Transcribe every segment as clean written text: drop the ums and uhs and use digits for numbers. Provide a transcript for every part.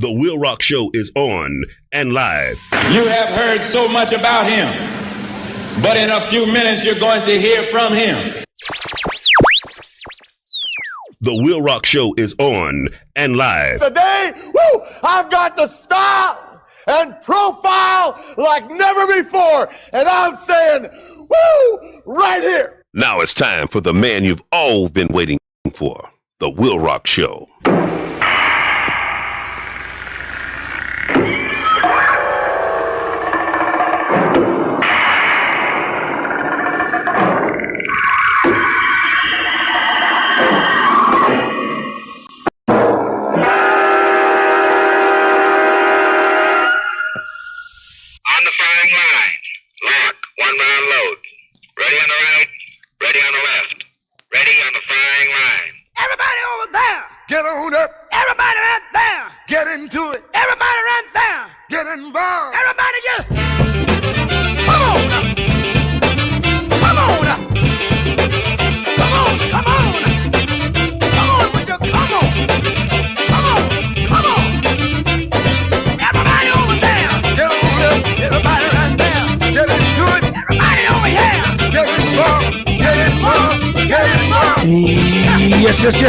The WILROC Show is on and live. You have heard so much about him, but in a few minutes you're going to hear from him. The WILROC Show is on and live. Today, I've got the style and profile like never before, and I'm saying, right here. Now it's time for the man you've all been waiting for, The WILROC Show.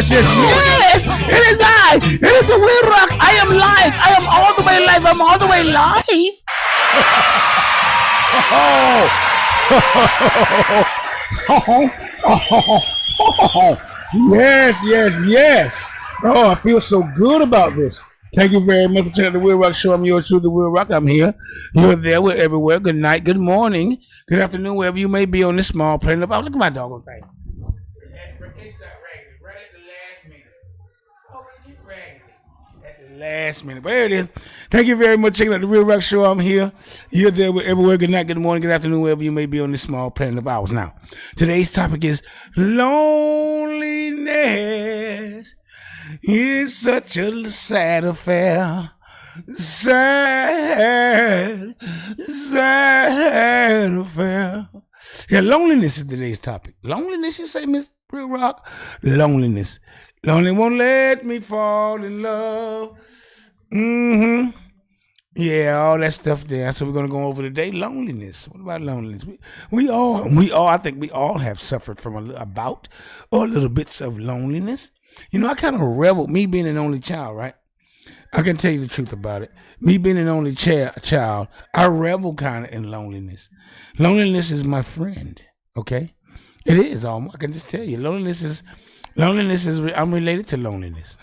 Yes! It is I! It is the WILROC! I am live! I am all the way live! I'm all the way live! Yes! Oh, I feel so good about this. Thank you very much for checking out the WILROC Show. I'm yours truly, the WILROC. I'm here. You're there. We're everywhere. Good night, good morning, good afternoon, wherever you may be on this small planet of. Oh, look at my doggone thing. Last minute, but there it is. Thank you very much for checking out the WILROC Show. I'm here. You're there. We're everywhere. Good night, good morning, good afternoon, wherever you may be on this small planet of ours. Now, today's topic is loneliness. Is such a sad affair. Sad affair. Yeah, loneliness is today's topic. Loneliness, you say, Miss WILROC? Loneliness. Lonely won't let me fall in love. Yeah, all that stuff there. That's what we're gonna go over today. Loneliness. What about loneliness? We all. I think we all have suffered from a bout or little bits of loneliness. You know, I kind of revel. Me being an only child, right? I can tell you the truth about it. Me being an only child, I revel kind of in loneliness. Loneliness is my friend. Okay, it is. I can just tell you, loneliness is. I'm related to loneliness.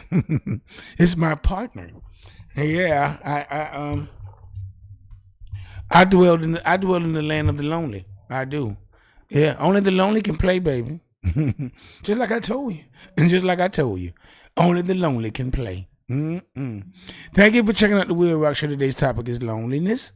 It's my partner. Yeah, I dwell in the land of the lonely. I do. Yeah, only the lonely can play, baby. Just like I told you, only the lonely can play. Thank you for checking out the WILROC Show. Today's topic is loneliness,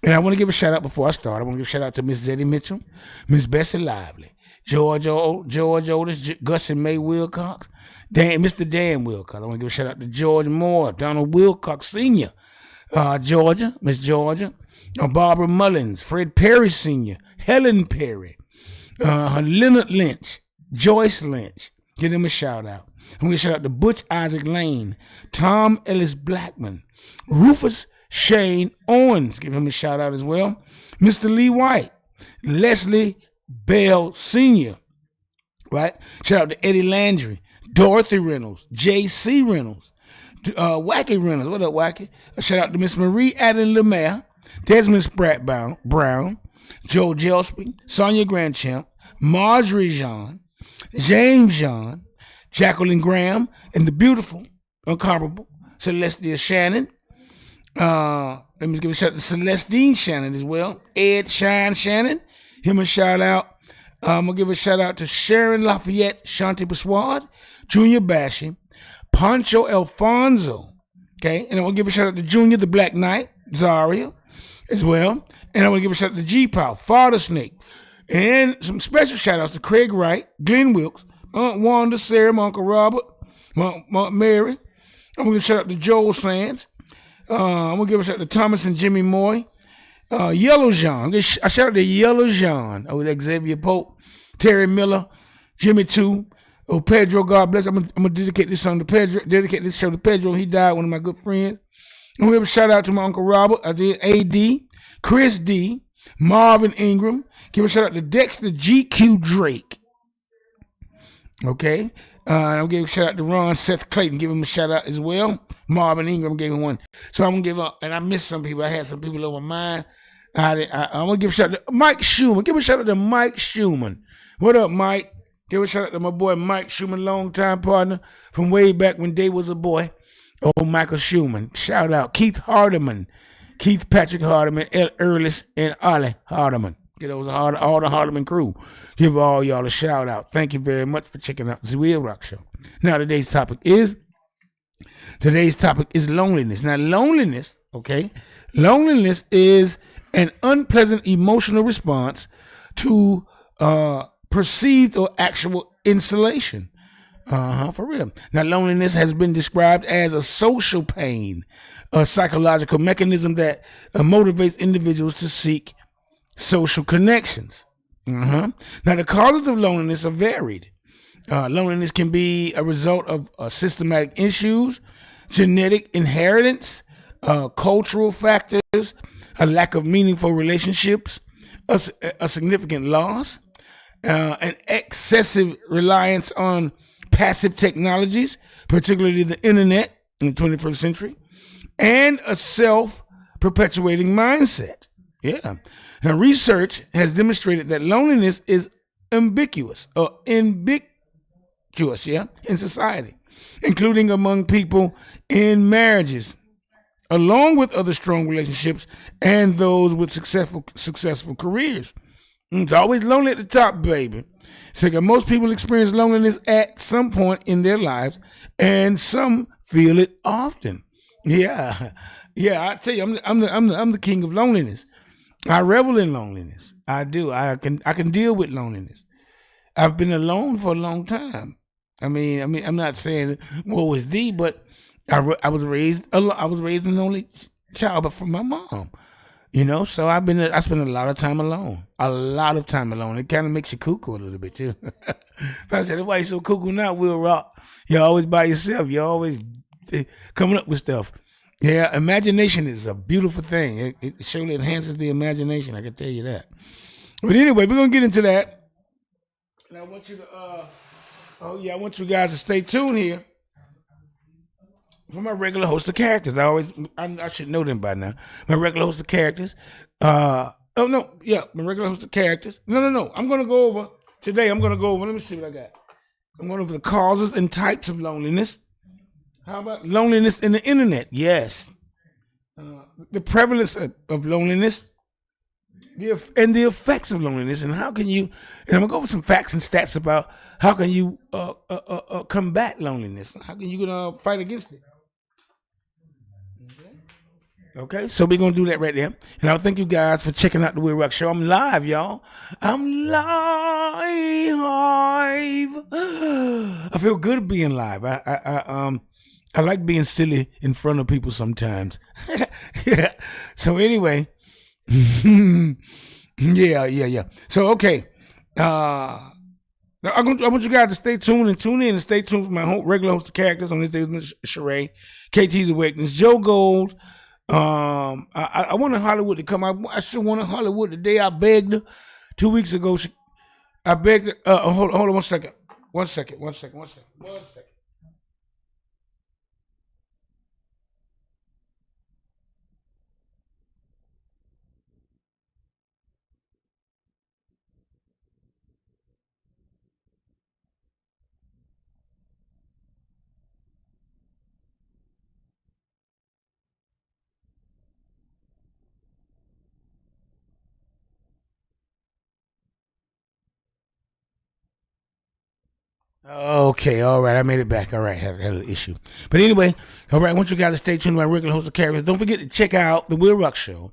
and I want to give a shout out before I start. I want to give a shout out to Miss Zeddy Mitchell, Miss Bessie Lively, George Otis, Gus and May Wilcox, Mr. Dan Wilcox. I want to give a shout out to George Moore, Donald Wilcox Sr., Georgia, Miss Georgia, Barbara Mullins, Fred Perry Sr., Helen Perry, Leonard Lynch, Joyce Lynch. Give them a shout out. I'm going to shout out to Butch Isaac Lane, Tom Ellis Blackman, Rufus Shane Owens. Give him a shout out as well. Mr. Lee White, Leslie Bell Sr., right? Shout out to Eddie Landry, Dorothy Reynolds, J.C. Reynolds, Wacky Reynolds. What up, Wacky? A shout out to Miss Marie Adden Lemaire, Desmond Spratt Brown, Joe Gillespie, Sonia Grandchamp, Marjorie Jean, James Jean, Jacqueline Graham, and the beautiful, incomparable Celestia Shannon. Let me give a shout out to Celestine Shannon as well. Ed Shannon. Him a shout out. I'm going to give a shout out to Sharon Lafayette, Shanti Paswad, Junior Basham, Pancho Alfonso. Okay. And I want to give a shout out to Junior, the Black Knight, Zaria as well. And I want to give a shout out to G-Pow, Father Snake. And some special shout outs to Craig Wright, Glenn Wilkes, Aunt Wanda, Sarah, my Uncle Robert, my Aunt Mary. I'm going to shout out to Joel Sands. I'm going to give a shout out to Thomas and Jimmy Moy. Yellow Jean. I shout out to Yellow Jean. Xavier Pope, Terry Miller, Jimmy Two, Oh, Pedro, God bless. I'm gonna dedicate this song to Pedro. Dedicate this show to Pedro. He died, one of my good friends. And we have a shout out to my Uncle Robert. I did AD, Chris D, Marvin Ingram. Give a shout out to Dexter GQ Drake. Okay. I'll give a shout out to Ron Seth Clayton. Give him a shout out as well. Marvin Ingram gave him one. So I'm gonna give up, and I missed some people. I had some people over mine. I'm gonna give a shout out to Mike Schumann. Give a shout out to Mike Schumann. What up, Mike? Give a shout out to my boy Mike Schumann, longtime partner from way back when Day was a boy. Oh, Michael Schumann. Shout out. Keith Hardeman. Keith Patrick Hardeman, Ed Earlis, and Ollie Hardeman. Get those all the Hardeman crew. Give all y'all a shout out. Thank you very much for checking out the WILROC show. Now today's topic is loneliness. Now loneliness, okay? Loneliness is an unpleasant emotional response to perceived or actual isolation. For real. Now, loneliness has been described as a social pain, a psychological mechanism that motivates individuals to seek social connections. Now, the causes of loneliness are varied. Loneliness can be a result of systematic issues, genetic inheritance, cultural factors, a lack of meaningful relationships, a significant loss, an excessive reliance on passive technologies, particularly the internet in the 21st century, and a self-perpetuating mindset. Yeah. Now, research has demonstrated that loneliness is ubiquitous, in society, including among people in marriages, along with other strong relationships and those with successful careers. It's always lonely at the top, baby. So most people experience loneliness at some point in their lives, and some feel it often. Yeah. I tell you, I'm the king of loneliness. I revel in loneliness. I do. I can deal with loneliness. I've been alone for a long time. I mean, I'm not saying woe is thee, but I was raised an only child, but from my mom. So I spend a lot of time alone. It kind of makes you cuckoo a little bit too. I said, why you so cuckoo now, WILROC? You're always by yourself. You're always coming up with stuff. Yeah, imagination is a beautiful thing. It surely enhances the imagination. I can tell you that. But anyway, we're gonna get into that. And I want you to, I want you guys to stay tuned here for my regular host of characters. I should know them by now. My regular host of characters. My regular host of characters. No. I'm going to go over, let me see what I got. I'm going over the causes and types of loneliness. How about loneliness in the internet? Yes. The prevalence of loneliness. And the effects of loneliness. And how can you, and I'm going to go over some facts and stats about how can you combat loneliness. How can you fight against it? Okay, so we're going to do that right there. And I thank you guys for checking out the WILROC show. I'm live, y'all. I'm live. I feel good being live. I like being silly in front of people sometimes. Yeah. So anyway, yeah. So, okay. I want you guys to stay tuned and tune in and stay tuned for my whole regular host of characters on this day's charade. KT's Awakenings. Joe Gold. I wanted Hollywood to come out. I still wanted Hollywood the day I begged her 2 weeks ago. I begged her. Hold on 1 second. One second. Okay, all right, I made it back. All right, had an issue. But anyway, all right, I want you guys to stay tuned to my regular host of characters. Don't forget to check out the WILROC show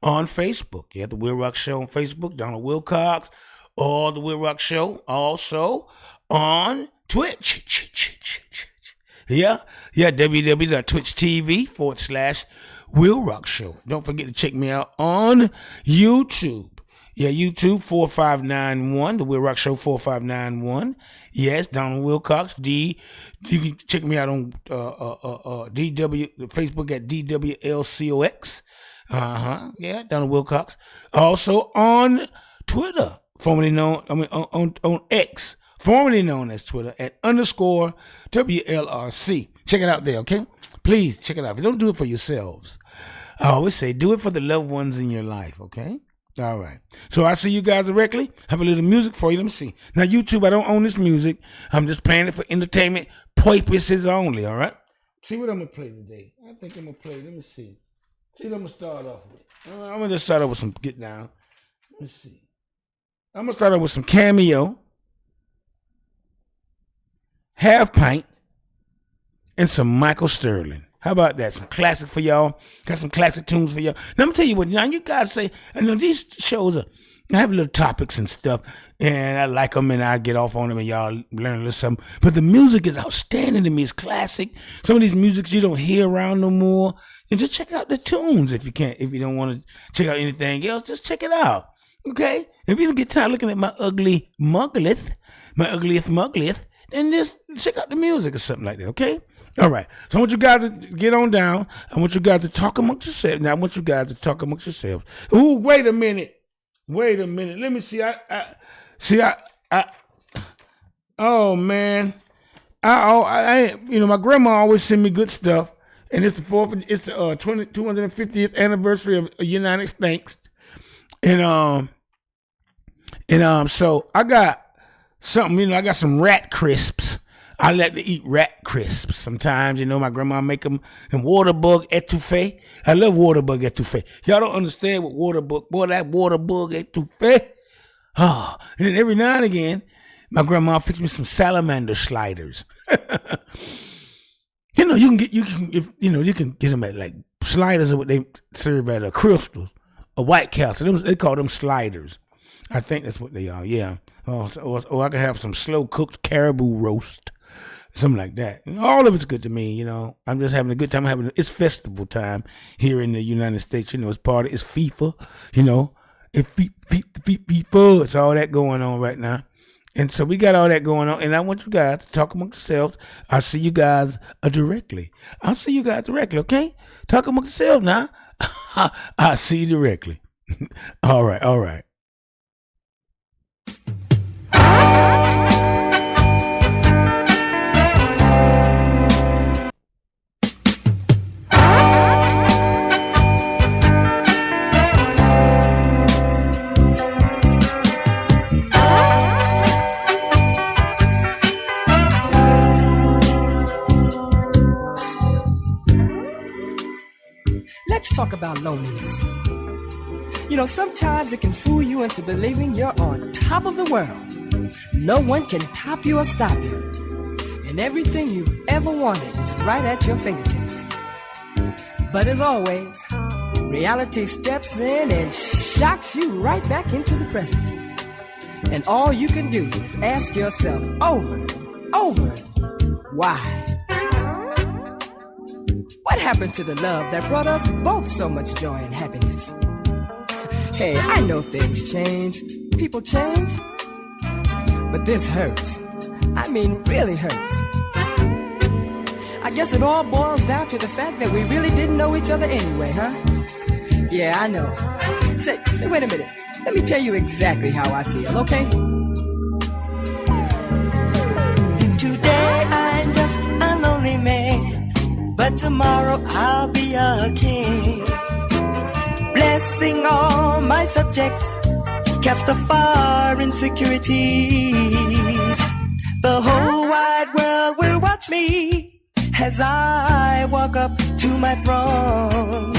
on Facebook. Yeah, the WILROC show on Facebook, Donald Wilcox, or the WILROC show also on Twitch. Yeah, www.twitch.tv/WILROC show. Don't forget to check me out on YouTube. Yeah, YouTube 4591, the WILROC Show 4591. Yes, Donald Wilcox. You can check me out on DW Facebook at DWLCOX. Yeah, Donald Wilcox. Also on Twitter, formerly known, on X, formerly known as Twitter at _ WLRC. Check it out there, okay? Please check it out. Don't do it for yourselves. I always say, do it for the loved ones in your life, okay? All right. So I see you guys directly. Have a little music for you. Let me see. Now, YouTube, I don't own this music. I'm just playing it for entertainment purposes only, all right? See what I'm going to play today. I think I'm going to play. Let me see. See what I'm going to start off with. I'm going to just start off with some Get Down. Let me see. I'm going to start off with some Cameo, Half Pint, and some Michael Sterling. How about that? Some classic for y'all. Got some classic tunes for y'all. Now, I'm going to tell you what. Now, you guys say, I know these shows I have little topics and stuff, and I like them, and I get off on them, and y'all learn a little something. But the music is outstanding to me. It's classic. Some of these musics you don't hear around no more. And just check out the tunes if you can't. If you don't want to check out anything else, just check it out. Okay? If you don't get tired looking at my ugly mugleth, then just check out the music or something like that, okay? All right. So I want you guys to get on down. I want you guys to talk amongst yourselves. Now, I want you guys to talk amongst yourselves. Ooh, wait a minute. Let me see. Oh, man. My grandma always send me good stuff. And it's the 250th anniversary of United States. And so I got something, I got some rat crisps. I like to eat rat crisps sometimes. My grandma make them in waterbug etouffee. I love waterbug etouffee. Y'all don't understand what that waterbug etouffee. Oh, and then every now and again, my grandma fix me some salamander sliders. You can get them at like sliders are what they serve at a Crystal, a White Castle. They call them sliders. I think that's what they are. Yeah. Or I can have some slow cooked caribou roast. Something like that. All of it's good to me, I'm just having a good time. It's festival time here in the United States. It's it's FIFA, It's FIFA. It's all that going on right now. And so we got all that going on. And I want you guys to talk amongst yourselves. I'll see you guys directly. Okay? Talk amongst yourselves now. I'll see you directly. All right. Let's talk about loneliness. Sometimes it can fool you into believing you're on top of the world. No one can top you or stop you. And everything you've ever wanted is right at your fingertips. But as always, reality steps in and shocks you right back into the present. And all you can do is ask yourself over and over, why? What happened to the love that brought us both so much joy and happiness? Hey, I know things change, people change, but this hurts. I mean, really hurts. I guess it all boils down to the fact that we really didn't know each other anyway, huh? Yeah, I know. Say, wait a minute. Let me tell you exactly how I feel, okay? Today I'm just a lonely man, but tomorrow I'll be a king. Blessing all my subjects, cast afar insecurities. The whole wide world will watch me as I walk up to my throne.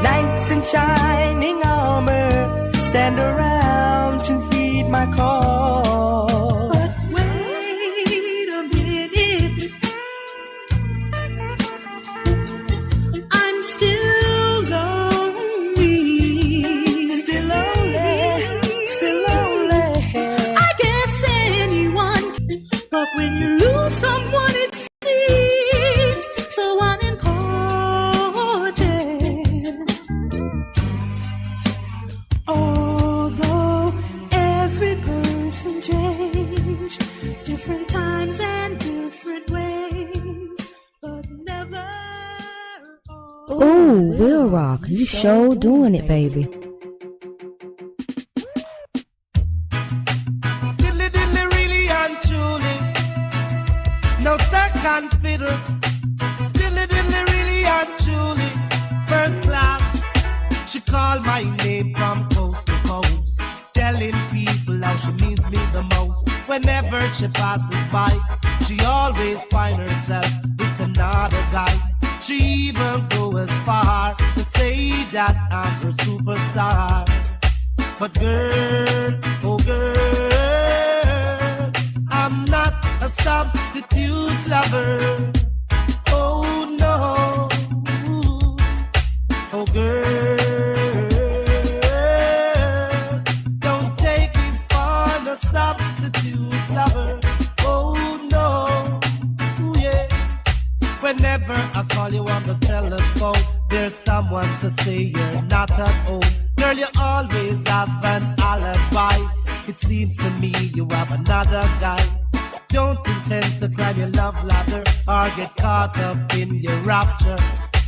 Knights in shining armor stand around to heed my call. But wait a minute, I'm still lonely. Still lonely. I can't say anyone, but when you lose someone, it seems so unimportant. Although Ooh, WILROC, you sure doing it, baby. Stilly dilly really and truly, no second fiddle. Stilly dilly really and truly, first class. She called my name from coast to coast, telling people how she means me the most. Whenever she passes by, she always find herself with another guy. She even go as far to say that I'm her superstar. But girl, oh girl, I'm not a substitute lover. Oh no, oh girl, don't take me for the substitute lover. Oh no, yeah. Whenever I call you on the telephone, there's someone to say you're not at home. Girl, you always have an alibi. It seems to me you have another guy. Don't intend to climb your love ladder or get caught up in your rapture.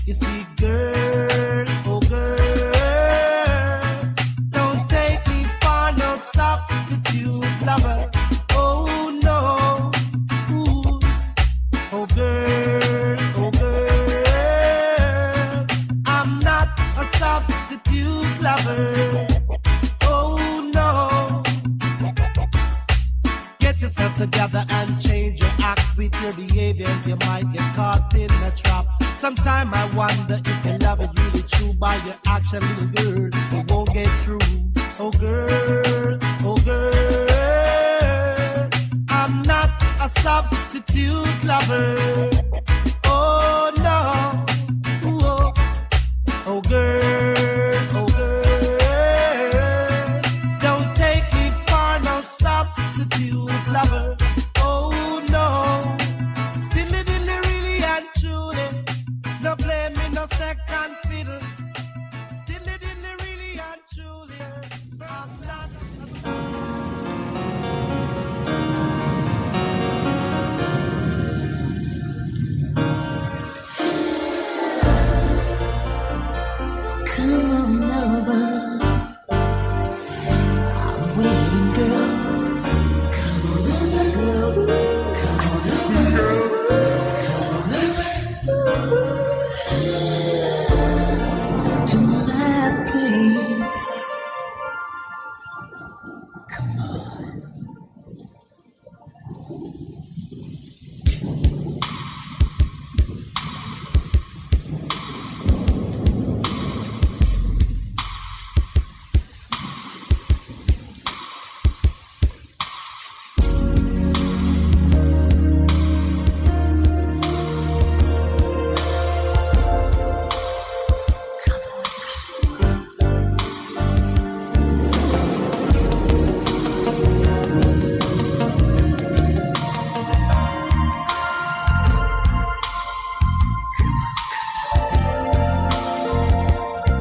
You see, girl, oh girl, don't take me for no substitute lover. Oh no, ooh, oh girl, oh girl, I'm not a substitute lover. Oh no, get yourself together and change your act. With your behavior, you might get caught in a trap. Sometimes I wonder if your love is really true. By your action, little girl, it won't get through. Oh girl, oh girl, I'm not a substitute lover. Oh no, oh, oh girl, oh girl, don't take me for no substitute lover. Oh no, stilly dilly really and truly, no play me no second fiddle. Stilly dilly really and truly, I'm not Come on over. I'm waiting, girl. Come on over, girl. Come on over, girl. Come on over. To my place. Come on.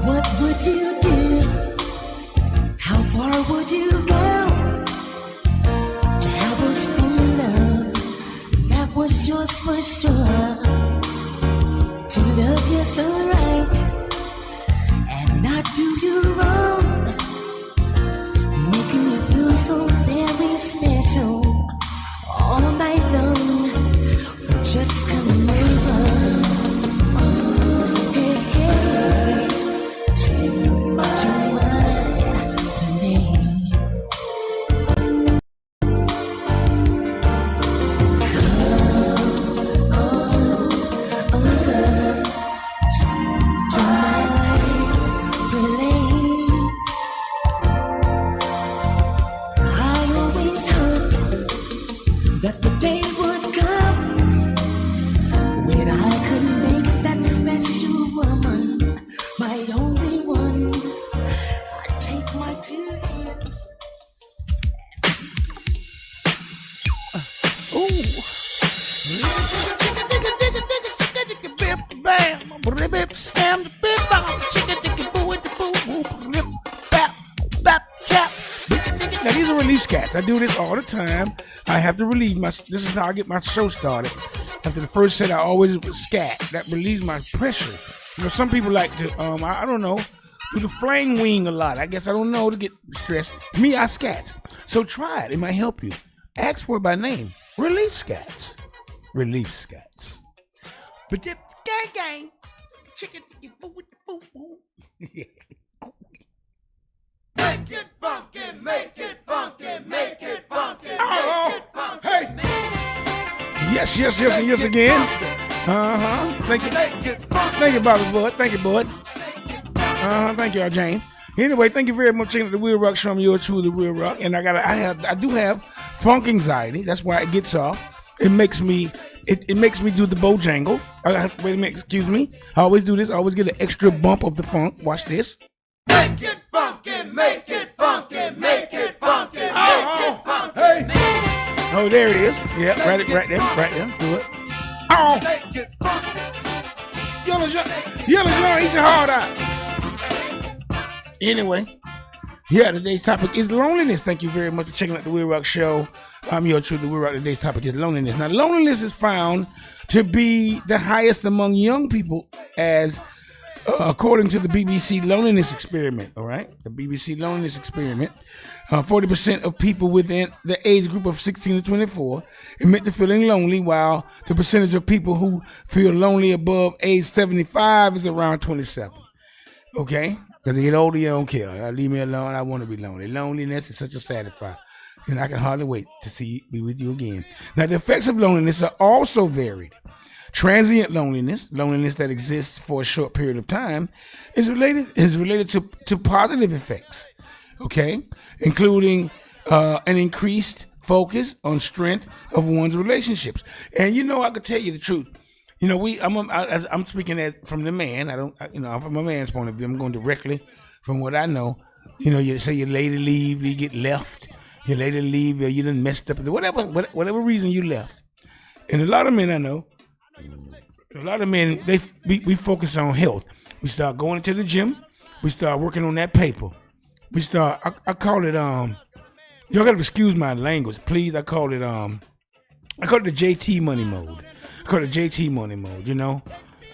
What would you do? How far would you go to have a strong love that was yours for sure? To love you so right and not do you wrong, making you feel so very special all night long. Well, just come over. Hey, hey. To my place. Now these are relief scats. I do this all the time. I have to relieve my. This is how I get my show started. After the first set, I always scat. That relieves my pressure. some people like to, I don't know, do the flame wing a lot. I guess I don't know to get stressed. Me, I scat. So try it. It might help you. Ask for it by name. Relief scats. Relief scats. But the gang. Chicken. Make it funky, make it funky, make it funky, Oh, make it funky. hey. Yes, and yes again. Thank you. Make it funky. Thank you, Bobby Bud. Thank you, Bud. Thank you, Jane. Anyway, thank you very much for checking out the WILROC show. I'm yours truly, the WILROC, and I do have funk anxiety. That's why it gets off. It makes me do the Bojangle. Wait a minute, excuse me. I always do this. I always get an extra bump of the funk. Watch this. Make it funky, make it funky, make it funky, make it funky. Hey. Oh, there it is. Yeah, right there. Do it. Oh. Make it funky. Yellow John, eat your heart out. Anyway, today's topic is loneliness. Thank you very much for checking out the WILROC show. I'm your truth, the WILROC. Today's topic is loneliness. Now, loneliness is found to be the highest among young people as according to the BBC Loneliness Experiment, all right? The BBC Loneliness Experiment, 40% of people within the age group of 16 to 24 admit to feeling lonely, while the percentage of people who feel lonely above age 75 is around 27, okay? Because you get older, you don't care. Leave me alone, I want to be lonely. Loneliness is such a satisfier, and I can hardly wait to be with you again. Now, the effects of loneliness are also varied. Transient loneliness that exists for a short period of time, is related to positive effects, okay, including an increased focus on strength of one's relationships. And I could tell you the truth. I'm speaking from the man. From a man's point of view, I'm going directly from what I know. You say your lady leave, you get left. Your lady leave, or you done messed up, whatever reason you left. And a lot of men I know. A lot of men, we focus on health. We start going to the gym. We start working on that paper. We start, I call it, y'all gotta excuse my language, please. I call it the JT money mode. I call it JT money mode,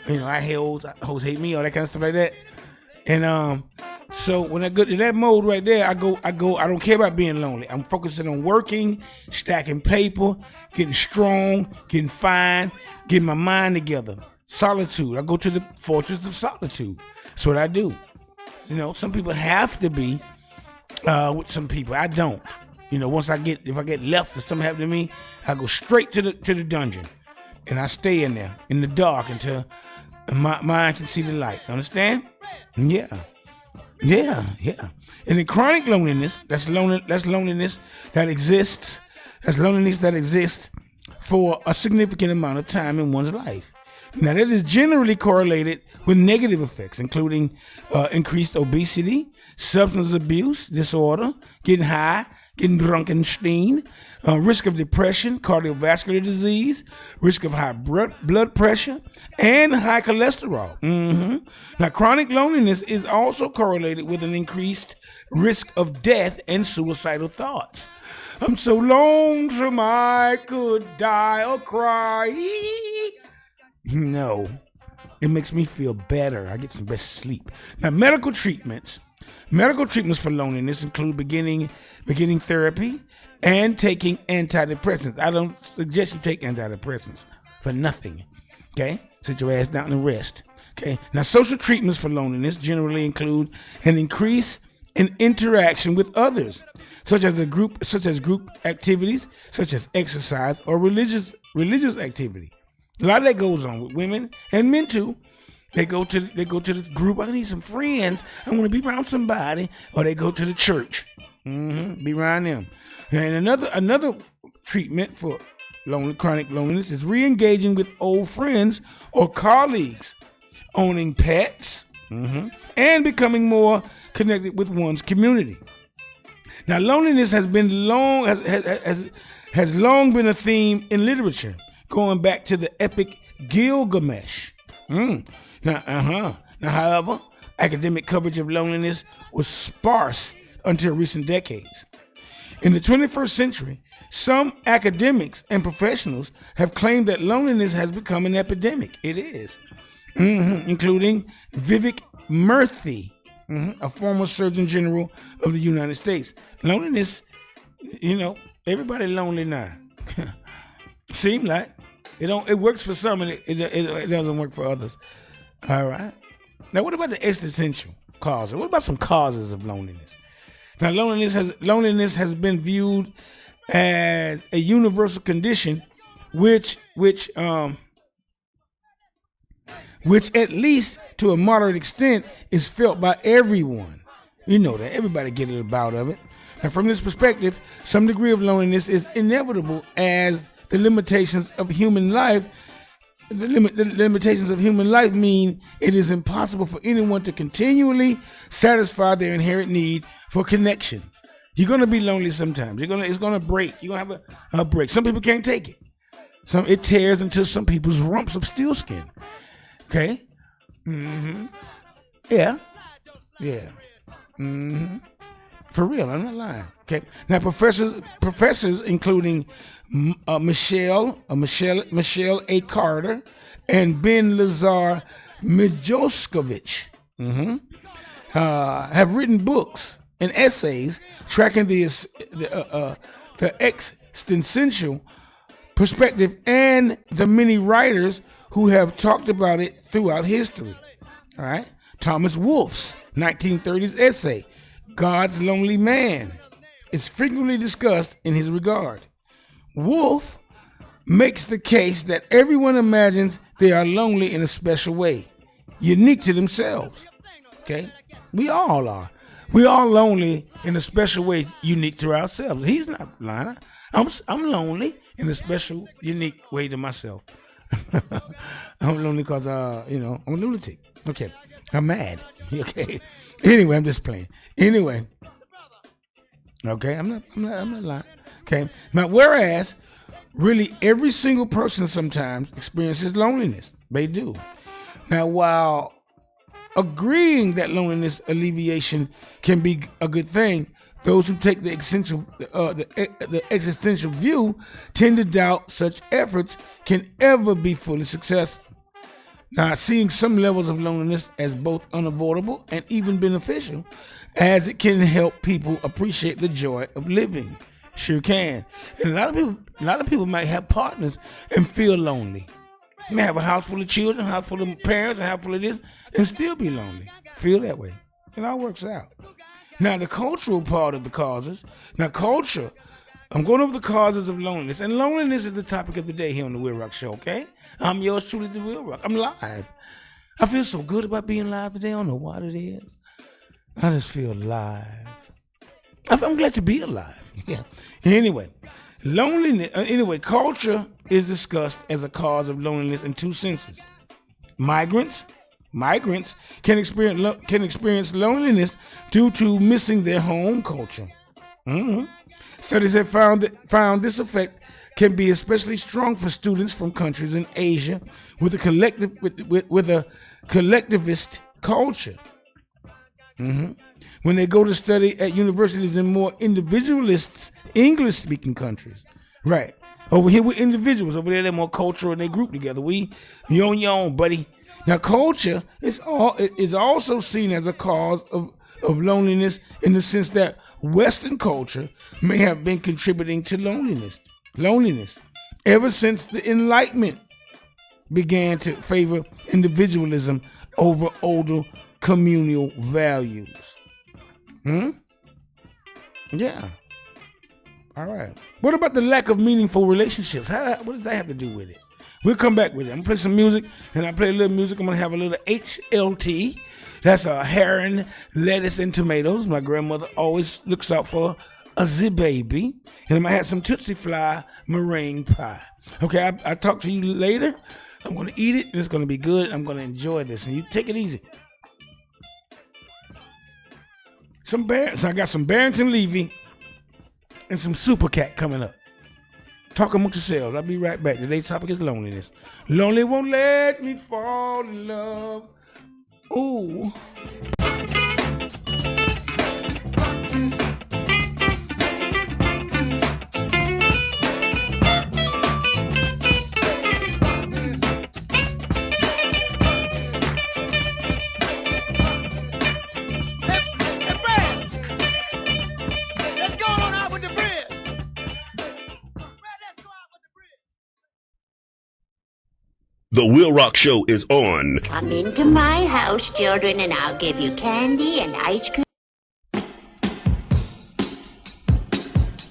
I hate hoes hate me, all that kind of stuff like that. And so when I go to that mode right there, I don't care about being lonely. I'm focusing on working, stacking paper, getting strong, getting fine, getting my mind together. Solitude. I go to the fortress of solitude. That's what I do. Some people have to be with some people. I don't. If I get left or something happen to me, I go straight to the dungeon. And I stay in there in the dark until my mind can see the light. Understand? Yeah. And in chronic loneliness, that's loneliness that exists. That's loneliness that exists for a significant amount of time in one's life. Now, that is generally correlated with negative effects, including increased obesity, substance abuse disorder, getting high, getting drunk and steen, risk of depression, cardiovascular disease, risk of high blood pressure, and high cholesterol. Now, chronic loneliness is also correlated with an increased risk of death and suicidal thoughts. I'm so lonesome I could die or cry. No, it makes me feel better. I get some best sleep. Now, medical treatments for loneliness include beginning therapy and taking antidepressants. I don't suggest you take antidepressants for nothing. Okay? Sit your ass down and rest. Okay? Now, social treatments for loneliness generally include an increase in interaction with others, such as group activities, such as exercise or religious activity. A lot of that goes on with women and men too. They go to this group. I need some friends. I want to be around somebody. Or they go to the church. Be around them. And another treatment for chronic loneliness is re-engaging with old friends or colleagues, owning pets, and becoming more connected with one's community. Now, loneliness has long been a theme in literature, going back to the epic Gilgamesh. Now, however, academic coverage of loneliness was sparse until recent decades. In the 21st century, some academics and professionals have claimed that loneliness has become an epidemic. It is. including Vivek Murthy, a former Surgeon General of the United States. Loneliness, everybody lonely now. Seem like it works for some and it doesn't work for others. All right. Now, what about the existential causes? What about some causes of loneliness? Now, loneliness has been viewed as a universal condition, which at least to a moderate extent is felt by everyone. You know that everybody gets a bout of it. And from this perspective, some degree of loneliness is inevitable as the limitations of human life. The limitations of human life mean it is impossible for anyone to continually satisfy their inherent need for connection. You're gonna be lonely sometimes. It's gonna break. You're gonna have a break. Some people can't take it. It tears into some people's rumps of steel skin. Okay. Yeah. For real, I'm not lying. Okay. Now, professors, including Michelle A. Carter and Ben Lazar Mijoskovich, have written books and essays tracking the existential perspective and the many writers who have talked about it throughout history. All right. Thomas Wolfe's 1930s essay, God's Lonely Man, is frequently discussed in his regard. Wolfe makes the case that everyone imagines they are lonely in a special way, unique to themselves. Okay? We all are. We all lonely in a special way, unique to ourselves. He's not lying. I'm lonely in a special, unique way to myself. I'm lonely because I'm a lunatic. Okay. I'm mad. Okay. Anyway, I'm just playing. Anyway. Okay, I'm not lying. Okay. Now, whereas really every single person sometimes experiences loneliness. They do. Now, while agreeing that loneliness alleviation can be a good thing, those who take the existential view tend to doubt such efforts can ever be fully successful. Now, seeing some levels of loneliness as both unavoidable and even beneficial, as it can help people appreciate the joy of living. Sure can. And a lot of people might have partners and feel lonely. You may have a house full of children, a house full of parents, a house full of this, and still be lonely. Feel that way. It all works out. Now, the cultural part of the causes. Now, culture. I'm going over the causes of loneliness. And loneliness is the topic of the day here on the WILROC Show, okay? I'm yours truly, the WILROC. I'm live. I feel so good about being live today. I don't know what it is. I just feel alive. I'm glad to be alive. Yeah. Anyway, culture is discussed as a cause of loneliness in two senses. Migrants can experience loneliness due to missing their home culture. Studies have found this effect can be especially strong for students from countries in Asia with a collectivist culture. When they go to study at universities in more individualist English-speaking countries. Right. Over here we're individuals. Over there they're more cultural and they group together. You on your own, buddy. Now, culture is also seen as a cause of loneliness in the sense that Western culture may have been contributing to loneliness ever since the Enlightenment began to favor individualism over older communal values. Yeah. All right. What about the lack of meaningful relationships? What does that have to do with it? We'll come back with it. I'm going to play some music, and I play a little music. I'm going to have a little HLT. That's herring, lettuce, and tomatoes. My grandmother always looks out for a Z-baby. And I might have some Tootsie Fly meringue pie. Okay, I'll talk to you later. I'm going to eat it, and it's going to be good. I'm going to enjoy this. And you take it easy. So I got some Barrington Levy and some Super Cat coming up. Talk amongst yourselves. I'll be right back. Today's topic is loneliness. Lonely won't let me fall in love. Ooh. The WILROC show is on. Come into my house, children, and I'll give you candy and ice cream.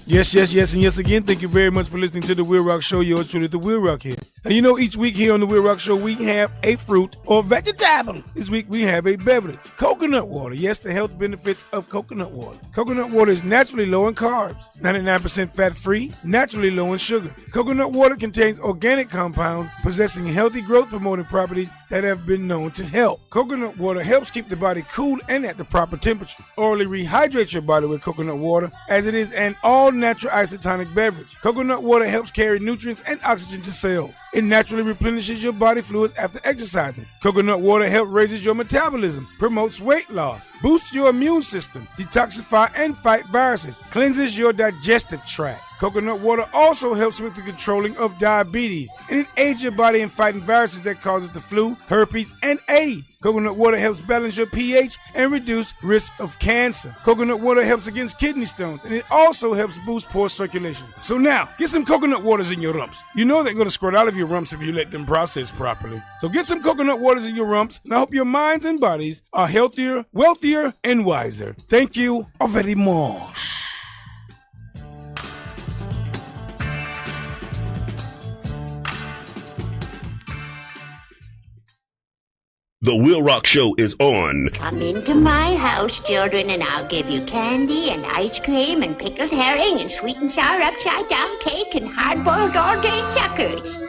Yes, and yes again, thank you very much for listening to the WILROC show. Yours truly, the WILROC here. And you know, each week here on the WILROC show, we have a fruit or vegetable. This week, we have a beverage, coconut water. Yes, the health benefits of coconut water. Coconut water is naturally low in carbs, 99% fat-free, naturally low in sugar. Coconut water contains organic compounds possessing healthy growth-promoting properties that have been known to help. Coconut water helps keep the body cool and at the proper temperature. Orally rehydrate your body with coconut water, as it is an all-natural isotonic beverage. Coconut water helps carry nutrients and oxygen to cells. It naturally replenishes your body fluids after exercising. Coconut water helps raises your metabolism, promotes weight loss, boosts your immune system, detoxify and fight viruses, cleanses your digestive tract. Coconut water also helps with the controlling of diabetes, and it aids your body in fighting viruses that causes the flu, herpes, and AIDS. Coconut water helps balance your pH and reduce risk of cancer. Coconut water helps against kidney stones, and it also helps boost pore circulation. So now, get some coconut waters in your rumps. You know they're going to squirt out of your rumps if you let them process properly. So get some coconut waters in your rumps, and I hope your minds and bodies are healthier, wealthier, and wiser. Thank you very much. The WILROC show is on. Come into my house, children, and I'll give you candy and ice cream and pickled herring and sweet and sour upside down cake and hard-boiled all-day suckers.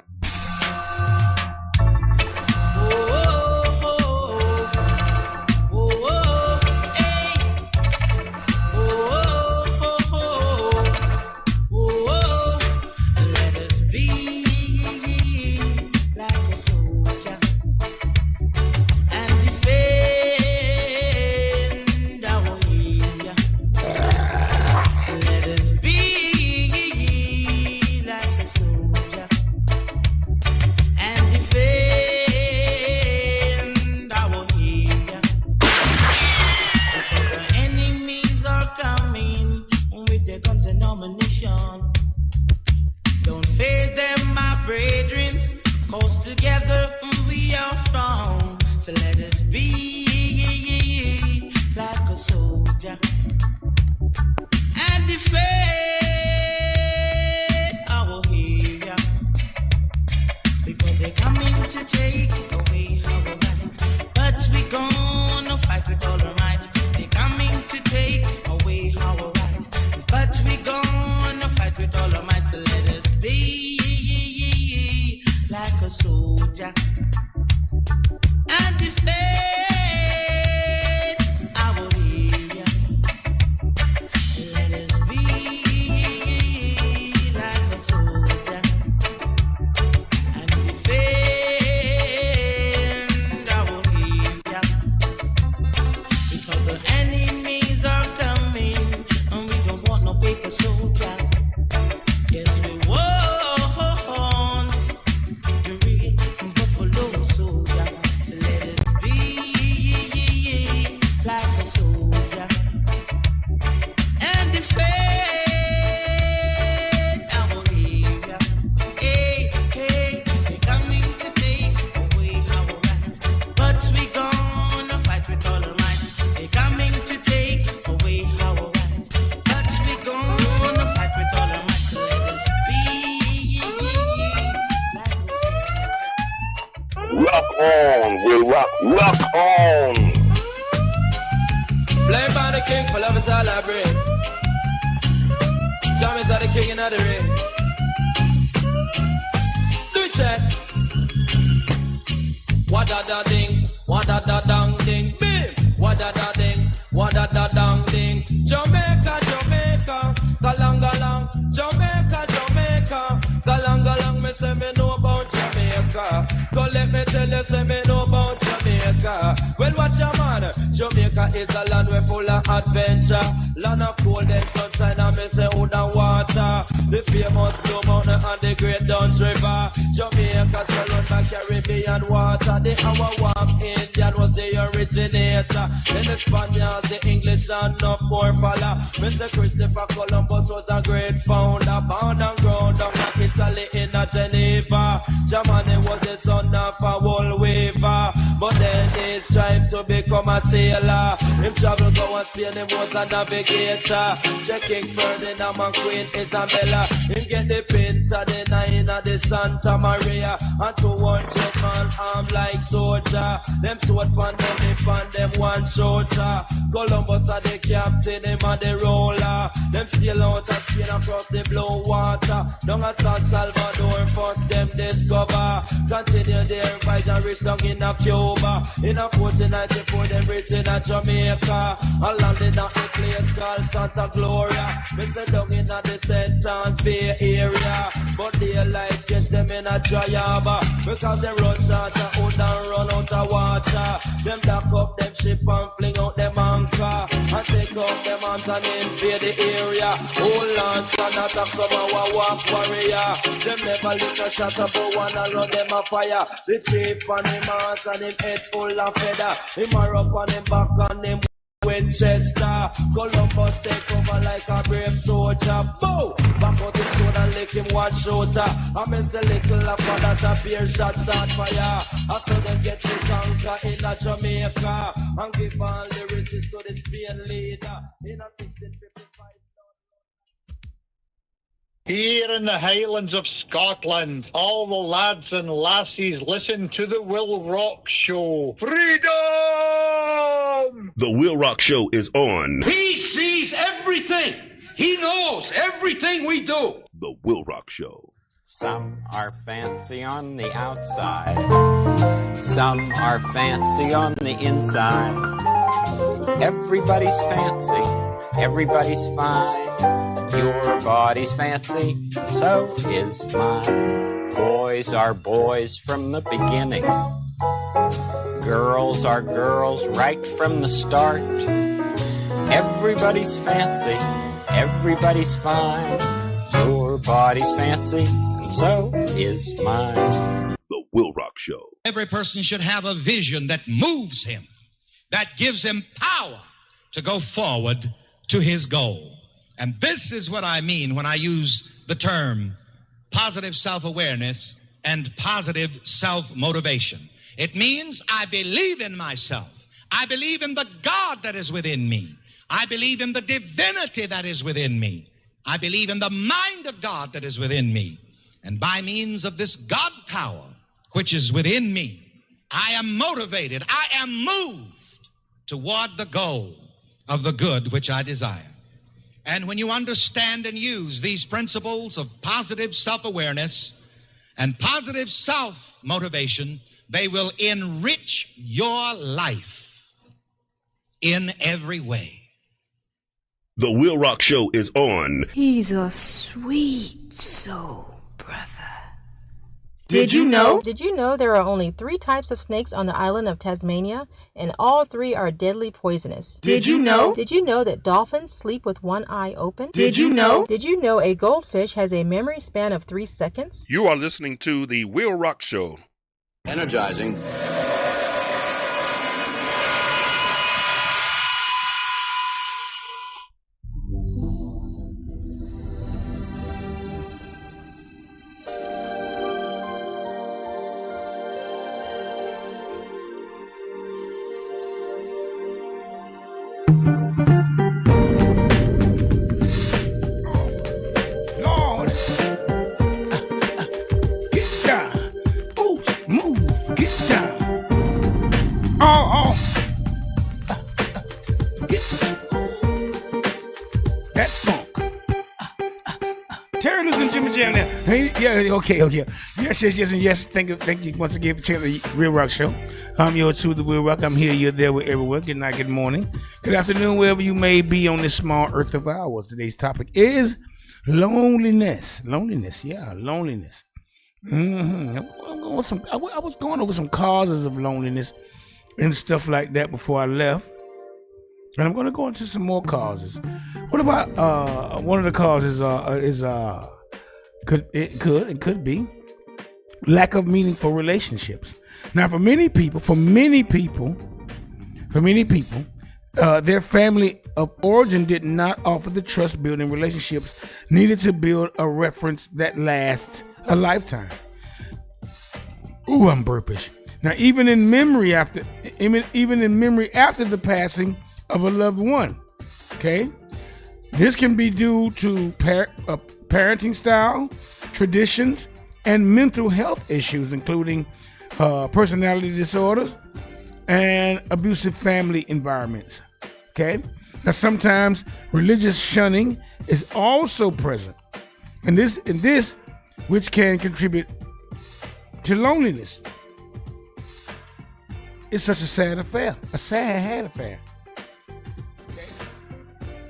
Rock on, WILROC, rock on. Play by the king, for love is all I bring. Jam is the king in the ring. Do it, check. Wada-da-ding, wada-da-dang-ding, bim. Wada-da-ding, wada-da-dang-ding. Jamaica, Jamaica, galang-galang. Jamaica, Jamaica, galang-galang. Me say me know about Jamaica. Go let me tell you, say me know about Jamaica. Well, watch your man. Jamaica is a land where full of adventure. Land of cold and sunshine, and me say wood and water. The famous Blue Mountain and the Great Duns River. Jamaica surround the Caribbean water. The Our Indian was the originator. Then the Spaniards, the English, and enough more follow. Mr. Christopher Columbus was a great founder, born and grown down at Italy in a Geneva. Germany was the son of a wool weaver, but then he strived to become a sailor. Him travel go and Spain, him was a navigator, checking Ferdinand and Queen Isabella. Him get the Pinta, the Nine, the Santa Maria, and 200 man armed like soldier. Them sword pan them hip and them one shoulder. Columbus are the captain, him and the roller. Them sail out of Spain across the blue water. Down at San Salvador, first them discover. Continue their voyage and reach down in a Cuba. In a 1494, them reach in a Jamaica. And landed at a place called Santa Gloria. Me say down in a the Sentence Bay area. But their life catch them in a dry harbor, because they run short of wood and run out of water. Them dock up them ship and fling out them anchor, and take up them arms and invade the area. Whole launch and attack some of our walk warrior. Them never lick a shot up but one and run them a fire. The chief and him ass and him head full of feather. Him are up on him back and him Winchester. Columbus take over like a brave soldier. Boom! Back out his sword and lick him one shooter. I miss a little after that a beer shot start fire. I saw them get the conquer in a Jamaica and give all the riches to the Spain leader in a 1655. Here in the Highlands of Scotland, all the lads and lassies listen to the WILROC show. Freedom! The WILROC show is on. He sees everything. He knows everything we do. The WILROC show. Some are fancy on the outside. Some are fancy on the inside. Everybody's fancy. Everybody's fine. Your body's fancy, so is mine. Boys are boys from the beginning. Girls are girls right from the start. Everybody's fancy, everybody's fine. Your body's fancy, and so is mine. The WILROC show. Every person should have a vision that moves him, that gives him power to go forward to his goal. And this is what I mean when I use the term positive self-awareness and positive self-motivation. It means I believe in myself. I believe in the God that is within me. I believe in the divinity that is within me. I believe in the mind of God that is within me. And by means of this God power which is within me, I am motivated. I am moved toward the goal of the good which I desire. And when you understand and use these principles of positive self-awareness and positive self-motivation, they will enrich your life in every way. The WILROC show is on. He's a sweet soul, brother. Did you know? Did you know there are only 3 types of snakes on the island of Tasmania, and all 3 are deadly poisonous? Did you know? Did you know that dolphins sleep with one eye open? Did you know? Did you know a goldfish has a memory span of 3 seconds? You are listening to the WILROC show. Energizing. Okay. Yes. Thank you once again for checking the WILROC show. I'm yours truly, the WILROC. I'm here, you're there, we're everywhere. Good night, good morning, good afternoon, wherever you may be on this small earth of ours. Today's topic is loneliness. Loneliness. Mm-hmm. I was going over some causes of loneliness and stuff like that before I left. And I'm going to go into some more causes. What about one of the causes could be lack of meaningful relationships. Now, for many people, For many people, their family of origin did not offer the trust-building relationships needed to build a reference that lasts a lifetime. Ooh, I'm burpish. Now, even in memory after the passing of a loved one, okay, this can be due to parenting style, traditions, and mental health issues, including personality disorders and abusive family environments. Okay, now sometimes religious shunning is also present, and this which can contribute to loneliness. It's such a sad affair, a sad affair. Okay.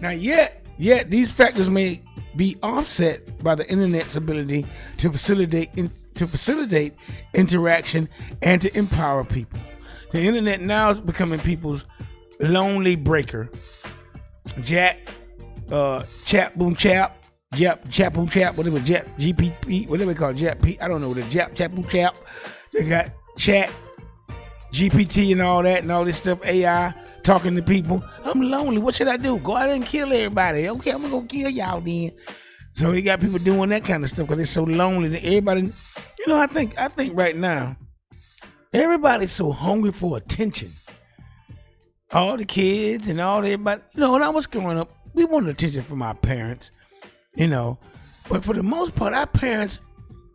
Now, yet these factors may be offset by the internet's ability to facilitate interaction and to empower people. The internet now is becoming people's lonely breaker. Chat boom chap, whatever, GPT, whatever they call it, Jap, I don't know, the chat boom chap. They got chat GPT and all that and all this stuff, AI talking to people. I'm lonely. What should I do? Go out and kill everybody. Okay, I'm gonna go kill y'all then. So they got people doing that kind of stuff because they're so lonely that everybody, I think right now, everybody's so hungry for attention. All the kids and all everybody, when I was growing up, we wanted attention from our parents, but for the most part, our parents,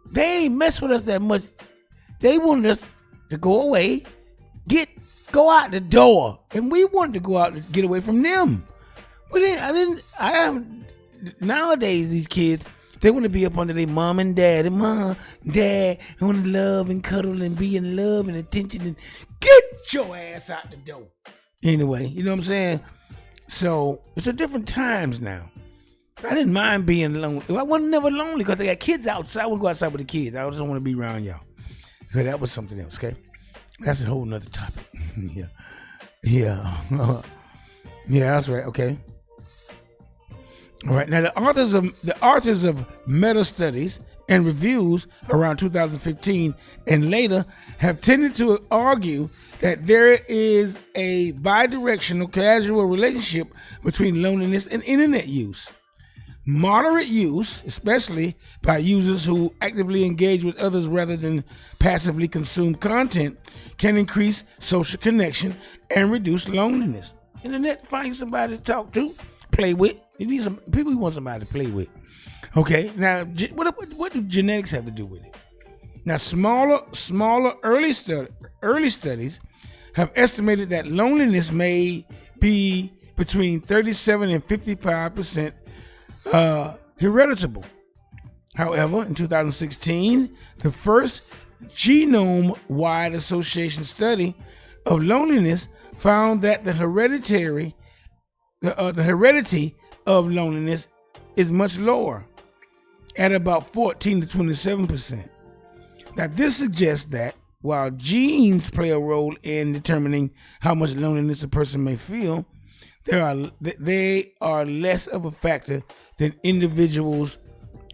they ain't mess with us that much. They wanted us to go away, go out the door, and we wanted to go out and get away from them. But nowadays, these kids, they want to be up under their mom and dad, and mom, dad, they want to love and cuddle and be in love and attention and get your ass out the door. Anyway, you know what I'm saying? So it's a different times now. I didn't mind being lonely. I wasn't never lonely because they got kids outside. I would go outside with the kids. I just don't want to be around y'all. So that was something else, okay? That's a whole nother topic. Yeah, that's right, okay. All right, now the authors of meta studies and reviews around 2015 and later have tended to argue that there is a bidirectional casual relationship between loneliness and internet use. Moderate use, especially by users who actively engage with others rather than passively consume content, can increase social connection and reduce loneliness. Internet, find somebody to talk to, play with. You need some people, you want somebody to play with. Okay, now what do genetics have to do with it? Now, smaller early studies have estimated that loneliness may be between 37 and 55% heritable. However, in 2016, the first genome-wide association study of loneliness found that the heredity of loneliness is much lower, at about 14 to 27%. Now, this suggests that while genes play a role in determining how much loneliness a person may feel, they are less of a factor than individuals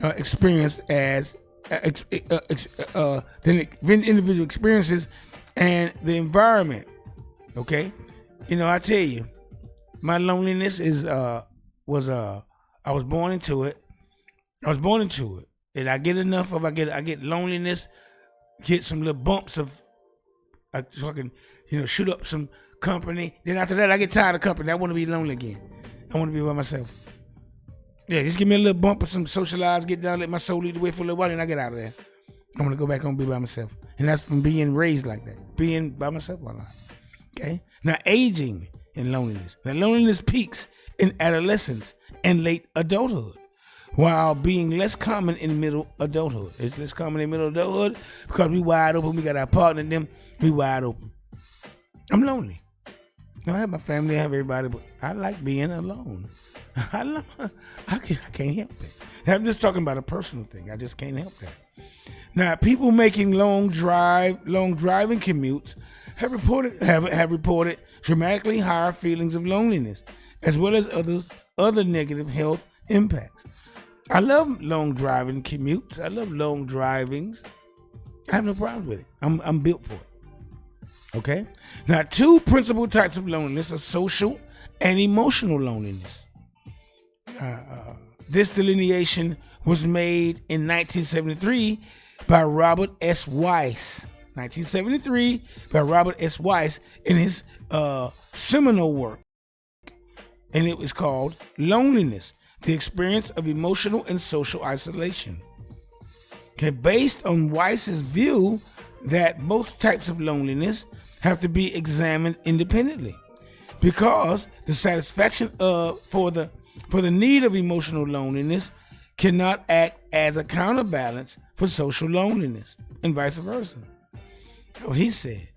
experience than individual experiences and the environment. Okay, I tell you, my loneliness was I was born into it. And I get enough of I get loneliness, get some little bumps of so I can shoot up some company. Then after that I get tired of company. I want to be lonely again. I want to be by myself. Yeah, just give me a little bump of some socialize, get down, let my soul lead the way for a little while, and I get out of there. I want to go back home and be by myself. And that's from being raised like that. Being by myself a lot. Okay? Now, aging and loneliness. Now, loneliness peaks in adolescence and late adulthood, while being less common in middle adulthood. It's less common in middle adulthood because we wide open. We got our partner and them. We wide open. I'm lonely. I have my family, I have everybody, but I like being alone. I can't help it. I'm just talking about a personal thing. I just can't help that. Now, people making long driving commutes have reported dramatically higher feelings of loneliness, as well as other negative health impacts. I love long driving commutes. I love long drivings. I have no problem with it. I'm built for it. Okay? Now, two principal types of loneliness are social and emotional loneliness. This delineation was made in 1973 by Robert S. Weiss. 1973 by Robert S. Weiss in his seminal work. And it was called Loneliness, the Experience of Emotional and Social Isolation. Okay, based on Weiss's view that both types of loneliness have to be examined independently, because the satisfaction for the need of emotional loneliness cannot act as a counterbalance for social loneliness, and vice versa. What he said.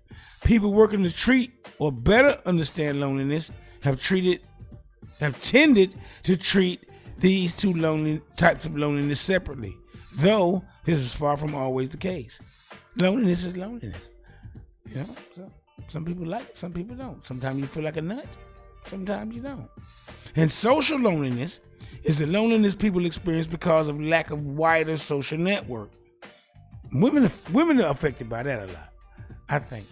People working to treat or better understand loneliness have tended to treat these two types of loneliness separately, though this is far from always the case. Loneliness is loneliness. You know, so some people like it, some people don't. Sometimes you feel like a nut, sometimes you don't. And social loneliness is the loneliness people experience because of lack of wider social network. Women are affected by that a lot, I think.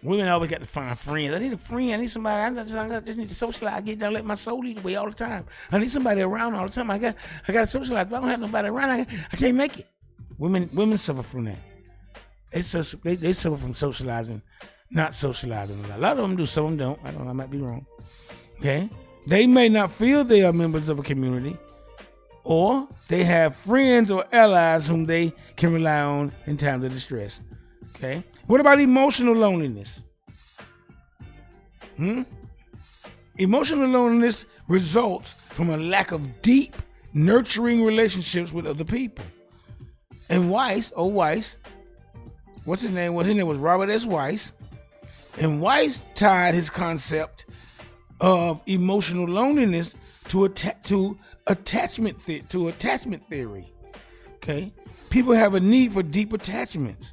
Women always got to find friends. I need a friend. I need somebody. I just need to socialize. I get down, let my soul eat away all the time. I need somebody around all the time. I got to socialize. If I don't have nobody around, I can't make it. Women suffer from that. They suffer from socializing, not socializing. A lot of them do. Some of them don't. I might be wrong. Okay, they may not feel they are members of a community, or they have friends or allies whom they can rely on in times of distress. Okay. What about emotional loneliness? Emotional loneliness results from a lack of deep, nurturing relationships with other people. And Weiss, what's his name? His name was Robert S. Weiss. And Weiss tied his concept of emotional loneliness to attachment theory. Okay, people have a need for deep attachments,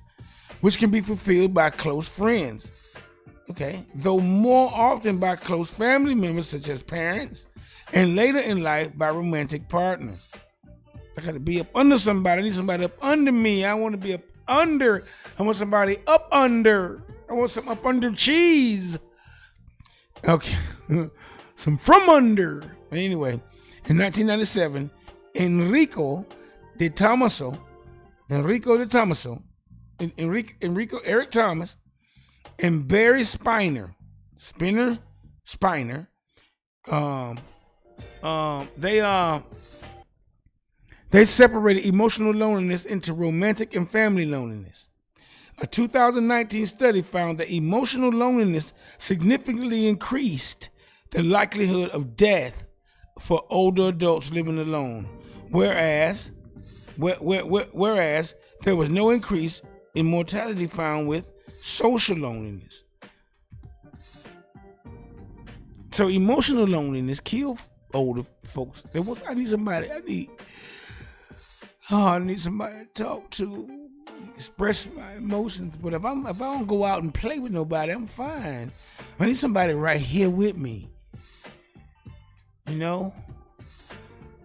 which can be fulfilled by close friends, okay? Though more often by close family members such as parents, and later in life by romantic partners. I gotta be up under somebody. I need somebody up under me. I want to be up under. I want somebody up under. I want some up under cheese. Okay, some from under. But anyway, in 1997, Enrico Eric Thomas, and Barry Spiner, they separated emotional loneliness into romantic and family loneliness. A 2019 study found that emotional loneliness significantly increased the likelihood of death for older adults living alone, whereas there was no increase in mortality found with social loneliness. So emotional loneliness kills older folks. I need somebody to talk to, express my emotions. But if I don't go out and play with nobody, I'm fine. I need somebody right here with me. You know?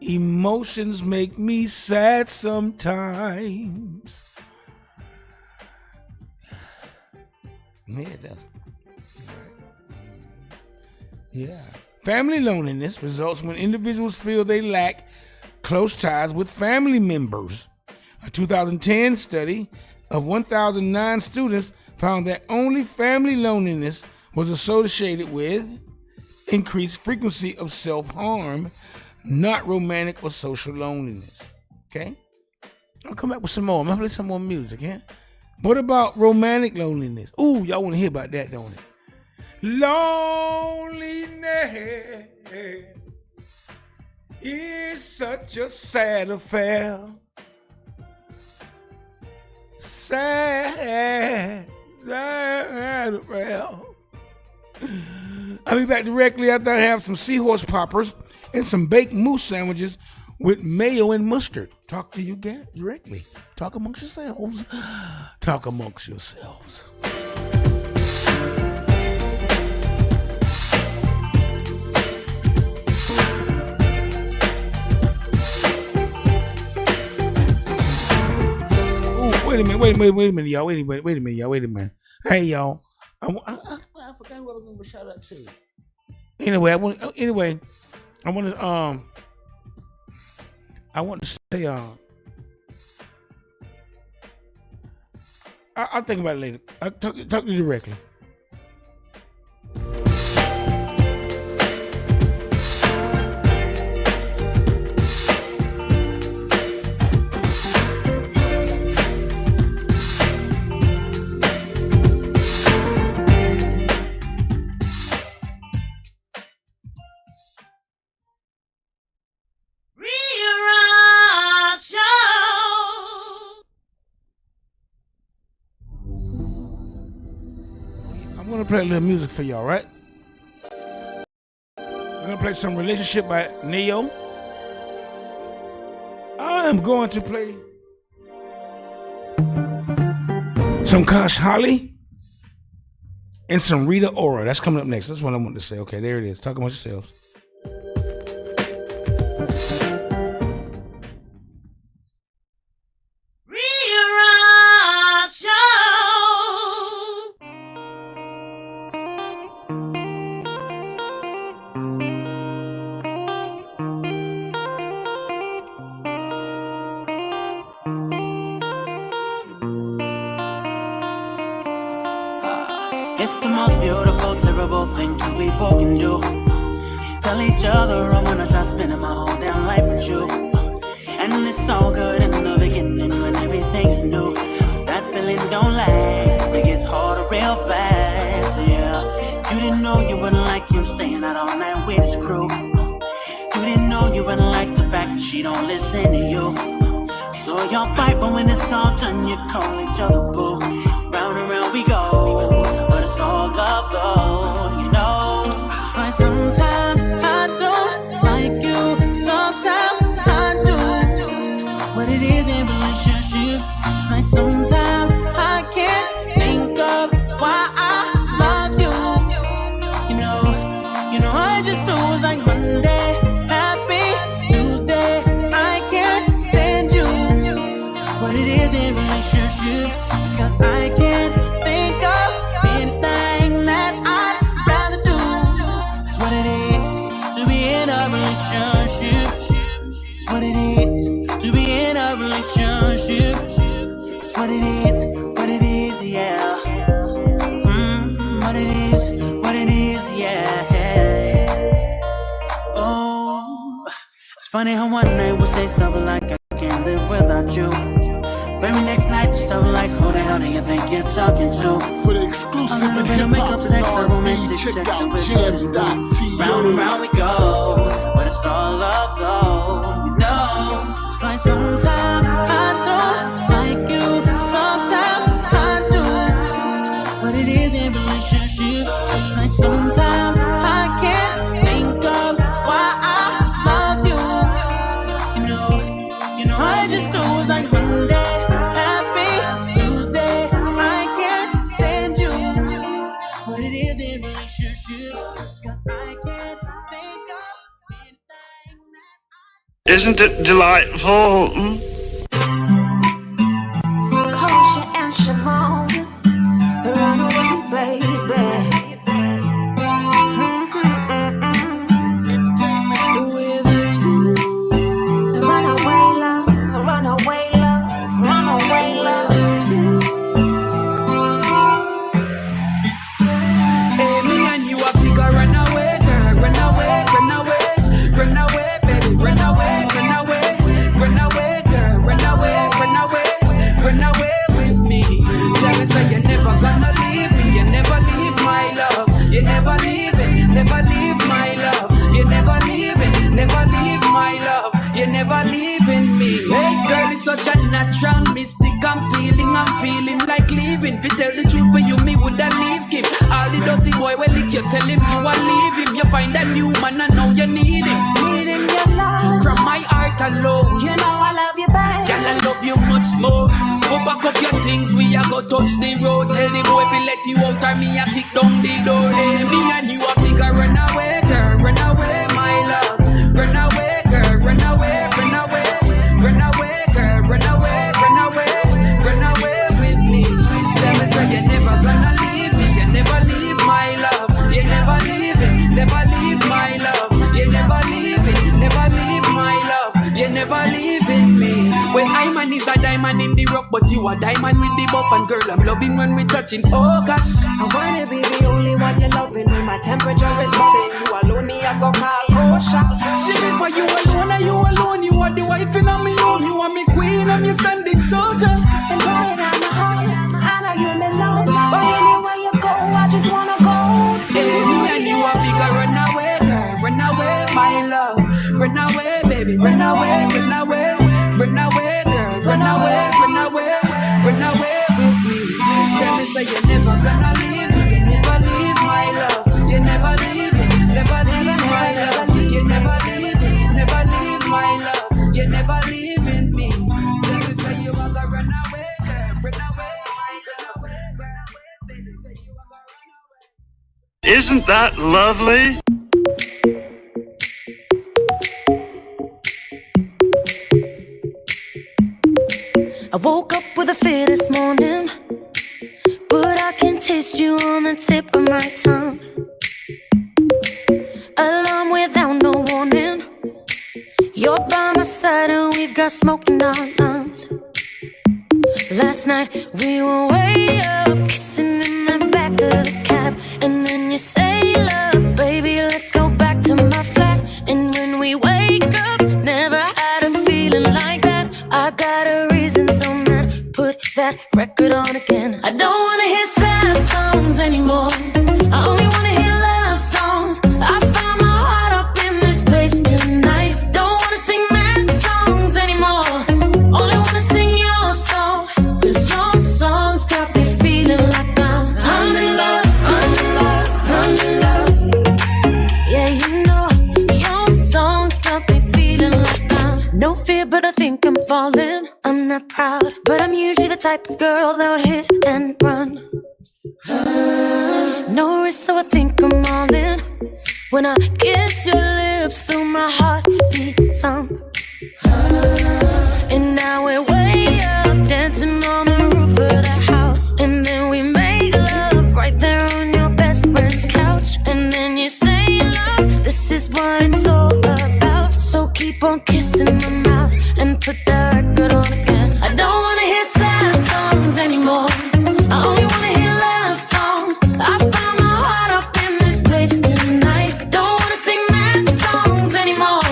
Emotions make me sad sometimes. Yeah, it does. Yeah. Family loneliness results when individuals feel they lack close ties with family members. A 2010 study of 1,009 students found that only family loneliness was associated with increased frequency of self-harm, not romantic or social loneliness. Okay? I'll come back with some more. I'm going to play some more music, yeah? What about romantic loneliness? Ooh, y'all want to hear about that, don't it? Loneliness is such a sad affair. Sad affair. I'll be back directly after I have some seahorse poppers and some baked moose sandwiches with mayo and mustard. Talk to you directly. Talk amongst yourselves. Talk amongst yourselves. Wait a minute, y'all. Wait a minute. Hey, y'all. I forgot what I was going to shout out to. Anyway, I want to say, I'll think about it later. I'll talk to you directly. I'm gonna play a little music for y'all, right? I'm gonna play some Relationship by Neo. I am going to play some Kosh Holly and some Rita Ora. That's coming up next. That's what I want to say. Okay, there it is. Talk amongst yourselves. It's the most beautiful, terrible thing two people can do. Tell each other I wanna try spending my whole damn life with you. And it's all good in the beginning when everything's new. That feeling don't last, it gets harder real fast, yeah. You didn't know you wouldn't like him staying out all night with his crew. You didn't know you wouldn't like the fact that she don't listen to you. So y'all fight, but when it's all done, you call each other boo. Round and round we go, but it's all love though, you know. Like sometimes I don't like you, sometimes I do. What it is in relationships, it's like sometimes I can't think of why I love you. You know, I just do it's like Monday, happy Tuesday, I can't stand you. What it is in relationships, because I can't think of anything that I'd rather do. It's what it is to be in a relationship. It's what it is to be in a relationship. It's what it is, yeah. What it is, yeah. Oh, it's funny how one night we'll say stuff like I can't live without you. Very next night, stuff like, who the hell do you think you're talking to? For the exclusive a little bit of makeup sex, a romantic sex, round and round we go, but it's all love though, you know. It's like sometimes I don't like you, sometimes I do. What it is in relationships, it's like sometimes I can't think of why I love you. You know, I just do it's like Monday. Isn't it delightful? Kosher and Siobhan, run away, baby. Run away, love, run away, love, run away, love. Hey, me and you are bigger, run away, girl, run away, run away, run away, baby, run away. Run away, girl, run away, run away, run away with me. Tell me, say you're never gonna leave me, you never leave my love, you never leave it, never leave my love, you never leave it, never leave my love, you never leaving me. Hey girl, it's such a natural mystic, I'm feeling like leaving. If you tell the truth for you, me woulda leave him. All the dirty boy will lick you, tell him you are leaving. You find a new man and now you need him. Needing your love from my heart alone. You know I love you, babe. Girl, I love you much more. Go back up your things, we a go touch the road. Tell the boy if he let you out or me a kick down the door. Hey, me and you a figure, run away, girl, run away, my love. Run away, girl, run away, run away, run away, girl, run away, run away, run away with me. Tell me so you're never gonna You a diamond with the buff, and girl, I'm loving when we touching. Oh gosh, I wanna be the only one you're loving when my temperature is bobbing. You alone, me I go call Osha. She been for you alone, are you alone? You are the wife in on me own. You are me queen, I'm your standing soldier. So lying on my heart, I know you me love, but anywhere you go, I just wanna go to. Yeah, me and you are bigger. Run away, girl, run away, my love. Run away, baby, run away, run away, run away, girl, run away, run away, run away with me. Tell me, say you're never gonna leave me, you never leave my love, you never leave me, never leave my love, you never leave me, never leave my love, you never leave in me. Tell me, say you are gonna run away, girl, run away, run away, girl, baby, say you are gonna run away. Isn't that lovely? I woke up with a fear this morning, but I can taste you on the tip of my tongue. Alarm without no warning. You're by my side and we've got smoke in our lungs. Last night we were way up, kissing in the back of the cab. And then you say, love, baby, let's go back to my flat. And when we wake up, never had a feeling like that. I got a reason, so man, put that record on again. I don't wanna hear sad songs anymore, I only wanna hear love songs. I found my heart up in this place tonight. Don't wanna sing mad songs anymore, only wanna sing your song. Cause your songs got me feeling like I'm in love, I'm in love, I'm in love. Yeah, you know, your songs got me feeling like no fear, but I think I'm falling. I'm not proud, but I'm usually the type of girl that would hit and run. No risk, so I think I'm all in. When I kiss your lips through my heartbeat thump. And now we're way up, dancing on the roof of the house. And then we make love right there on your best friend's couch. And then you say, love, this is what it's all about. So keep on kissing my mouth and put that record on again. I don't wanna hear sad songs anymore, I only wanna hear love songs. I found my heart up in this place tonight. Don't wanna sing mad songs anymore,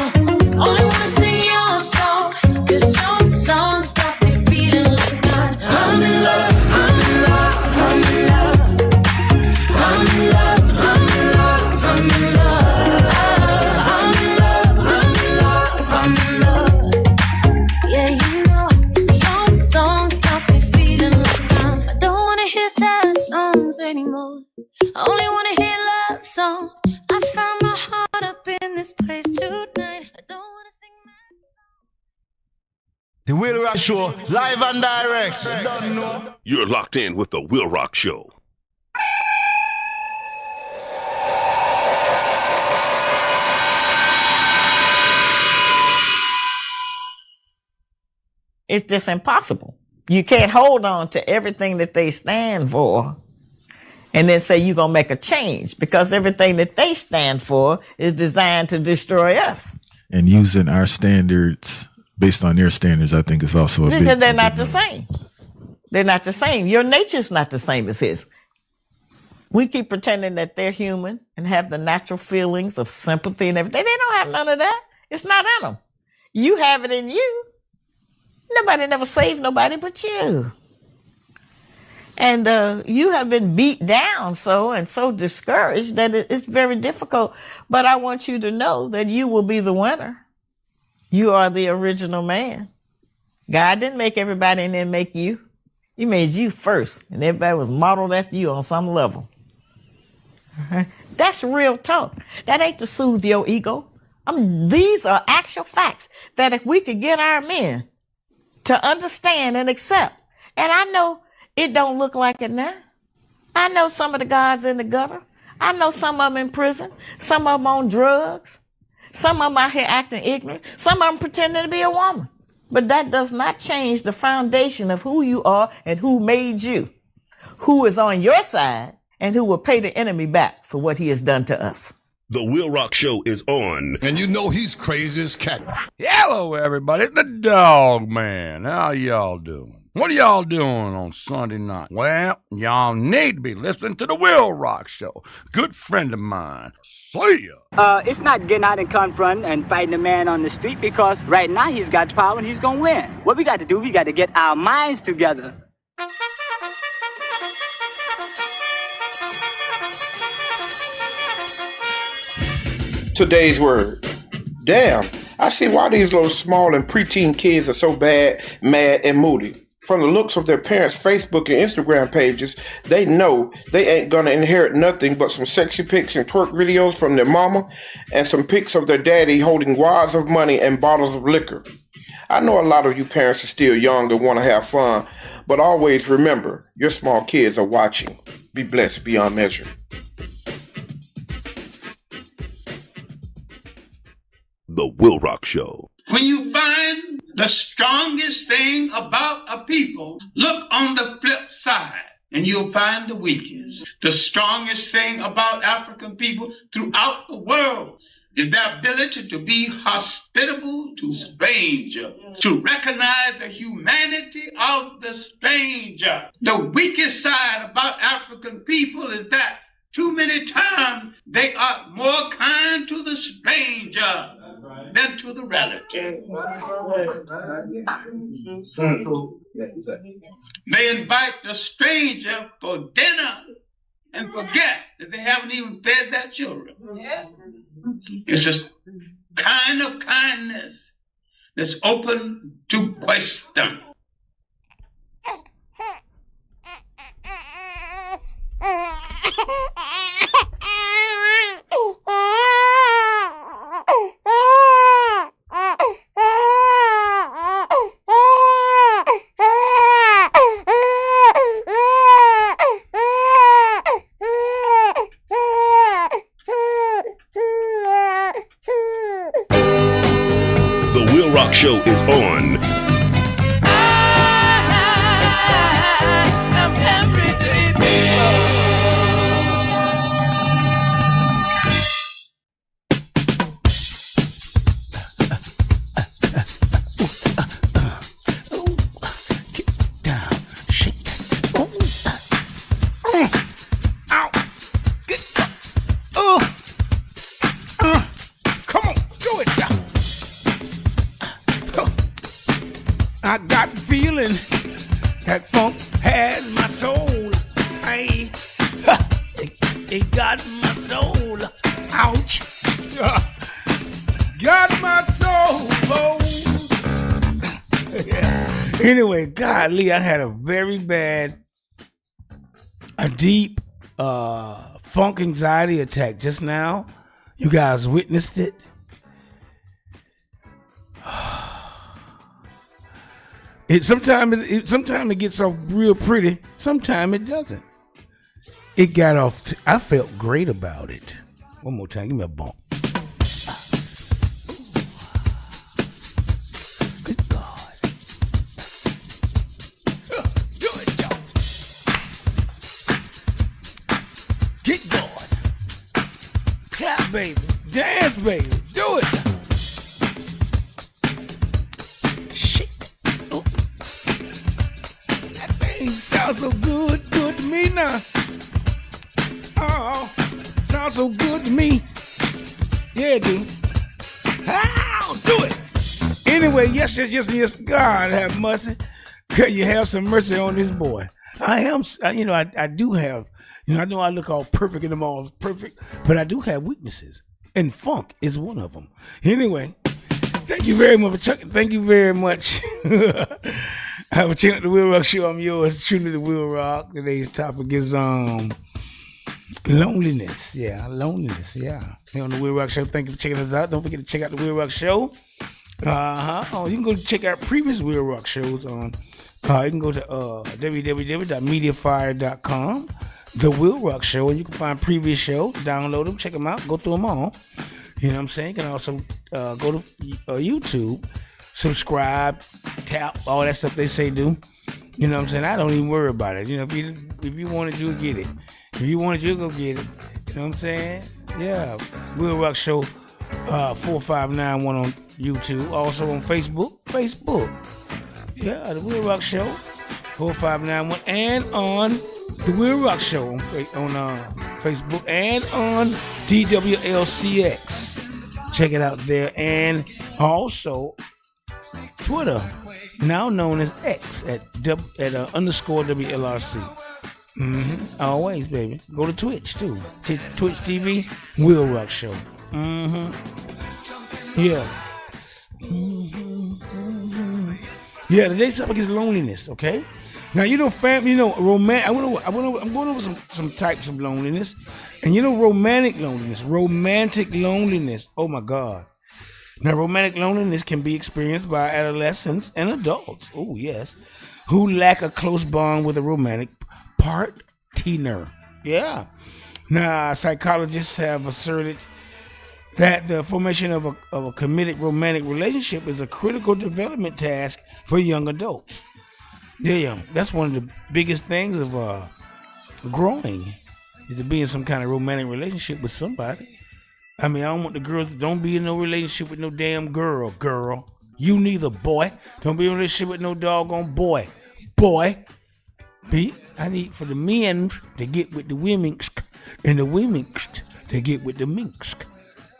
only wanna sing your song. Cause your songs got me feeling like I'm in love, I'm in love, I'm in love, I'm in love, I'm in love, I'm in love, I'm in love, I'm in love, I'm in love. Yeah, you know, your songs got me feeling like I don't wanna hear sad songs anymore, I only wanna hear love songs. I found my heart up in this place tonight. I don't wanna sing mad songs. The WILROC Show, live and direct. You don't know. You're locked in with the WILROC Show. It's just impossible. You can't hold on to everything that they stand for and then say you're going to make a change, because everything that they stand for is designed to destroy us. And using our standards based on their standards, I think is also a big... Because they're not the same. They're not the same. Your nature's not the same as his. We keep pretending that they're human and have the natural feelings of sympathy and everything. They don't have none of that. It's not in them. You have it in you. Nobody never saved nobody but you. And you have been beat down so discouraged that it's very difficult. But I want you to know that you will be the winner. You are the original man. God didn't make everybody and then make you. He made you first, and everybody was modeled after you on some level. That's real talk. That ain't to soothe your ego. These are actual facts that if we could get our men to understand and accept, and I know it don't look like it now. I know some of the guys in the gutter. I know some of them in prison. Some of them on drugs. Some of them out here acting ignorant. Some of them pretending to be a woman. But that does not change the foundation of who you are and who made you, who is on your side, and who will pay the enemy back for what he has done to us. The WILROC Show is on. And you know he's crazy as cat. Hello, everybody. The Dog Man. How y'all doing? What are y'all doing on Sunday night? Well, y'all need to be listening to the WILROC show. Good friend of mine. See ya. It's not getting out and confronting and fighting a man on the street because right now he's got power and he's gonna win. What we got to do, we got to get our minds together. Today's word. Damn, I see why these little small and preteen kids are so bad, mad, and moody. From the looks of their parents' Facebook and Instagram pages, they know they ain't gonna inherit nothing but some sexy pics and twerk videos from their mama and some pics of their daddy holding wads of money and bottles of liquor. I know a lot of you parents are still young and want to have fun, but always remember, your small kids are watching. Be blessed beyond measure. The WILROC Show. When you find the strongest thing about a people, look on the flip side and you'll find the weakest. The strongest thing about African people throughout the world is their ability to be hospitable to strangers, to recognize the humanity of the stranger. The weakest side about African people is that too many times they are more kind to the stranger than to the relative. They invite the stranger for dinner and forget that they haven't even fed their children. It's a kind of kindness that's open to question. The WILROC Show is on. I got the feeling that funk has my soul. Hey, it got my soul. Ouch. Got my soul. Anyway, golly, I had a very bad, a deep funk anxiety attack just now. You guys witnessed it. Sometimes it gets off real pretty. Sometimes it doesn't. It got off. I felt great about it. One more time. Give me a bump. Good God. Do it, y'all. Get going. Clap, baby. Dance, baby. Do it. Sounds so good to me now. Oh, sounds so good to me. Yeah, dude. How? Do it. Anyway, yes, God have mercy. Can you have some mercy on this boy? I do have, I know I look all perfect and I'm all perfect, but I do have weaknesses. And funk is one of them. Anyway, thank you very much for checking. Thank you very much. I have a channel at the WILROC Show. I'm yours, truly the WILROC. Today's topic is loneliness. Yeah, loneliness. Yeah. Here on the WILROC Show. Thank you for checking us out. Don't forget to check out the WILROC Show. Oh, you can go check out previous WILROC shows on. You can go to www.mediafire.com. The WILROC Show, and you can find previous shows. Download them, check them out, go through them all. You know what I'm saying? You can also go to YouTube. Subscribe, tap, all that stuff they say do. You know what I'm saying? I don't even worry about it. If you want it, you'll get it. If you want it, you'll go get it. You know what I'm saying? Yeah. WILROC Show 4591 on YouTube. Also on Facebook. Yeah, the WILROC Show 4591, and on the WILROC Show on Facebook and on DWLCX. Check it out there. And also Twitter, now known as X at underscore WLRC. Always, baby. Go to Twitch too. Twitch TV, WILROC Show. Yeah. Yeah, today's topic is loneliness, okay? Now, I'm going over some types of loneliness. And romantic loneliness. Oh my God. Now, romantic loneliness can be experienced by adolescents and adults. Oh, yes. Who lack a close bond with a romantic partner. Yeah. Now, psychologists have asserted that the formation of a committed romantic relationship is a critical development task for young adults. Yeah, that's one of the biggest things of growing, is to be in some kind of romantic relationship with somebody. I mean, I don't want the girls to don't be in no relationship with no damn girl. You neither, boy. Don't be in a relationship with no doggone boy. I need for the men to get with the women and the women to get with the minks.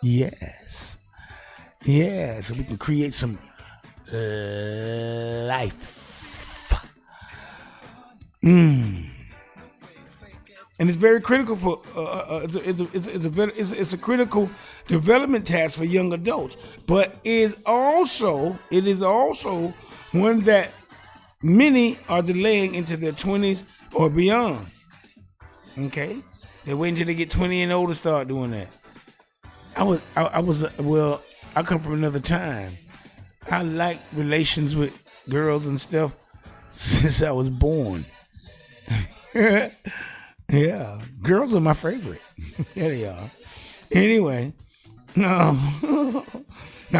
Yes. Yeah, so we can create some life. And it's very critical for it's a critical development task for young adults, but it is also one that many are delaying into their 20s or beyond. Okay, they wait until they get 20 and older to start doing that. I come from another time. I like relations with girls and stuff since I was born. Yeah, girls are my favorite. Yeah, they are. Anyway, now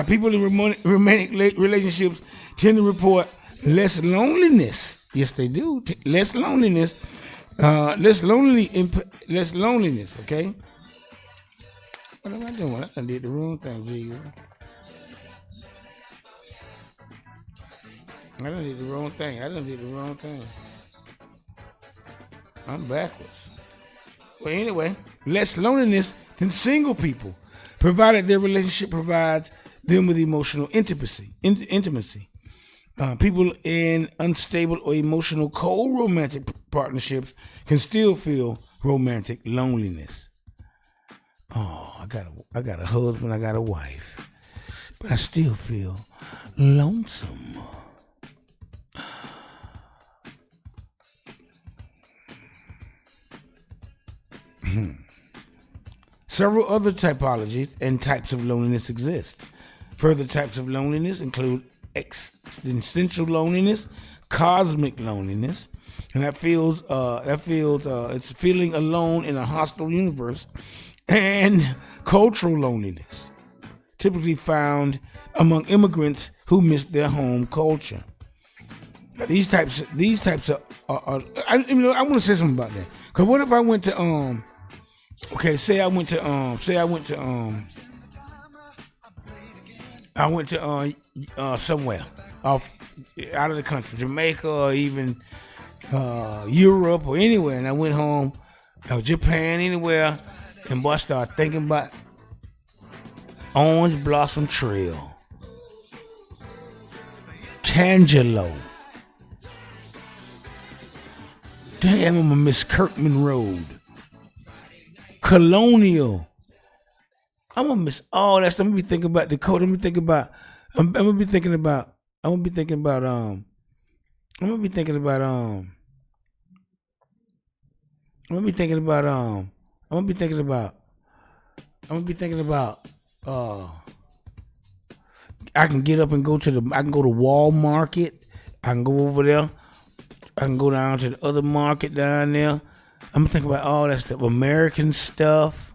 people in romantic relationships tend to report less loneliness. Yes, they do. Less loneliness. Less loneliness. Okay. What am I doing? I did the wrong thing, Jesus. I done did the wrong thing. I'm backwards. Well, anyway, less loneliness than single people, provided their relationship provides them with emotional intimacy. People in unstable or emotional cold romantic partnerships can still feel romantic loneliness. Oh, I got a husband, I got a wife, but I still feel lonesome. Several other typologies and types of loneliness exist. Further types of loneliness include existential loneliness, cosmic loneliness, and that feels it's feeling alone in a hostile universe, and cultural loneliness, typically found among immigrants who miss their home culture. Now, these types are I want to say something about that. Cause what if I went to say I went to somewhere out of the country, Jamaica or even Europe or anywhere, and I went home, Japan, anywhere, and boy, I started thinking about Orange Blossom Trail, Tangelo. Damn, I'm gonna miss Kirkman Road, Colonial. I'm gonna miss all that stuff. I'm gonna be thinking about Dakota. I'm gonna be thinking about I can get up and go to Walmart. I can go over there. I can go down to the other market down there. I'm thinking about all that stuff, American stuff.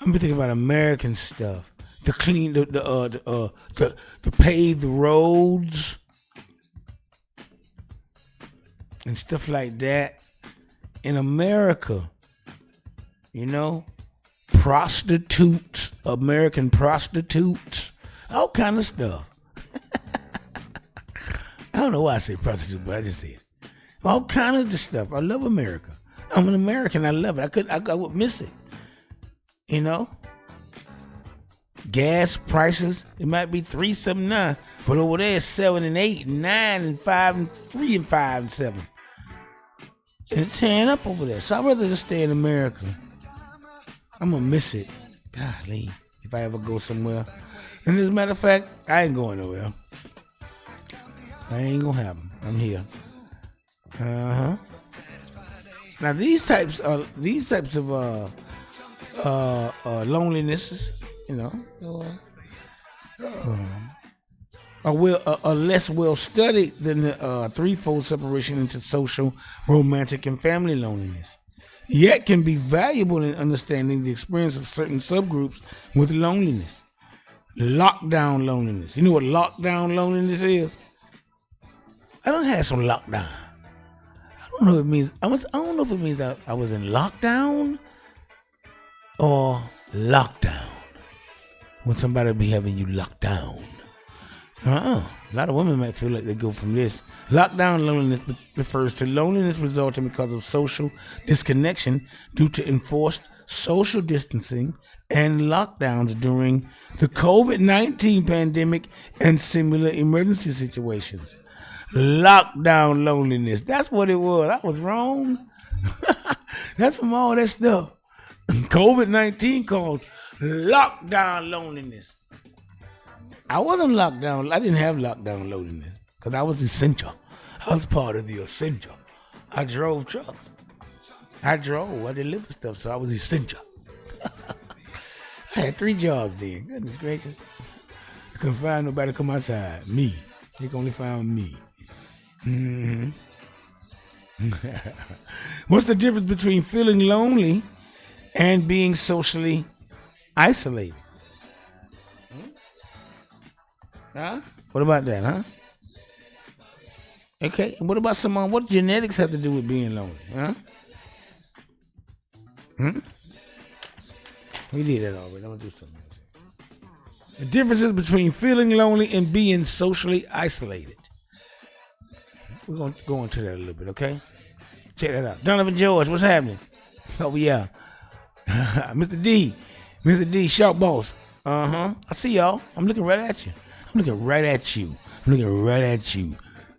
I'm thinking about American stuff. The clean, the paved roads and stuff like that in America. Prostitutes, American prostitutes, all kind of stuff. I don't know why I say prostitute, but I just say it. all kinds of stuff. I love America. I'm an American. I love it. I would miss it. You know, gas prices, it might be $3.79, but over there it's 7 and 8 and 9 and 5 and 3 and 5 and 7. And it's tearing up over there. So I'd rather just stay in America. I'm gonna miss it. Golly, if I ever go somewhere. And as a matter of fact, I ain't going nowhere. I ain't gonna happen. I'm here. Now these types of lonelinesses, you know, are less well studied than the threefold separation into social, romantic, and family loneliness. Yet can be valuable in understanding the experience of certain subgroups with loneliness. Lockdown loneliness. You know what lockdown loneliness is? I done had some lockdown. I don't know if it means I don't know if it means I was in lockdown or lockdown. When somebody be having you locked down. A lot of women might feel like they go from this. Lockdown loneliness refers to loneliness resulting because of social disconnection due to enforced social distancing and lockdowns during the COVID-19 pandemic and similar emergency situations. Lockdown loneliness. That's what it was. I was wrong. That's from all that stuff. COVID-19 caused lockdown loneliness. I wasn't locked down. I didn't have lockdown loneliness because I was essential. I was part of the essential. I drove trucks. I delivered stuff, so I was essential. I had 3 jobs then. Goodness gracious. I couldn't find nobody to come outside. Me. They only found me. Mm-hmm. What's the difference between feeling lonely and being socially isolated? Huh? What about that, huh? Okay, what about what genetics have to do with being lonely, huh? We did that already. I'm gonna do something else. The differences between feeling lonely and being socially isolated. We're gonna go into that a little bit, okay? Check that out. Donovan George, what's happening? Oh yeah. Mr. D, Sharp Boss. I see y'all. I'm looking right at you. I'm looking right at you.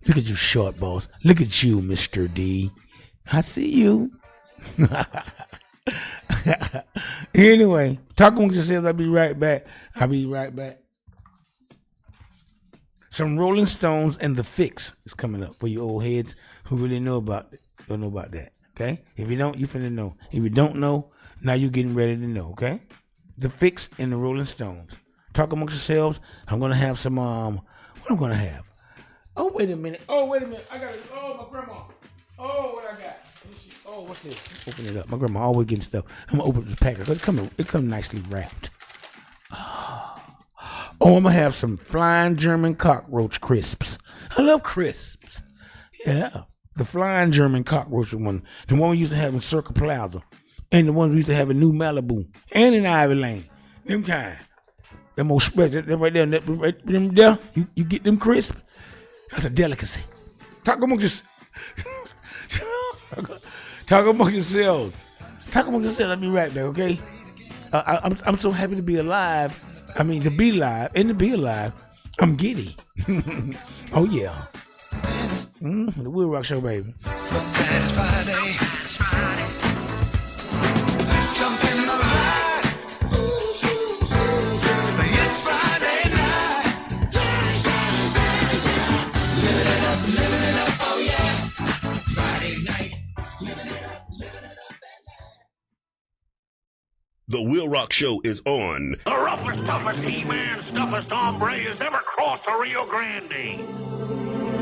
Look at you, Short Boss. Look at you, Mr. D. I see you. Anyway, talk amongst yourselves. I'll be right back. Some Rolling Stones and The Fix is coming up for you old heads who really don't know about that. Okay? If you don't, you finna know. If you don't know, now you getting ready to know. Okay? The Fix and the Rolling Stones. Talk amongst yourselves. I'm gonna have some what I'm gonna have. Oh wait a minute. I got it. Oh, my grandma. Oh, what I got. Let me see. Oh, what's this? Open it up. My grandma always getting stuff. I'm gonna open the package. It come nicely wrapped. Oh, I'm gonna have some flying German cockroach crisps. I love crisps. Yeah. The flying German cockroach one. The one we used to have in Circle Plaza. And the one we used to have in New Malibu. And in Ivy Lane. Them kind. Them old spreads, right there, them there, you get them crisp. That's a delicacy. Talk amongst yourselves. I'll be right back, okay? I'm so happy to be alive. I mean, to be alive. I'm giddy. Oh yeah. The WILROC Show, baby. Sometimes Friday. Jump in the ride. It's Friday night. Living it up, oh yeah. Friday night. Living it up. The WILROC Show is on. The roughest, toughest He-Man, stuffest hombre has ever crossed the Rio Grande.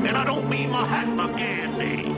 And I don't mean Mahatma Gandhi.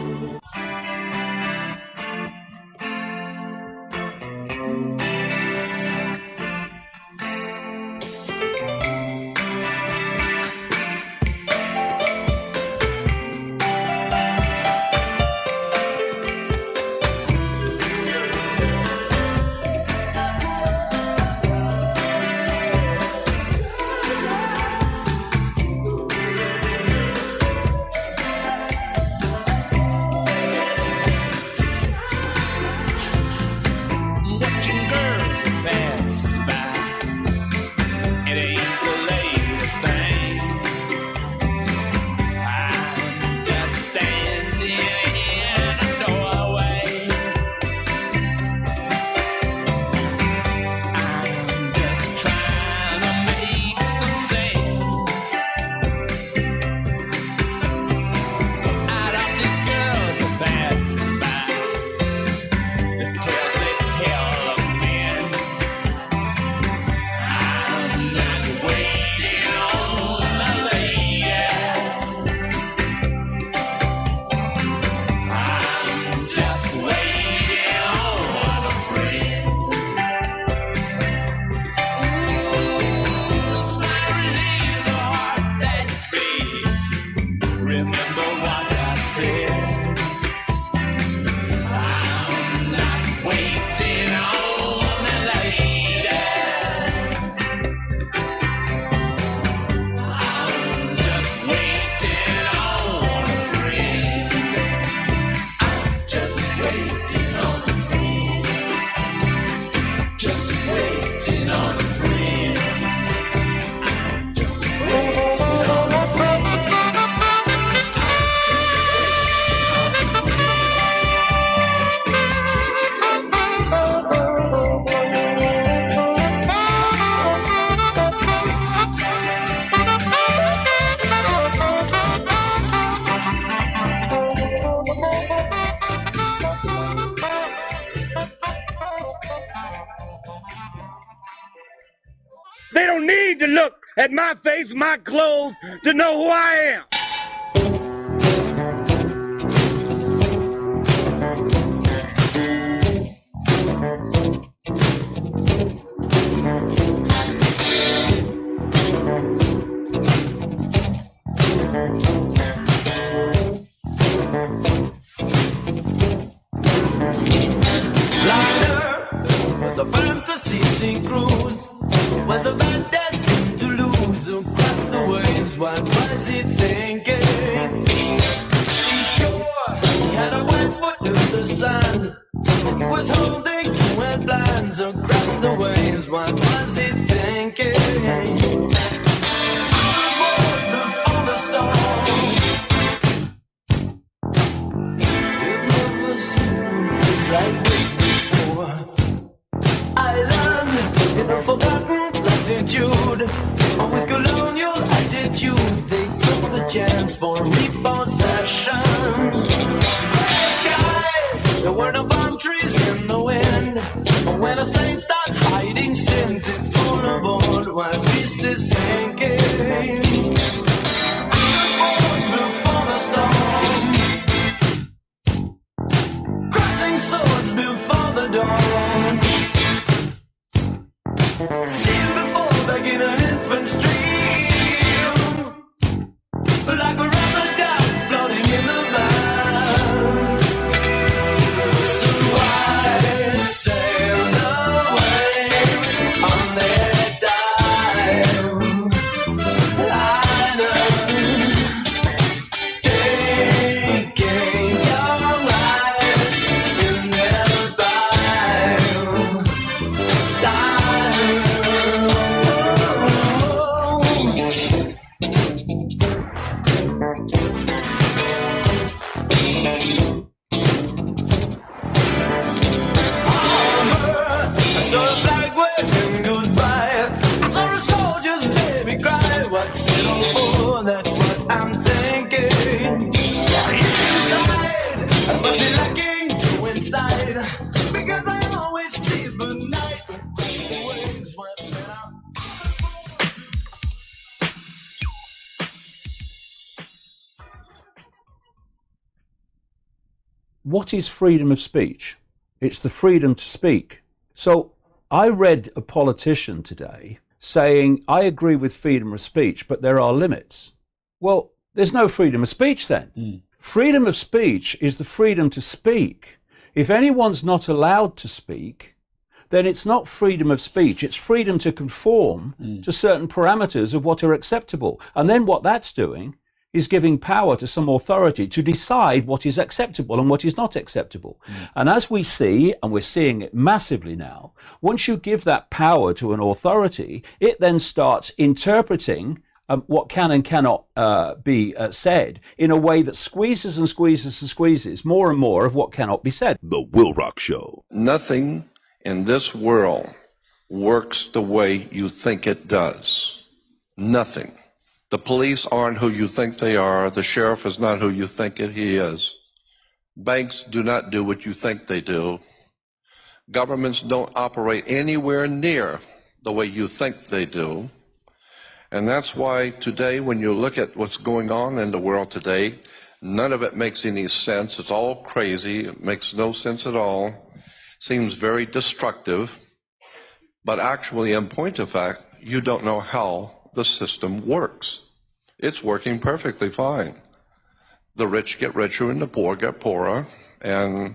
don't need to look at my face, my clothes, to know who I am. Was a fantasy sea cruise, was a man destined to lose across the waves. What was he thinking? Seashore, he had a white foot in the sand. He was holding wet plans across the waves. What was he thinking? Overboard before the storm. We've never seen a place like this before. Island in a forgotten latitude, with colonial attitude, they took the chance for repossession. Gray skies, there were no palm trees in the wind. When a saint starts hiding sins, it's overboard while pieces sinking. Overboard before the storm, crossing swords before the dawn. Seen before back in an infant stream, like a rubber duck floating in the band. So I sailed away on their dive liner, taking your eyes in their vibe. I saw a flag waving goodbye. I saw a soldier's baby cry. What's it all for? That's what I'm thinking. Inside, I must be lacking to inside, because I always sleep at night. The waves was when I'm. What is freedom of speech? It's the freedom to speak. So I read a politician today saying, I agree with freedom of speech, but there are limits. Well, there's no freedom of speech then. Freedom of speech is the freedom to speak. If anyone's not allowed to speak, then it's not freedom of speech. It's freedom to conform to certain parameters of what are acceptable. And then what that's doing is giving power to some authority to decide what is acceptable and what is not acceptable. And as we see, and we're seeing it massively now, once you give that power to an authority, it then starts interpreting what can and cannot be said in a way that squeezes and squeezes and squeezes more and more of what cannot be said. The WILROC Show. Nothing in this world works the way you think it does. Nothing. The police aren't who you think they are. The sheriff is not who you think he is. Banks do not do what you think they do. Governments don't operate anywhere near the way you think they do. And that's why today, when you look at what's going on in the world today, none of it makes any sense. It's all crazy. It makes no sense at all. Seems very destructive. But actually, in point of fact, you don't know how the system works. It's working perfectly fine. The rich get richer and the poor get poorer, and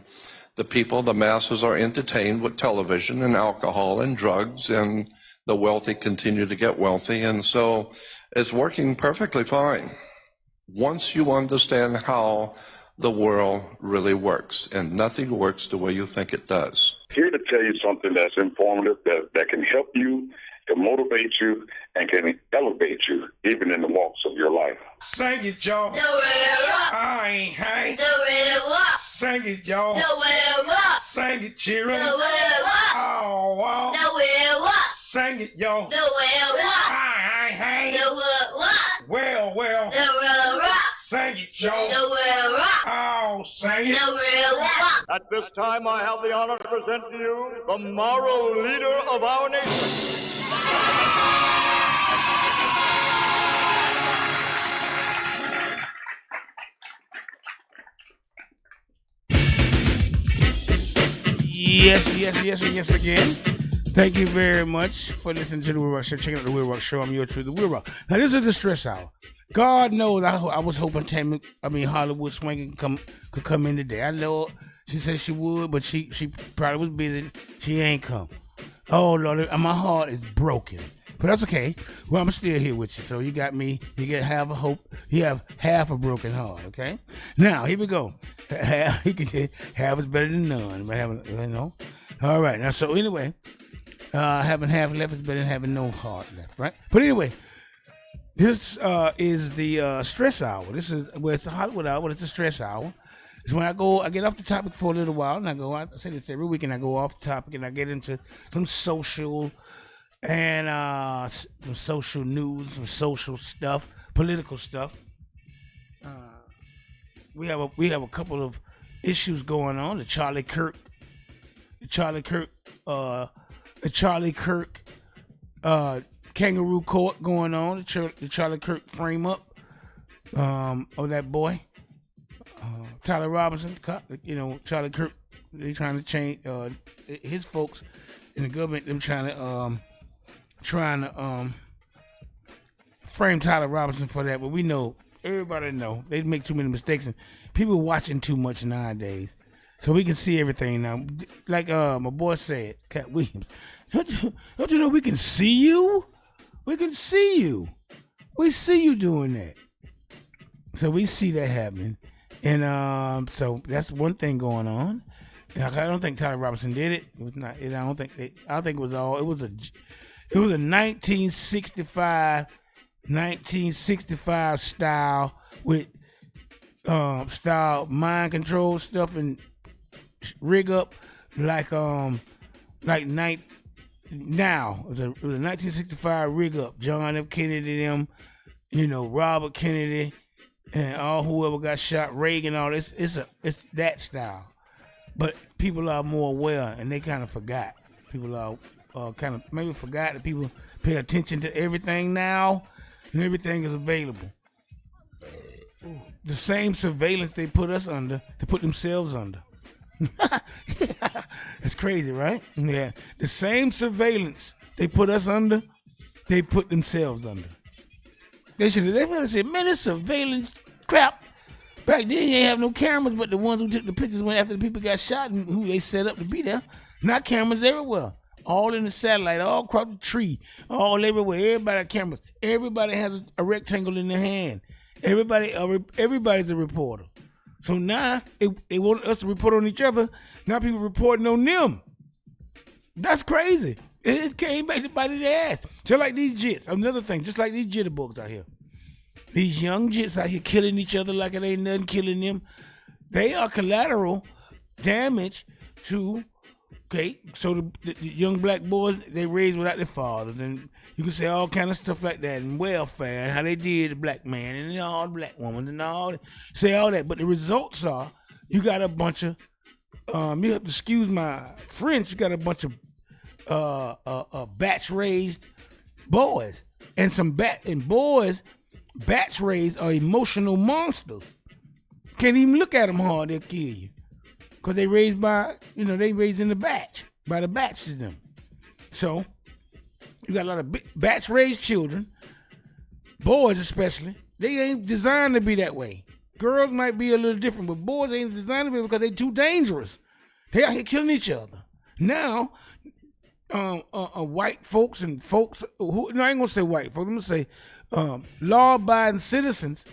the people, the masses, are entertained with television and alcohol and drugs, and the wealthy continue to get wealthy, and so it's working perfectly fine once you understand how the world really works, and nothing works the way you think it does. Here to tell you something that's informative, that can help you, can motivate you, and can elevate you even in the walks of your life. Sing it, Joe. The WILROC. I ain't hang. The WILROC. Sing it, Joe. The WILROC. Sing it, children. The WILROC. Oh, wow. The WILROC. Sing it, yo. The WILROC. I ain't hang. The WILROC. Well. The WILROC. Sing it, Joe. The WILROC. Oh, sing it. The WILROC. At this time, I have the honor to present to you the moral leader of our nation. Yes again. Thank you very much for listening to the WILROC Show. Checking out the WILROC Show. I'm your truth, the WILROC. Now, this is the stress hour. God knows I was hoping Hollywood Swinging could come in today. I know she said she would, but she probably was busy. She ain't come. Oh, Lord, my heart is broken. But that's okay. Well, I'm still here with you. So you got me. You get half a hope. You have half a broken heart, okay? Now, here we go. Half is better than none. But having, All right. Now, so anyway, having half left is better than having no heart left, right? But anyway, this is the stress hour. This is where it's the Hollywood hour, but it's the stress hour. It's when I get off the topic for a little while, and I say this every week, and I go off the topic, and I get into some social and some social news, some social stuff, political stuff. We have a couple of issues going on. The Charlie Kirk kangaroo court going on. The Charlie Kirk frame up of that boy, Tyler Robinson. Charlie Kirk. They trying to change his folks in the government. Them trying to frame Tyler Robinson for that, but everybody know they make too many mistakes, and people watching too much nowadays, so we can see everything now. Like my boy said, Cat Williams, don't you know we can see you? We can see you. We see you doing that. So we see that happening, and so that's one thing going on. I don't think Tyler Robinson did it. It was not. I don't think it was all. It was a 1965 style with style mind control stuff and rig up like now. It was a 1965 rig up. John F. Kennedy, them, Robert Kennedy, and all whoever got shot, Reagan, all this. It's that style. But people are more aware, and they kind of forgot. People are kind of maybe forgot that people pay attention to everything now, and everything is available. The same surveillance they put us under, they put themselves under. It's crazy, right? Yeah. The same surveillance they put us under, they put themselves under. They would have said, man, this surveillance crap. Back then, you ain't have no cameras, but the ones who took the pictures when after the people got shot and who they set up to be there. Not cameras everywhere. All in the satellite, all across the tree, all everywhere. Everybody got cameras. Everybody has a rectangle in their hand. Everybody's a reporter. So now they want us to report on each other. Now people reporting on them. That's crazy. It came back to bite their ass. Just like these jits. Another thing, just like these jitterbugs out here. These young jits out here killing each other like it ain't nothing killing them. They are collateral damage to, so the young black boys, they raised without their fathers. And you can say all kind of stuff like that, and welfare, and how they did the black man, and all the black women, and all that. Say all that. But the results are, you got a bunch of, you have to excuse my French, you got a bunch of batch-raised boys. And boys, batch raised are emotional monsters. Can't even look at them hard, they'll kill you. Because they raised by, they raised in the batch, by the batches of them. So, you got a lot of batch raised children, boys especially. They ain't designed to be that way. Girls might be a little different, but boys ain't designed to be because they too dangerous. They out here killing each other. Now, white folks and folks, I ain't gonna say white folks, I'm gonna say law-abiding citizens,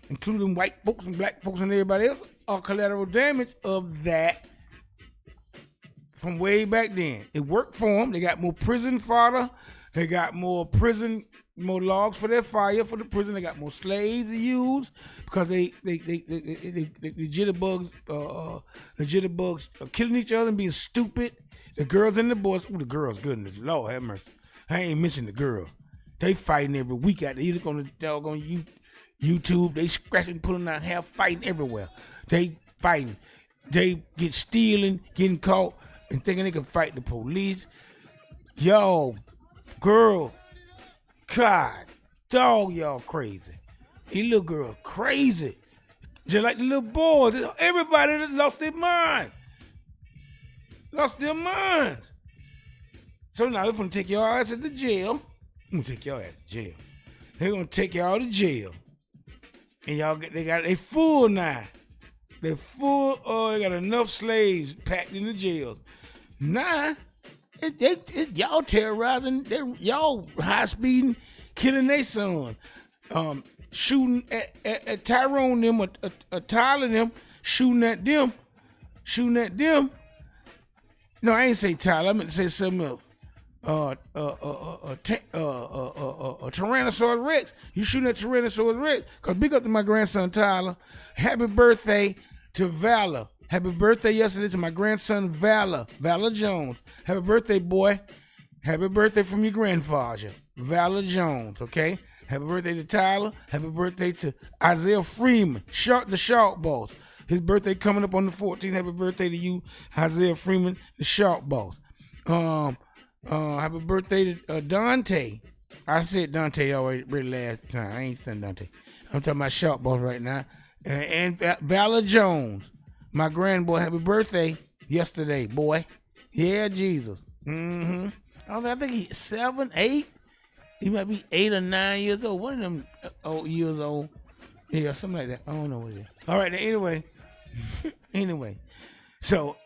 including white folks and black folks and everybody else, are collateral damage of that from way back then. It worked for them. They got more prison fodder. They got more logs for their fire for the prison. They got more slaves to use because the jitterbugs are killing each other and being stupid. The girls and the boys, the girls, goodness, Lord have mercy. I ain't mentioning the girls. They fighting every week out there. You look on the doggone YouTube, they scratching, pulling out hair, fighting everywhere. They fighting. They get stealing, getting caught, and thinking they can fight the police. Yo, girl, God, dog, y'all crazy. These little girls crazy. Just like the little boys. Everybody that lost their mind. Lost their minds. So now we're going to take your ass to jail. I'm going to take your ass to jail. They're going to take y'all to jail. And they full now. They full. Oh, they got enough slaves packed in the jails. Now, y'all terrorizing. Y'all high speeding, killing their son. Shooting at Tyrone them, or Tyler them, shooting at them. No, I ain't say Tyler. I meant to say something else. A Tyrannosaurus Rex. You shooting at Tyrannosaurus Rex. Cause big up to my grandson Tyler. Happy birthday to Valor. Happy birthday yesterday to my grandson Valor Jones. Happy birthday, boy. Happy birthday from your grandfather, Valor Jones, okay? Happy birthday to Tyler. Happy birthday to Isaiah Freeman, the Shark Boss. His birthday coming up on the 14th. Happy birthday to you, Isaiah Freeman, the Shark Boss. Happy birthday to Dante. I said Dante already last time. I ain't saying Dante. I'm talking about Shark Boss right now. And Valor Jones, my grandboy. Happy birthday yesterday, boy. Yeah, Jesus. I think he's 7, 8. He might be 8 or 9 years old. One of them years old. Yeah, something like that. I don't know what it is. All right, anyway. So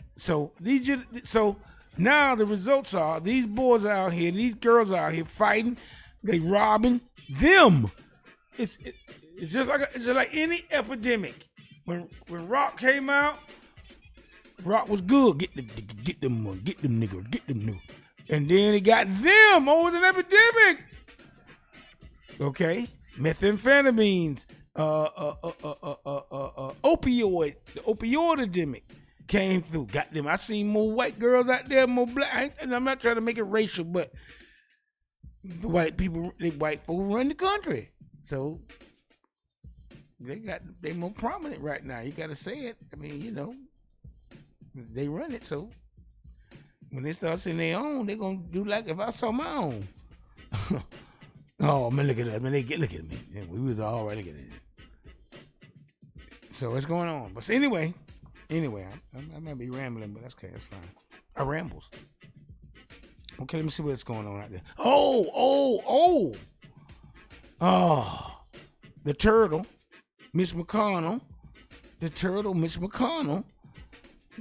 now the results are these boys out here, these girls out here fighting. They robbing them. It's just like any epidemic. When rock came out, rock was good. Get them niggas, get them new. And then it got them. Oh, it was an epidemic. Okay, methamphetamines, opioid, the opioid epidemic came through. Got them. I seen more white girls out there, more black. And I'm not trying to make it racial, but the white folk run the country. So they more prominent right now. You got to say it. I mean, they run it. So when they start seeing their own, they gonna do like if I saw my own. Oh man, look at that. Man, look at me. Yeah, we was all right. Look at it. So what's going on? But anyway, I might be rambling, but that's okay. That's fine. I rambles. Okay, let me see what's going on out there. The turtle, Mitch McConnell.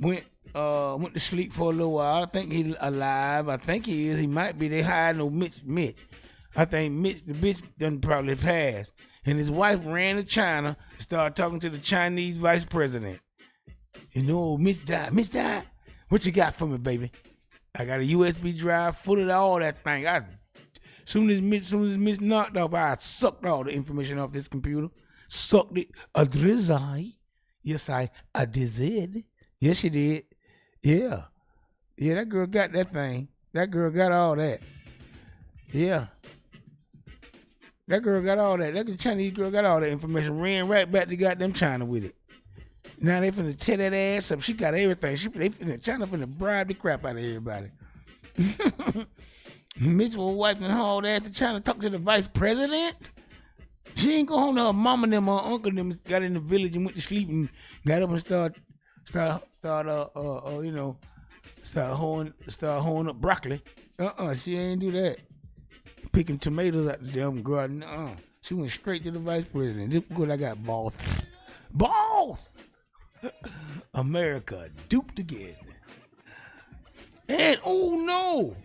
Went to sleep for a little while. I think he's alive. I think he is. He might be. They hired no Mitch. I think Mitch, the bitch, done probably passed. And his wife ran to China, started talking to the Chinese vice president. Mitch died. What you got for me, baby? I got a USB drive full of all that thing. Soon as Mitch knocked off, I sucked all the information off this computer. Sucked it. A drizzle. Yes, I did. Yes, she did. Yeah, that girl got that thing. That girl got all that. Yeah. That girl got all that. That Chinese girl got all that information. Ran right back to goddamn China with it. Now they finna tear that ass up. She got everything. China finna bribe the crap out of everybody. Mitch was wiping all that to China, talk to the vice president. She ain't go home to her mama and them, her uncle and them got in the village and went to sleep and got up and start hoeing up broccoli. She ain't do that. Picking tomatoes out the damn garden. She went straight to the vice president. Just because I got balls. Balls! America duped again. And oh no!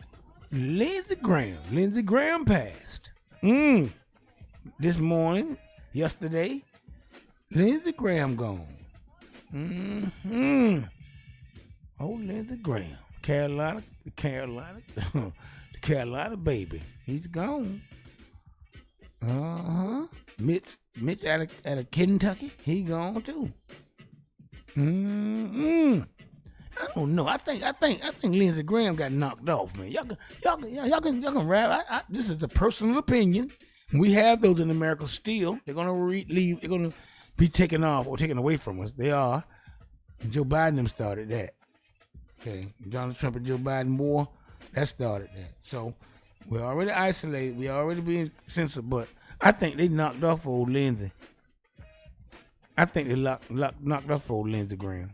Lindsey Graham passed. This morning, yesterday, Lindsey Graham gone. Oh, Lindsey Graham. Carolina. The Carolina baby. He's gone. Mitch out of Kentucky. He gone too. I don't know. I think Lindsey Graham got knocked off, man. Y'all can rap. This is a personal opinion. We have those in America still. They're gonna leave. They're gonna be taken off or taken away from us. They are. And Joe Biden them started that. Okay, Donald Trump and Joe Biden war, that started that. So we're already isolated. We already being censored, but I think they knocked off old Lindsey. I think they knocked off old Lindsey Graham.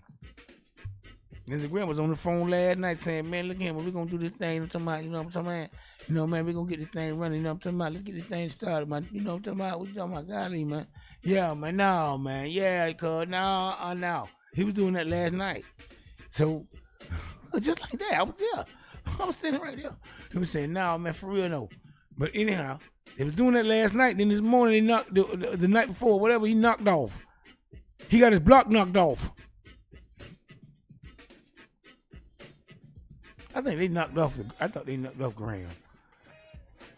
Lindsey Graham was on the phone last night saying, man, look here, we're going to do this thing. I'm talking about, you know what I'm talking about? You know, man, we're going to get this thing running. You know what I'm talking about? Let's get this thing started, man. You know what I'm talking about? What you talking about? Golly, man. Yeah, man. No, man. Yeah, cuz. No. He was doing that last night. So, just like that, I was there. I was standing right there. He was saying, no, man, for real, no. But anyhow, they was doing that last night. Then this morning, he knocked, the night before, whatever, he knocked off. He got his block knocked off. I think they knocked off. I thought they knocked off Graham.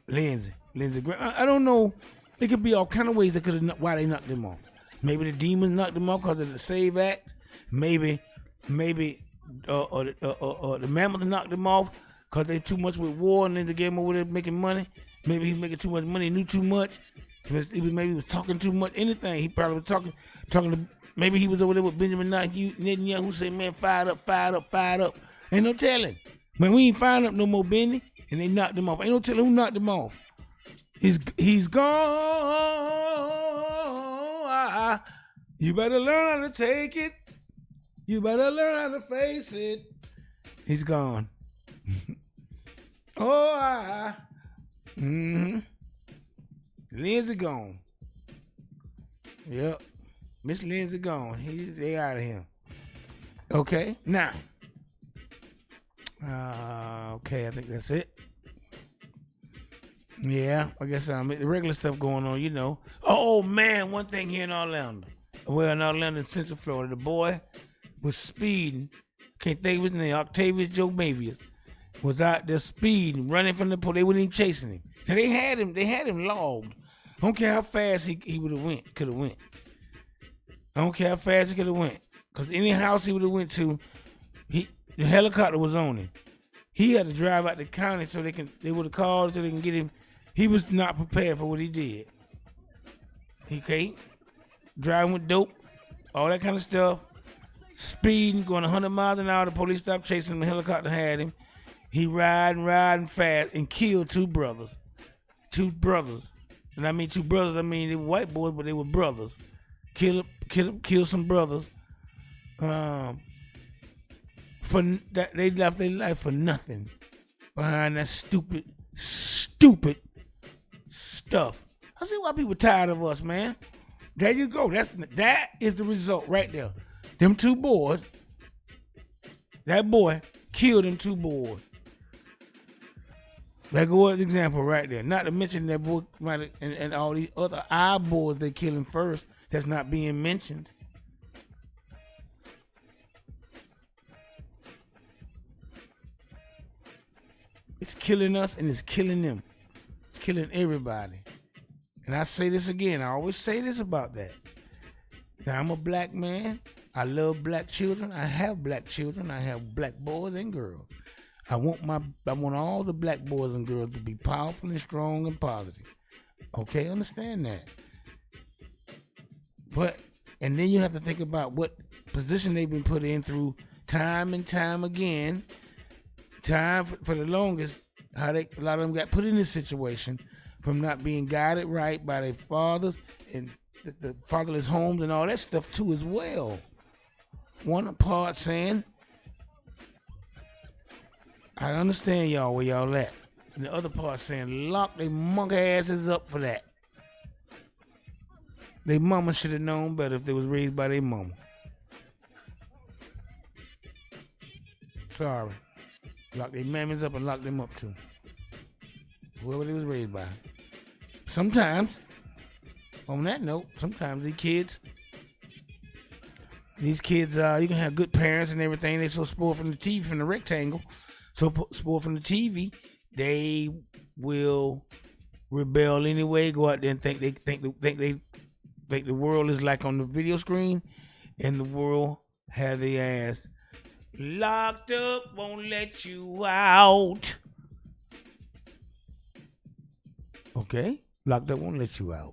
Lindsey Graham. I don't know. It could be all kind of ways that could have why they knocked him off. Maybe the demons knocked him off because of the SAVE Act. Maybe the mammoth knocked him off because they too much with war and Lindsey Graham over there making money. Maybe he's making too much money. He knew too much. Maybe he was talking too much. Anything. He probably was talking to. Maybe he was over there with Benjamin Netanyahu who said, "Man, fired up." Ain't no telling. Man, we ain't firing up no more, Benny. And they knocked him off. Ain't no telling who knocked him off. He's gone. You better learn how to take it. You better learn how to face it. He's gone. Lindsey gone. Yep. Miss Lindsey gone. They out of here. Okay. Now. Okay, I think that's it. Yeah, I guess the regular stuff going on, you know. Oh man, one thing here in Orlando. Well, in Orlando, Central Florida, the boy was speeding. Can't think of his name. Octavius Joe Mavius was out there speeding, running from the police. They wasn't even chasing him. Now they had him logged. I don't care how fast he could have went. I don't care how fast he could have went. Cause any house he would have went to, the helicopter was on him. He had to drive out the county so they would have called so they can get him. He was not prepared for what he did. He can't driving with dope, all that kind of stuff, speeding, going 100 miles an hour. The police stopped chasing him. The helicopter had him. He riding fast and killed two brothers. And I mean two brothers. I mean they were white boys, but they were brothers. Killed some brothers. For that, they left their life for nothing behind that stupid stuff. I see why people tired of us, man. There you go. That is the result right there. Them two boys. That boy killed them two boys. That was an example right there. Not to mention that boy and all these other our boys they killing first. That's not being mentioned. It's killing us and it's killing them. It's killing everybody. And I say this again. I always say this about that. Now, I'm a black man. I love black children. I have black children. I have black boys and girls. I want all the black boys and girls to be powerful and strong and positive. Okay, understand that. And then you have to think about what position they've been put in through time and time again. Time for the longest, a lot of them got put in this situation from not being guided right by their fathers and the fatherless homes and all that stuff too as well. One part saying, I understand y'all where y'all at. And the other part saying, lock they monkey asses up for that. They mama should have known better if they was raised by their mama. Sorry. Lock their mammies up and lock them up too. Whoever they was raised by. Sometimes, on that note, sometimes these kids, you can have good parents and everything. They so spoiled from the TV, from the rectangle, so spoiled from the TV, they will rebel anyway. Go out there and think the world is like on the video screen, and the world have their ass locked up, won't let you out. Okay, locked up, won't let you out.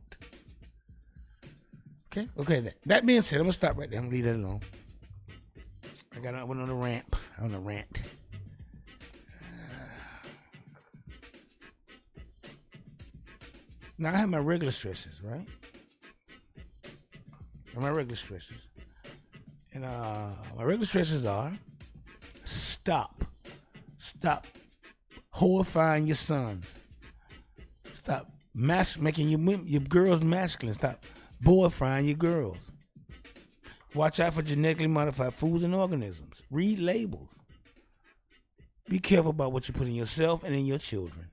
Okay. That being said, I'm gonna stop right there. I'm gonna leave that alone. I went on a rant. Now I have my regular stresses, right? my regular stresses. And my regular stresses are stop horrifying your sons. Stop making your girls masculine. Stop boyfrying your girls. Watch out for genetically modified foods and organisms. Read labels. Be careful about what you put in yourself and in your children.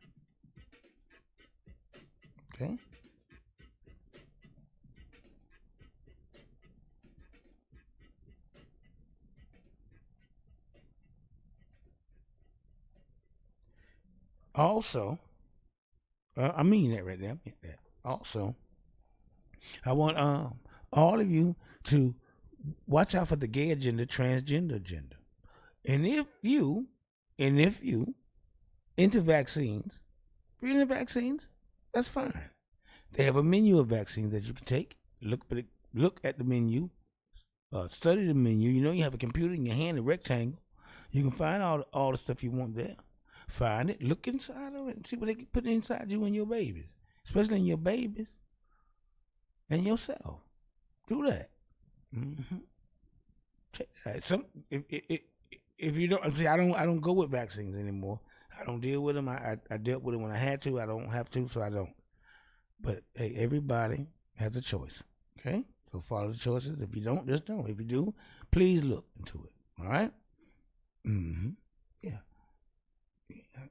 Okay? Also, I mean that right there. I mean that. Also, I want all of you to watch out for the gay agenda, transgender agenda. And if you into vaccines, if you're into vaccines, that's fine. They have a menu of vaccines that you can take. Look at the menu. Study the menu. You know you have a computer in your hand, a rectangle. You can find all the stuff you want there. Find it, look inside of it, and see what they can put inside you and your babies, especially in your babies and yourself. Do that. Mm-hmm. Check that out. If you don't, see, I don't go with vaccines anymore. I don't deal with them. I dealt with them when I had to. I don't have to, so I don't. But hey, everybody has a choice. Okay, so follow the choices. If you don't, just don't. If you do, please look into it. All right. Mm-hmm. Yeah.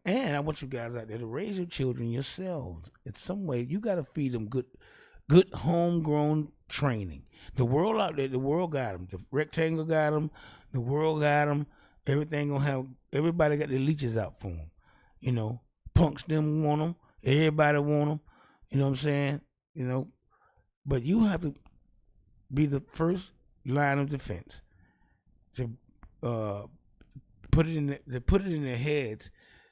And I want you guys out there to raise your children yourselves. In some way, you got to feed them good homegrown training. The world out there, the world got them. The rectangle got them. The world got them. Everybody got their leeches out for them. You know, punks them want them. Everybody want them. You know what I'm saying? You know, but you have to be the first line of defense to put it in their heads.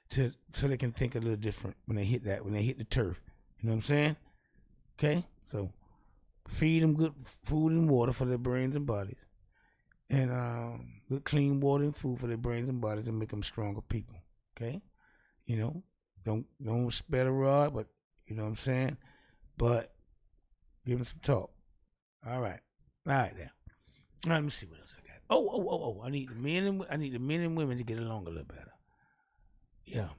So they can think a little different when they hit the turf. You know what I'm saying? Okay? So feed them good food and water for their brains and bodies. And good clean water and food for their brains and bodies and make them stronger people. Okay? You know, don't spare the rod, but you know what I'm saying? But give them some talk. All right now. Let me see what else I got. Oh, I need the men and women to get along a little better. Yeah,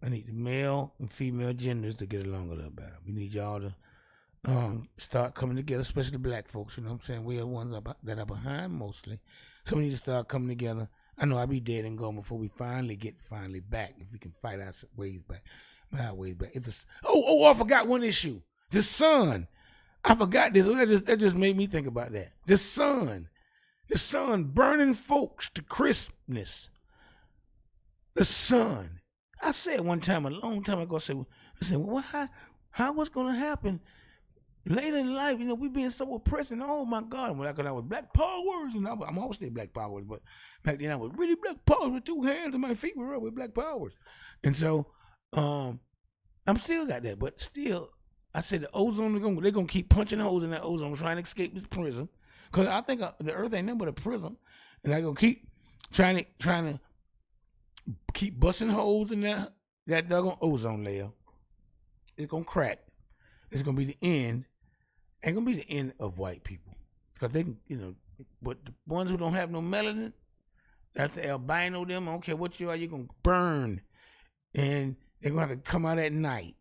I need the male and female genders to get along a little better. We need y'all to start coming together, especially black folks. You know what I'm saying? We are ones that are behind mostly. So we need to start coming together. I know I'll be dead and gone before we finally get back. If we can fight our ways back. I forgot one issue. The sun. I forgot this. That just made me think about that. The sun burning folks to crispness. The sun. I said one time, a long time ago, I said, well, how what's going to happen later in life? You know, we being so oppressed, and oh my God, when I was Black Powers, and I'm always still Black Powers, but back then I was really Black Powers with two hands and my feet were up with Black Powers. And so, I'm still got that, but still, I said the ozone, they're going to keep punching holes in that ozone, trying to escape this prism, because I think the earth ain't nothing but a prism, and they're going to keep trying to keep busting holes in that doggone ozone layer. It's gonna crack. It's gonna be the end. Ain't gonna be the end of white people, because they can, you know. But the ones who don't have no melanin, that's the albino. Them, I don't care what you are, you're gonna burn, and they're gonna have to come out at night.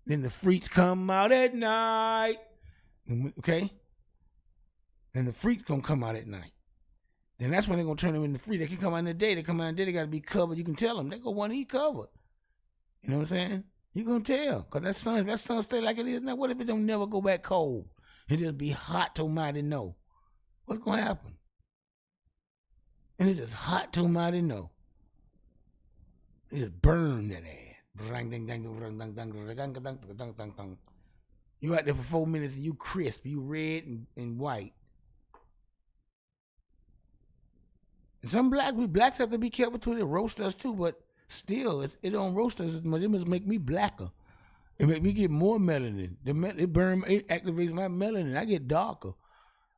Then the freaks come out at night. Okay. And the freaks gonna come out at night. Then that's when they're going to turn them into free. They can come out in the day. They come out in the day, they got to be covered. You can tell them. They go want to eat covered. You know what I'm saying? You're going to tell. Because that sun stay like it is now. What if it don't never go back cold? It just be hot to mighty no. What's going to happen? And it's just hot to mighty no. It just burn that ass. You out there for 4 minutes and you crisp. You red and white. And some blacks have to be careful too. They roast us too, but still, it don't roast us as much. It must make me blacker. It make me get more melanin. It activates my melanin. I get darker.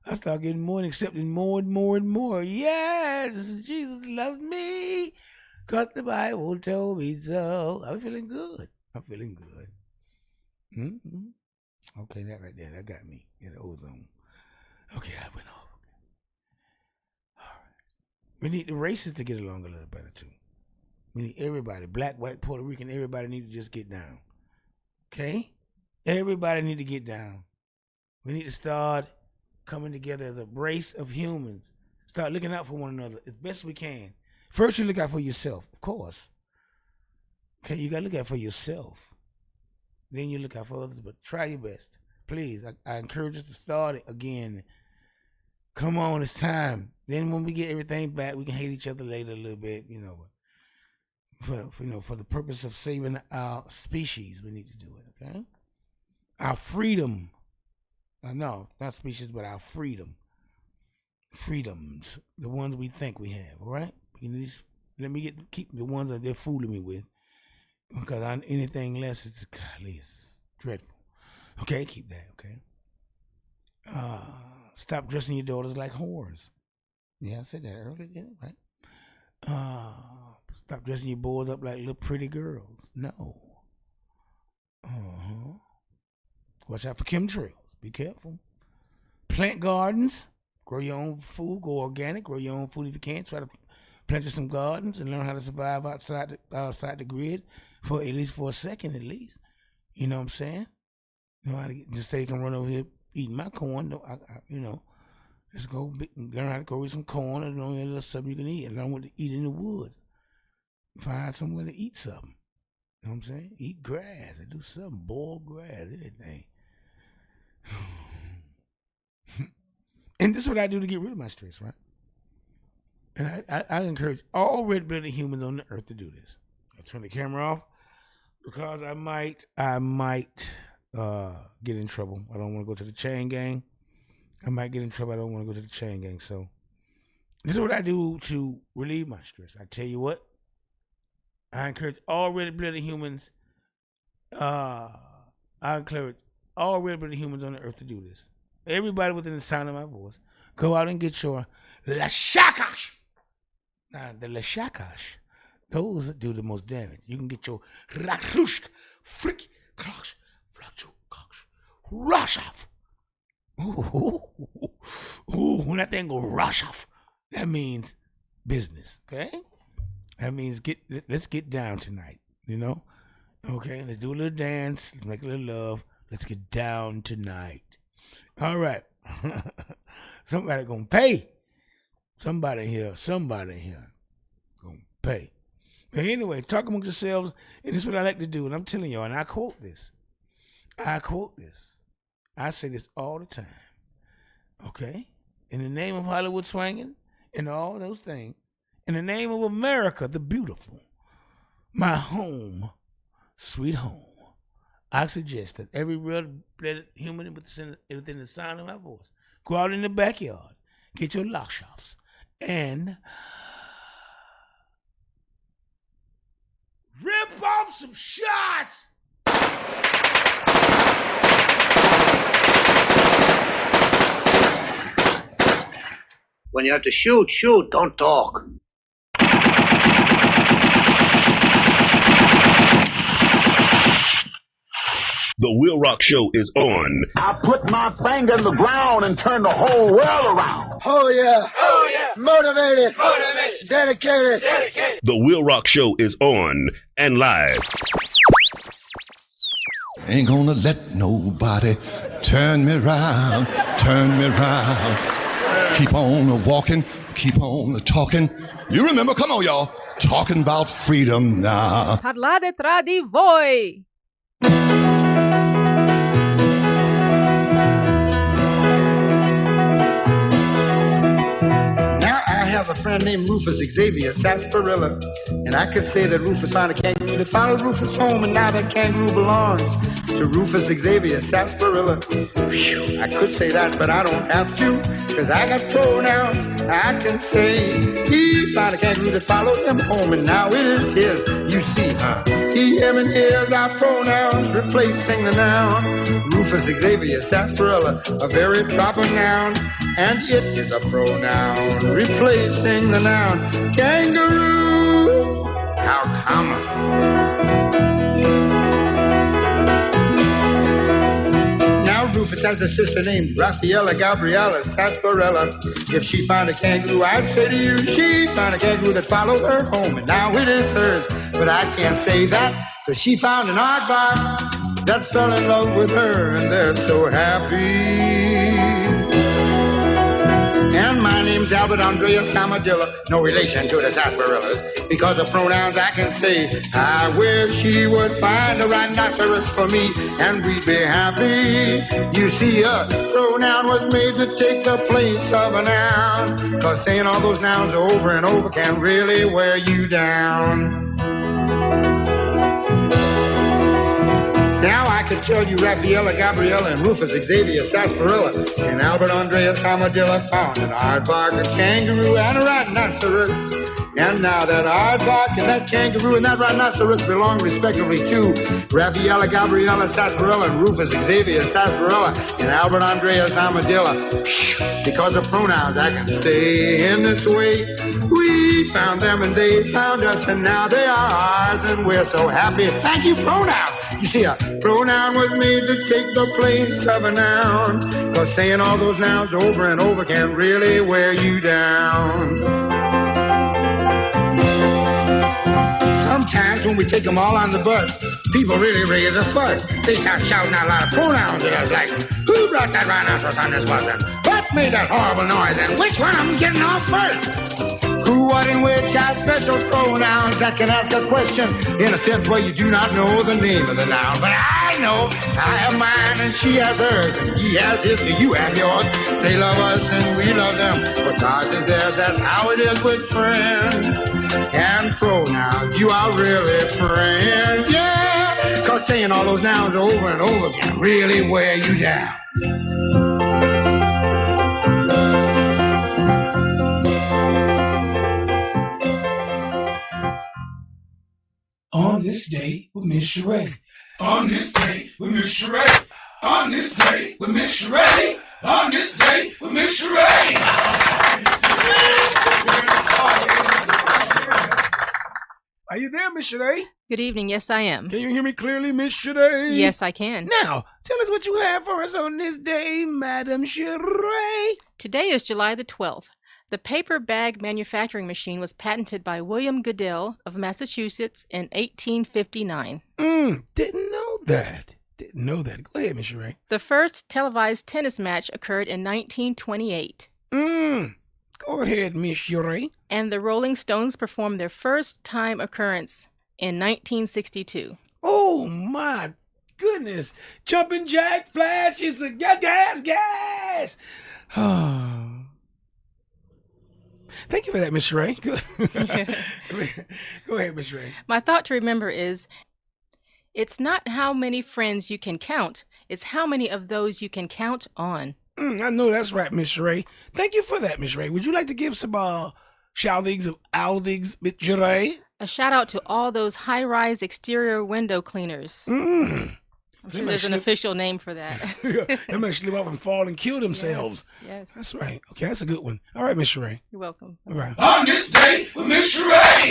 I start getting more and accepting more and more and more. Yes, Jesus loves me, 'cause the Bible told me so. I'm feeling good. Mm-hmm. Okay, that right there, that got me in the ozone. Okay, I went off. All right. We need the races to get along a little better too. We need everybody, black, white, Puerto Rican, everybody need to just get down. Okay? Everybody need to get down. We need to start coming together as a race of humans. Start looking out for one another as best we can. First, you look out for yourself, of course. Okay, you got to look out for yourself. Then you look out for others, but try your best. Please, I encourage us to start it again. Come on, it's time. Then when we get everything back, we can hate each other later a little bit, you know. For the purpose of saving our species, we need to do it, okay? Our freedom. No, not species, but our freedom. Freedoms, the ones we think we have, all right? Let me keep the ones that they're fooling me with. Because anything less is, golly, it's dreadful. Okay, keep that, okay? Stop dressing your daughters like whores. Yeah, I said that earlier, yeah, right? Stop dressing your boys up like little pretty girls. No. Watch out for chemtrails. Be careful. Plant gardens. Grow your own food. Go organic. Grow your own food if you can. Try to plant you some gardens and learn how to survive outside the grid for at least for a second at least. You know what I'm saying? You know how to just say you can run over here eating my corn. Just go learn how to go eat some corn and learn a little something you can eat and learn what to eat in the woods. Find somewhere to eat something. You know what I'm saying? Eat grass or do something. Boil grass, anything. And this is what I do to get rid of my stress, right? And I encourage all red-blooded humans on the earth to do this. I turn the camera off because I might get in trouble. I don't want to go to the chain gang. I might get in trouble. I don't want to go to the chain gang. So this is what I do to relieve my stress. I tell you what. I encourage all red-blooded humans. I encourage all red-blooded humans on the earth to do this. Everybody within the sound of my voice, go out and get your lashakash. Now, the lashakash, those do the most damage. You can get your rakrushk, frick, klosh, flacho, kosh, rush off. Ooh, when that thing go rush off, that means business, okay? That means let's get down tonight, you know? Okay, let's do a little dance. Let's make a little love. Let's get down tonight. All right. Somebody gonna pay. Somebody here gonna pay. But anyway, talk amongst yourselves, and this is what I like to do, and I'm telling you, and I quote this. I say this all the time. Okay? In the name of Hollywood swinging and all those things, in the name of America, the beautiful, my home, sweet home, I suggest that every real-blooded human within the sound of my voice go out in the backyard, get your lockshops, and rip off some shots. When you have to shoot, don't talk. The WILROC show is on. I put my finger in the ground and turn the whole world around. Oh yeah. Oh yeah. Motivated. Dedicated. The WILROC show is on and live. Ain't gonna let nobody turn me round. Keep on walking, keep on talking. You remember, come on y'all, talking about freedom now. Parla detrás di voi. I have a friend named Rufus Xavier Sarsaparilla, and I could say that Rufus found a kangaroo that followed Rufus home, and now that kangaroo belongs to Rufus Xavier Sarsaparilla. Whew, I could say that, but I don't have to, because I got pronouns. I can say he found a kangaroo that followed him home, and now it is his. You see, he, him, and his are pronouns replacing the noun. Rufus Xavier Sarsaparilla, a very proper noun, and it is a pronoun replacing the noun kangaroo. How come? Now Rufus has a sister named Raffaella Gabriella Sarsaparilla. If she found a kangaroo, I'd say to you, she found a kangaroo that followed her home, and now it is hers. But I can't say that, because she found an aardvark that fell in love with her, and they're so happy. And my name's Albert Andreas Samadilla, no relation to the sarsaparillas. Because of pronouns I can say, I wish she would find a rhinoceros for me, and we'd be happy. You see, a pronoun was made to take the place of a noun, cause saying all those nouns over and over can really wear you down. Now I could tell you Raffaella Gabriella and Rufus Xavier Sarsaparilla and Albert Andreas Armadillo found an aardvark, a kangaroo, and a rhinoceros. And now that aardvark and that kangaroo and that rhinoceros belong respectively to Raffaella Gabriella Sarsaparilla and Rufus Xavier Sarsaparilla and Albert Andreas Armadillo. Because of pronouns I can say in this way, we found them and they found us, and now they are ours and we're so happy. Thank you, pronoun. You see, a pronoun was made to take the place of a noun, cause saying all those nouns over and over can really wear you down. Sometimes when we take them all on the bus, people really raise a fuss. They start shouting out a lot of pronouns at us like, who brought that rhinoceros on this bus, and what made that horrible noise, and which one of them getting off first? Who, what, and which are special pronouns that can ask a question in a sense where you do not know the name of the noun. But I know, I have mine and she has hers, and he has his and you have yours. They love us and we love them. What's ours is theirs, that's how it is with friends. And pronouns, you are really friends, yeah. Cause saying all those nouns over and over can really wear you down. On this day with Miss Sheree. On this day with Miss Sheree. On this day with Miss Sheree. On this day with Miss Sheree. Are you there, Miss Sheree? Good evening. Yes, I am. Can you hear me clearly, Miss Sheree? Yes, I can. Now, tell us what you have for us on this day, Madam Sheree. Today is July the 12th. The paper bag manufacturing machine was patented by William Goodell of Massachusetts in 1859. Didn't know that. Didn't know that. Go ahead, Miss Sheree. The first televised tennis match occurred in 1928. Go ahead, Miss Sheree. And the Rolling Stones performed their first time occurrence in 1962. Oh, my goodness. Jumping Jack Flash is a gas. Thank you for that, Miss Sheree. Go ahead, Miss Sheree. My thought to remember is, it's not how many friends you can count, it's how many of those you can count on. I know that's right, Miss Sheree. Thank you for that, Miss Sheree. Would you like to give some shoutings of Aldings, Miss Sheree? A shout out to all those high-rise exterior window cleaners. I'm sure there's an official name for that. They might slip off and fall and kill themselves. Yes. That's right. Okay, that's a good one. All right, Miss Sheree. You're welcome. All right. On this day with Miss Sheree.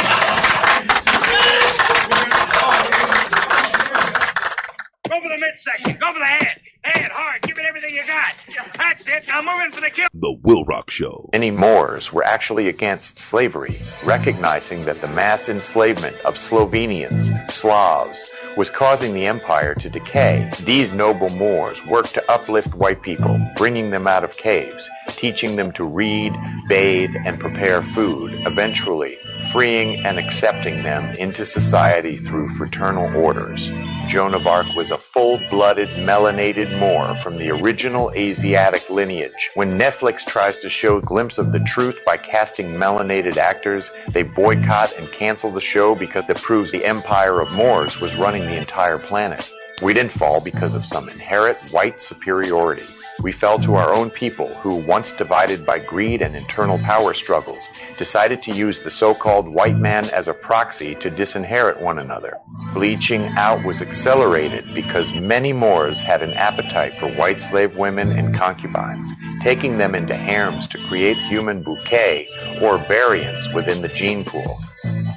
Go for the midsection. Go for the head. Head hard. Give it everything you got. That's it. Now move in for the kill. The WILROC Show. Many Moors were actually against slavery, recognizing that the mass enslavement of Slovenians, Slavs, was causing the empire to decay. These noble Moors worked to uplift white people, bringing them out of caves, teaching them to read, bathe, and prepare food, eventually freeing and accepting them into society through fraternal orders. Joan of Arc was a full-blooded, melanated Moor from the original Asiatic lineage. When Netflix tries to show a glimpse of the truth by casting melanated actors, they boycott and cancel the show because it proves the empire of Moors was running the entire planet. We didn't fall because of some inherent white superiority. We fell to our own people who, once divided by greed and internal power struggles, decided to use the so-called white man as a proxy to disinherit one another. Bleaching out was accelerated because many Moors had an appetite for white slave women and concubines, taking them into harems to create human bouquet or variants within the gene pool.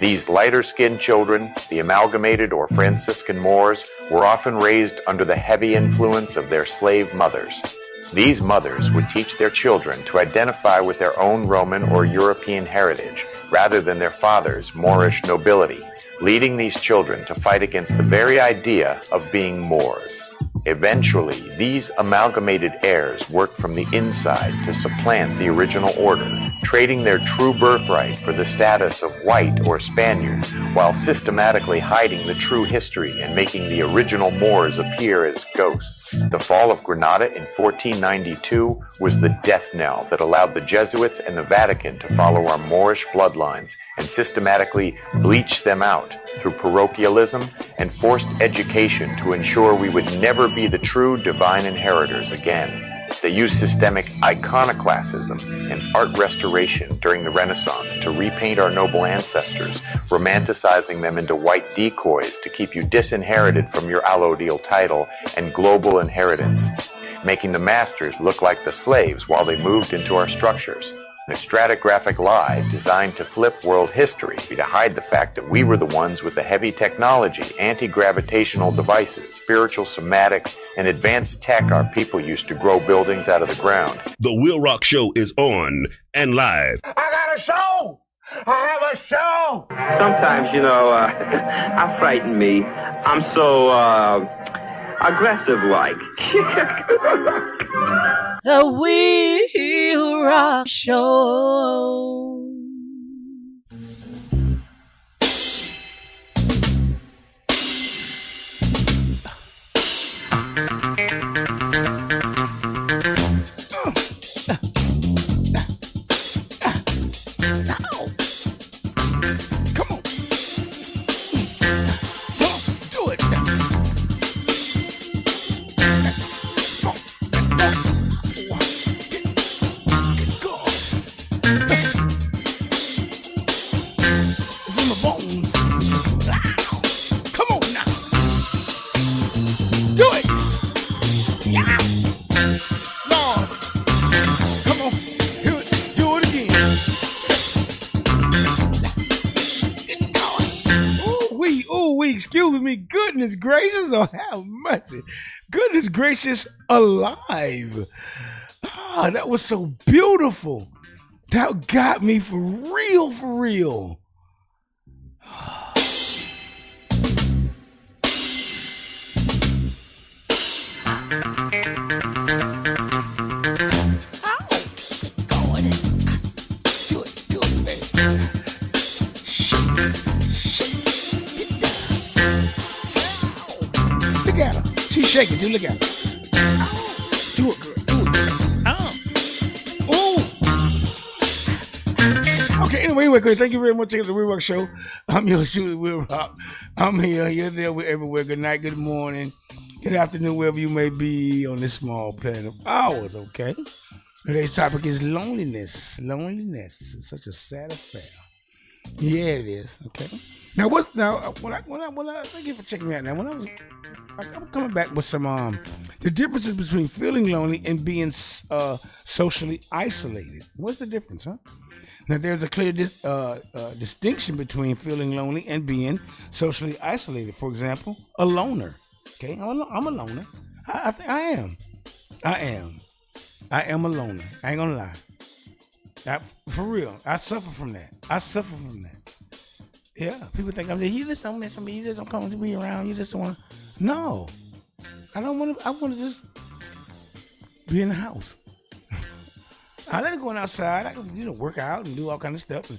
These lighter-skinned children, the amalgamated or Franciscan Moors, were often raised under the heavy influence of their slave mothers. These mothers would teach their children to identify with their own Roman or European heritage rather than their father's Moorish nobility, leading these children to fight against the very idea of being Moors. Eventually, these amalgamated heirs worked from the inside to supplant the original order, trading their true birthright for the status of white or Spaniard, while systematically hiding the true history and making the original Moors appear as ghosts. The fall of Granada in 1492 was the death knell that allowed the Jesuits and the Vatican to follow our Moorish bloodlines and systematically bleach them out through parochialism and forced education to ensure we would never be the true divine inheritors again. They used systemic iconoclasm and art restoration during the Renaissance to repaint our noble ancestors, romanticizing them into white decoys to keep you disinherited from your allodial title and global inheritance, making the masters look like the slaves while they moved into our structures. A stratigraphic lie designed to flip world history to hide the fact that we were the ones with the heavy technology, anti-gravitational devices, spiritual somatics, and advanced tech our people used to grow buildings out of the ground. The WILROC Show is on and live. I got a show! I have a show! Sometimes, I frighten me. I'm so, aggressive-like. The WILROC Show. Excuse me, goodness gracious, oh have mercy. Goodness gracious alive. Ah, that was so beautiful. That got me for real, for real. Shake it, dude. Look at it. Do it, girl. Do it, girl. Okay, anyway, Chris, thank you very much for the WILROC Show. I'm your shooter, WILROC. I'm here. You're there. We're everywhere. Good night, good morning, good afternoon, wherever you may be on this small planet of ours, okay? Today's topic is loneliness. Loneliness is such a sad affair. Yeah, it is, okay? Now, when I thank you for checking me out. Now, I'm coming back with some the differences between feeling lonely and being socially isolated. What's the difference, huh? Now, there's a clear distinction between feeling lonely and being socially isolated. For example, a loner. Okay, I'm a loner. I think I am. I am a loner. I ain't gonna lie. For real, I suffer from that. Yeah, people think you just don't miss me. You just don't come to be around. You just want. No, I don't want to. I want to just be in the house. I like going outside. I can work out and do all kind of stuff. And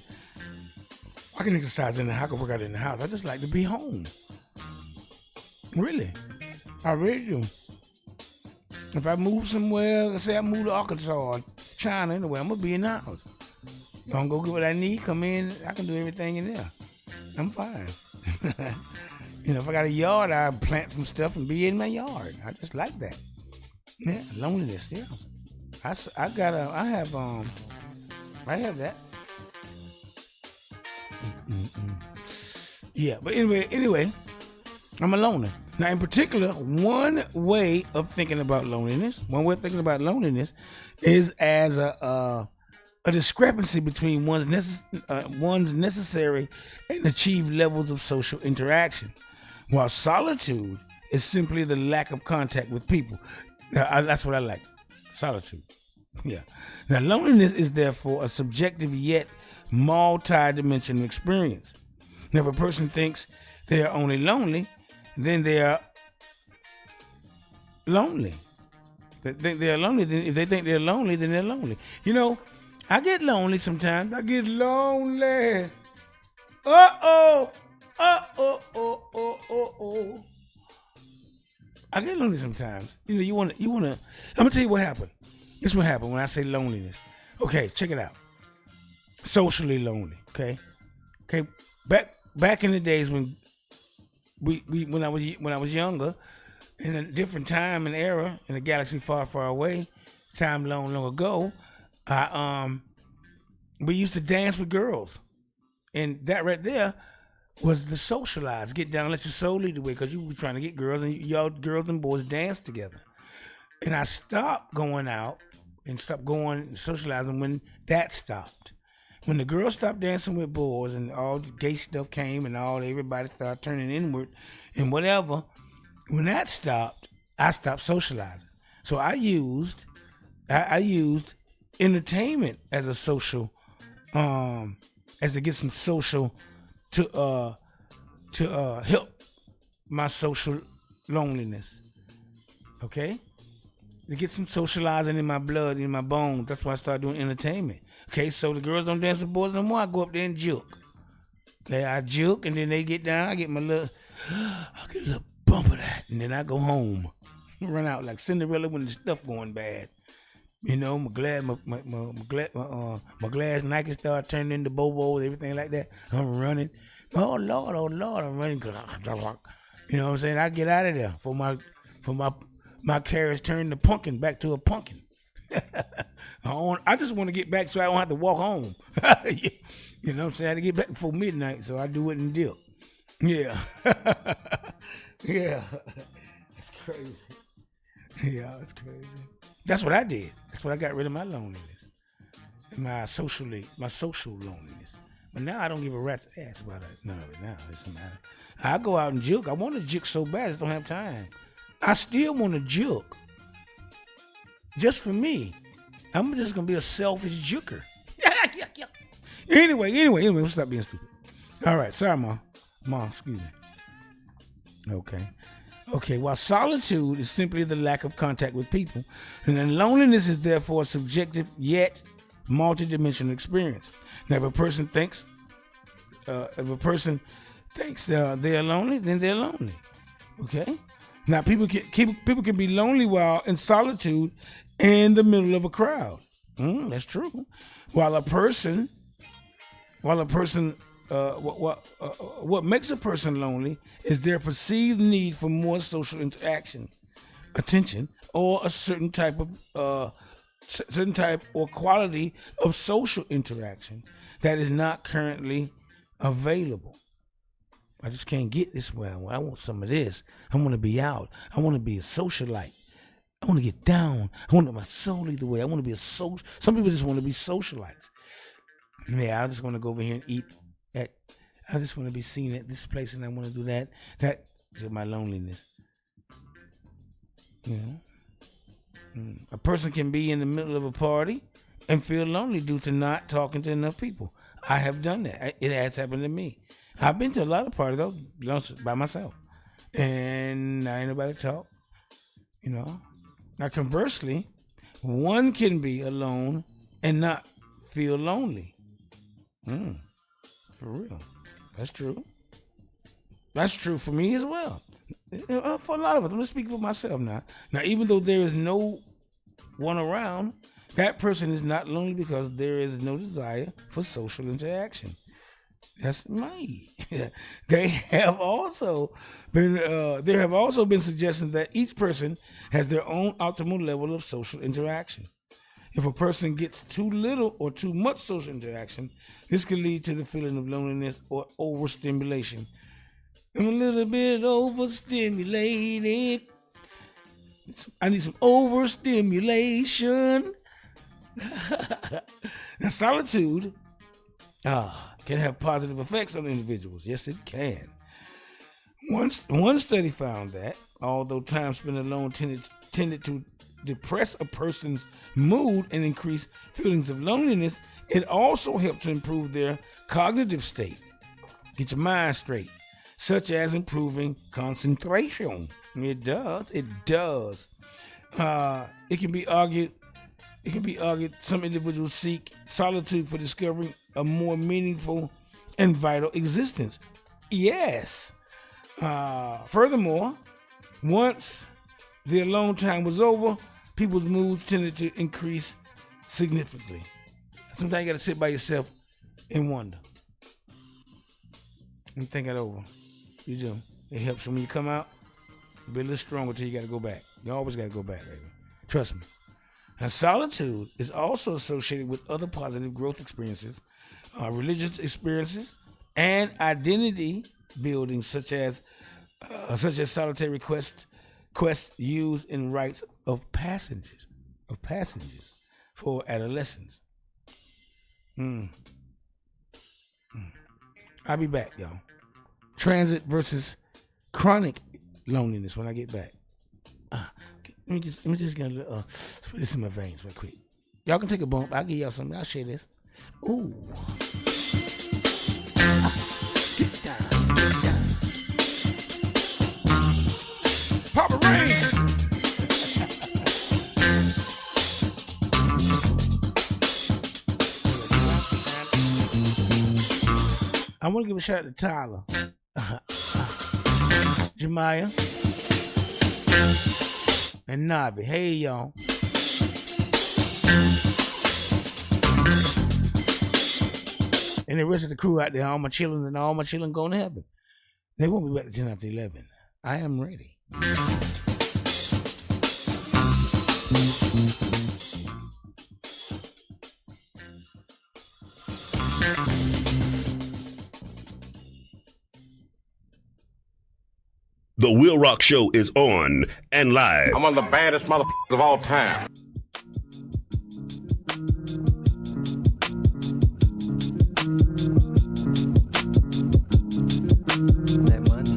I can exercise in the house. I can work out in the house. I just like to be home. Really, I really do. If I move somewhere, let's say I move to Arkansas or China, anyway, I'm gonna be in the house. I'm gonna go get what I need. Come in. I can do everything in there. I'm fine. If I got a yard, I plant some stuff and be in my yard. I just like that. Yeah, loneliness. Yeah, I have that. Yeah, but anyway, I'm a loner. Now, in particular, one way of thinking about loneliness is as a a discrepancy between one's necessary and achieved levels of social interaction, while solitude is simply the lack of contact with people. Now, that's what I like, solitude. Yeah. Now, loneliness is therefore a subjective yet multi-dimensional experience. Now, if a person thinks they are only lonely, then they are lonely. They think they're lonely. Then if they think they're lonely, then they're lonely. You know, I get lonely sometimes. I get lonely. Uh-oh. Uh-oh. I get lonely sometimes. You know, you wanna I'm gonna tell you what happened. This is what happened when I say loneliness. Okay, check it out. Socially lonely, okay? Okay, back in the days when when I was younger, in a different time and era, in a galaxy far, far away, time long ago, we used to dance with girls. And that right there was the socialize. Get down, let your soul lead the way, because you were trying to get girls, and y'all girls and boys dance together. And I stopped going out and stopped going socializing when that stopped. When the girls stopped dancing with boys and all the gay stuff came and everybody started turning inward and whatever, when that stopped, I stopped socializing. So I used entertainment as a social, as to get some social to help my social loneliness. Okay? To get some socializing in my blood, in my bones. That's why I started doing entertainment. Okay, so the girls don't dance with boys no more. I go up there and juke. Okay, I juke, and then they get down. I get a little bump of that, and then I go home. Run out like Cinderella when the stuff going bad. You know, my glass Nike start turning into Bobos, everything like that. I'm running. Oh Lord, I'm running. You know what I'm saying? I get out of there for my carriage turned the pumpkin back to a pumpkin. I just want to get back so I don't have to walk home. You know what I'm saying? I had to get back before midnight, so I do it in dip. Yeah. Yeah. It's crazy. Yeah, it's crazy. That's what I did. That's what I got rid of my loneliness. My social loneliness. But now I don't give a rat's ass about none of it now. It doesn't matter. I go out and juke. I want to juke so bad I just don't have time. I still want to juke. Just for me. I'm just going to be a selfish juker. Anyway, we'll stop being stupid. All right. Sorry, Mom. Excuse me. Okay, while solitude is simply the lack of contact with people, and then loneliness is therefore a subjective yet multidimensional experience. Now, if a person thinks they're lonely, then they're lonely. Okay? Now, people can be lonely while in solitude in the middle of a crowd. That's true. What makes a person lonely is their perceived need for more social interaction, attention, or a certain type or quality of social interaction that is not currently available. I just can't get this way. I want some of this. I want to be out. I want to be a socialite. I want to get down. I want my soul lead the way. I want to be some people just want to be socialites. Yeah, I just want to go over here and eat I just want to be seen at this place and I want to do that. That is my loneliness. You know? A person can be in the middle of a party and feel lonely due to not talking to enough people. I have done that. It has happened to me. I've been to a lot of parties though, by myself. And I ain't nobody to talk. You know? Now conversely, one can be alone and not feel lonely. For real. That's true. That's true for me as well. For a lot of us. I'm going to speak for myself now. Now, even though there is no one around, that person is not lonely because there is no desire for social interaction. That's me. There have also been suggestions that each person has their own optimal level of social interaction. If a person gets too little or too much social interaction, this can lead to the feeling of loneliness or overstimulation. I'm a little bit overstimulated. I need some overstimulation. Now, solitude can have positive effects on individuals. Yes, it can. One study found that although time spent alone tended to depress a person's mood and increase feelings of loneliness, it also helped to improve their cognitive state. Get your mind straight, such as improving concentration. It does. It can be argued some individuals seek solitude for discovering a more meaningful and vital existence. Yes. Furthermore, once the alone time was over, people's moods tended to increase significantly. Sometimes you got to sit by yourself and wonder and think it over. You do. It helps when you come out. Be a little stronger till you got to go back. You always got to go back, baby. Trust me. And solitude is also associated with other positive growth experiences, religious experiences, and identity building, such as solitary quests used in rites of passages for adolescents. I'll be back, y'all. Transit versus chronic loneliness when I get back. Let me just get a little spit this in my veins real quick. Y'all can take a bump. I'll give y'all something. I'll share this. Ooh. Get down. Papa Rain. I want to give a shout out to Tyler, Jemiah, and Navi. Hey, y'all. And the rest of the crew out there, all my children going to heaven. They won't be back to 10 after 11. I am ready. The WILROC Show is on and live. I'm one of the baddest motherfuckers of all time. That money,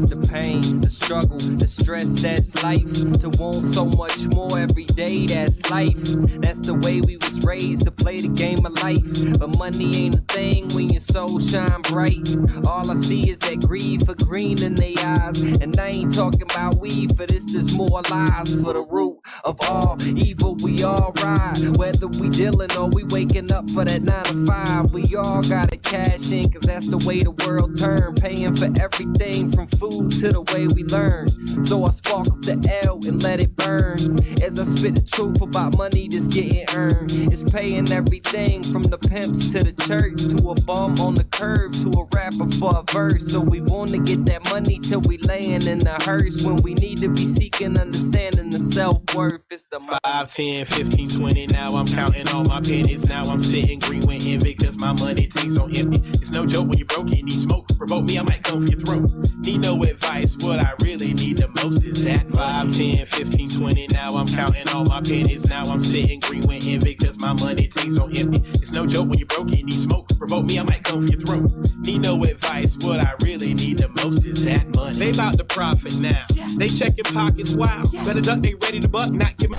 the pain, the struggle, the stress, that's life. To want so much more every day, that's life. That's the way we was raised, to play the game of life. But money ain't a thing when your soul shine bright. All I see is that greed for green in their eyes. And I ain't talking about weed, for this there's more lies. For the root of all evil we all ride. Whether we dealing or we waking up for that 9 to 5, we all gotta cash in, cause that's the way the world turn. Paying for everything from food to the way we learn. So I spark up the L and let it burn, as I spit the truth about money that's getting earned. It's paying everything from the pimps to the church, to a bum on the curb, to a rapper for a verse. So we wanna get that money till we layin' in the hearse, when we need to be seeking understanding the self-worth. It's the 5, 10, 15, 20, now I'm counting all my pennies. Now I'm sitting green with envy, cause my money tanks on empty. It's no joke when you broke, you need smoke. Provoke me, I might come for your throat. Need no advice, what I really need the most is that 5, 10, 15, 20, now I'm counting all my pennies. Now I'm sitting green with envy, cause my money tanks on empty. It's no joke when you broke, you need smoke. Provoke me, I might come for your throat. Need no advice, what I really need the most is that money. They bout to profit now, they checking pockets, wow. Better duck, they ready to buck, not give me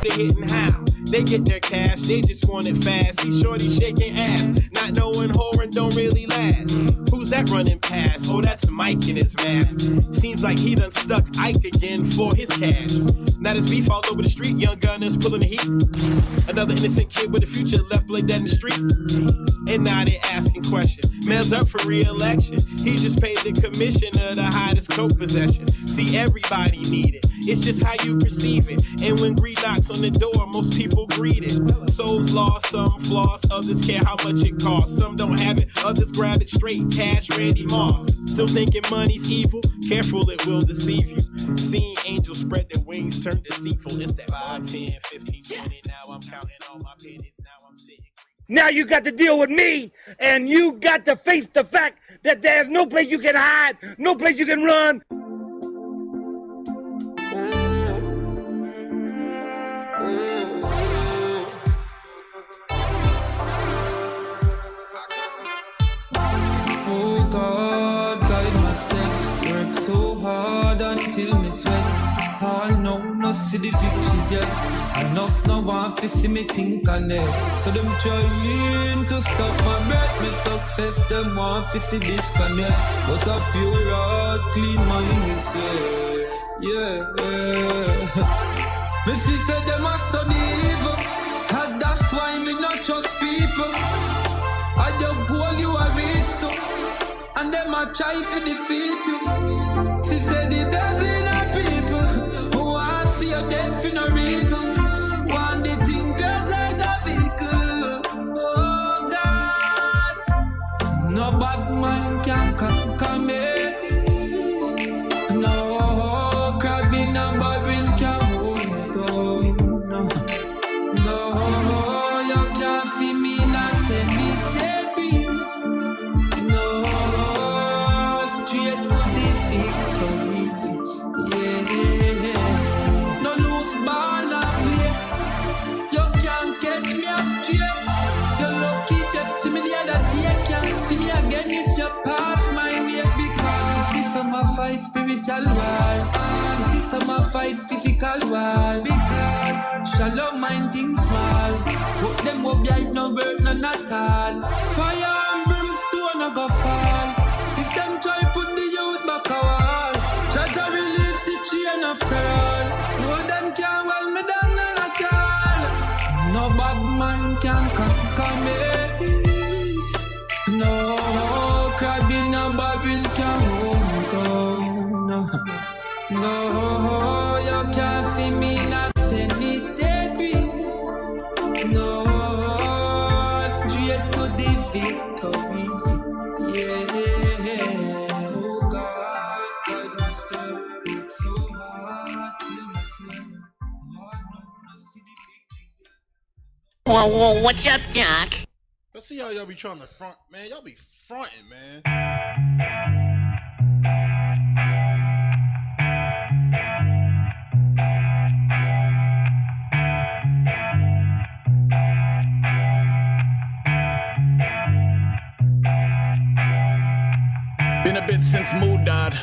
they hitting how. They get their cash, they just want it fast. See shorty shaking ass, not knowing whoring don't really last. Who's that running past? Oh, that's Mike in his mask. Seems like he done stuck Ike again for his cash. Now there's beef all over the street, young gunners pulling the heat. Another innocent kid with a future left laid dead in the street. And now they asking questions. Mel's up for re-election. He just paid the commissioner the highest coke possession. See, everybody need it. It's just how you perceive it. And when greed knocks on the door, most people greet it. Souls lost, some floss, others care how much it costs. Some don't have it, others grab it straight, cash, Randy Moss. Still thinking money's evil? Careful, it will deceive you. Seeing angels spread their wings turn deceitful. It's that 5, 10, 15, 20. Now I'm counting all my pennies. Now I'm sitting. Now you got to deal with me, and you got to face the fact that there's no place you can hide, no place you can run. till me sweat. All no, no see the victory yet. Enough no one fi see me think on it. So them trying to stop my breath. Me success them want fi see disconnect. But a pure heart, clean mind me say. Yeah. Me see say them a study evil. And that's why me not trust people. I just goal you a reach to. And them a try to defeat you. She said the devil in our people who want to see your death for no reason. Want the thing girls like a vehicle. Oh God, no bad mind can conquer me. No crab in a barrel can hold me down. No, you can't see me not send me debris. Fight spiritual war. This is some fight physical war. Because shallow mind think small. But them up behind no work none at all. Fire and brimstone a go fall. If them try put the youth back a wall. Try to release the chain after all. No them can't hold me down none at all. No bad mind can conquer me. No crab in a barrel can hold me down. No, you can't see me not send it degree. No, straight to the victory. Yeah. Oh God, God must have worked so hard till my friend. Whoa, what's up, Doc? Let's see how y'all be trying to front, man. Y'all be fronting, man. Been a bit since Mood died.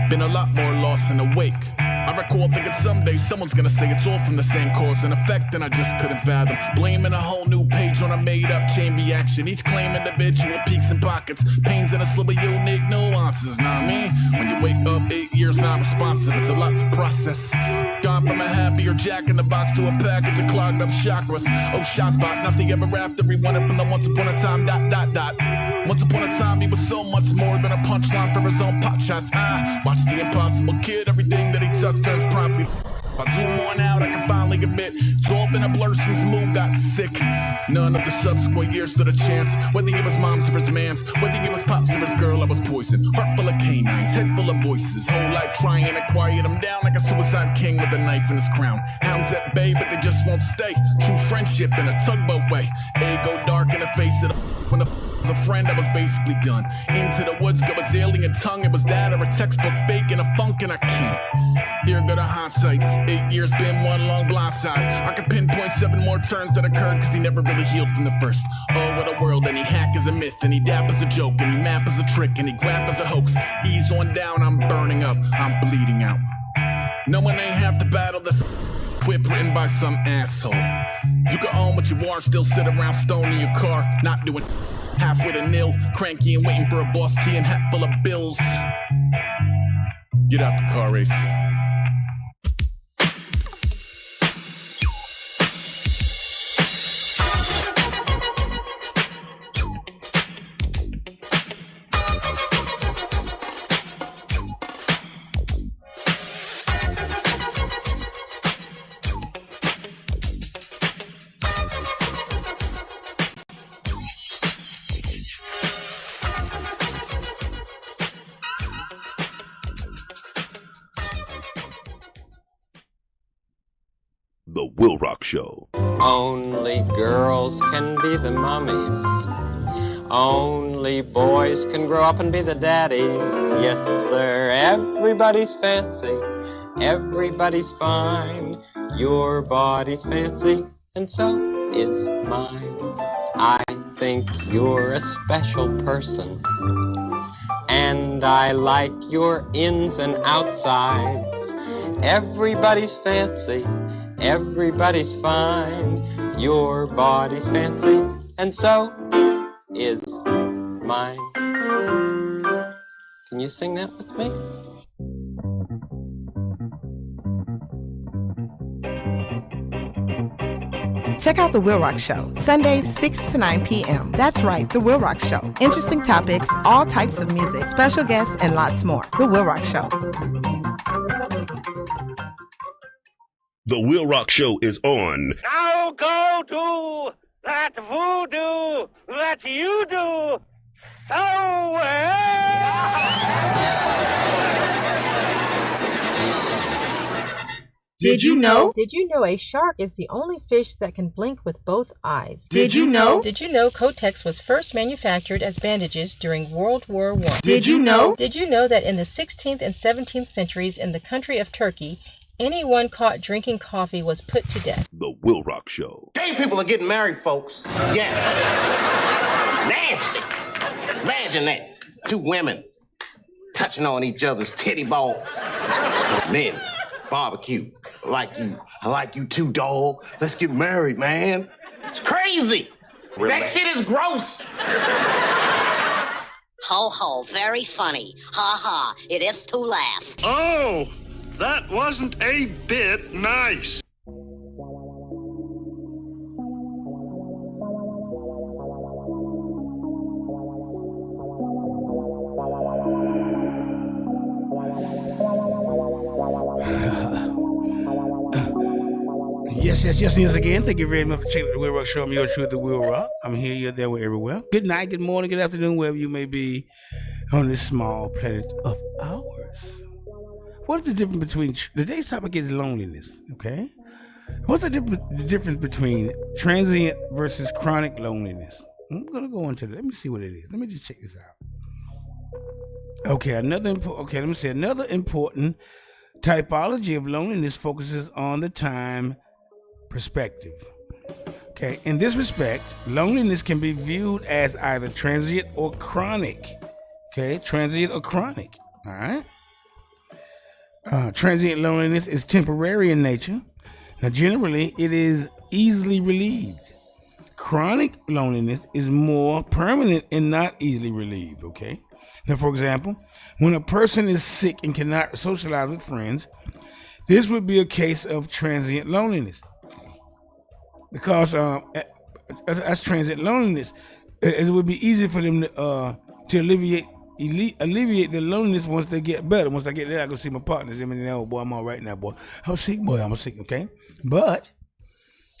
Been a lot more lost and awake. I recall thinking someday someone's gonna say it's all from the same cause and effect, and I just couldn't fathom. Blaming a whole new page on a made-up chain reaction. Each claim individual peaks and pockets. Pains in a slew of unique nuances, know what I mean? When you wake up 8 years non-responsive, it's a lot to process. Gone from a happier jack in the box to a package of clogged up chakras. Oh, shot spot, nothing ever after. Rewanted from the once upon a time, ... Once upon a time, he was so much more than a punchline for his own pot shots. I watched the impossible kid, everything that he touched turns promptly. I zoom on out, I can finally admit it's all been a blur since Moon got sick. None of the subsequent years stood a chance. Whether he was mom's or his man's, whether he was pops or his girl, I was poison. Heart full of canines, head full of voices. Whole life trying to quiet him down like a suicide king with a knife in his crown. Hounds at bay, but they just won't stay. True friendship in a tugboat way. Ego dark in the face of the when the a friend, I was basically done. Into the woods, go his alien tongue. It was that or a textbook fake in a funk, and I can't. Here go the hindsight. 8 years been one long blindside. I could pinpoint 7 more turns that occurred, cause he never really healed from the first. Oh, what a world, and he hack as a myth, and he dap as a joke, and he map as a trick, and he grab as a hoax. Ease on down, I'm burning up, I'm bleeding out. No one ain't half the battle, that's whip written by some asshole. You can own what you are, still sit around stoned in your car, not doing halfway to nil, cranky and waiting for a boss key and hat full of bills. Get out the car race. The WILROC Show. Only girls can be the mummies. Only boys can grow up and be the daddies. Yes, sir, everybody's fancy. Everybody's fine. Your body's fancy, and so is mine. I think you're a special person. And I like your ins and outsides. Everybody's fancy, everybody's fine. Your body's fancy, and so is mine. Can you sing that with me? Check out The WILROC Show, Sundays 6 to 9 p.m. That's right, The WILROC Show. Interesting topics, all types of music, special guests, and lots more. The WILROC Show. The WILROC Show is on. Now go do that voodoo that you do so well. Did you know? Did you know a shark is the only fish that can blink with both eyes? Did you know? Did you know Kotex was first manufactured as bandages during World War I? Did you know? Did you know that in the 16th and 17th centuries in the country of Turkey, anyone caught drinking coffee was put to death? The WILROC Show. Gay people are getting married, folks. Yes. Nasty. Imagine that. Two women touching on each other's titty balls. Men, barbecue. I like you too, dog. Let's get married, man. It's crazy. Really? That shit is gross. Ho ho, very funny. Ha ha, it is to laugh. Oh, that wasn't a bit nice. Yes, again. Thank you very much for checking out the WILROC Show. I'm your truth, the WILROC. I'm here, you're there, we're everywhere. Good night, good morning, good afternoon, wherever you may be on this small planet of ours. What is the difference between, today's topic is loneliness, okay? What's the difference between transient versus chronic loneliness? I'm going to go into that. Let me see what it is. Let me just check this out. Okay, another important typology of loneliness focuses on the time perspective. Okay, in this respect, loneliness can be viewed as either transient or chronic. Okay, transient or chronic. All right. Transient loneliness is temporary in nature. Now, generally, it is easily relieved. Chronic loneliness is more permanent and not easily relieved. Okay. Now, for example, when a person is sick and cannot socialize with friends, this would be a case of transient loneliness. Because as transient loneliness, it would be easy for them to alleviate the loneliness once they get better. Once I get there, I go see my partners. I mean, oh boy, I'm all right now, boy. I'm sick, okay? But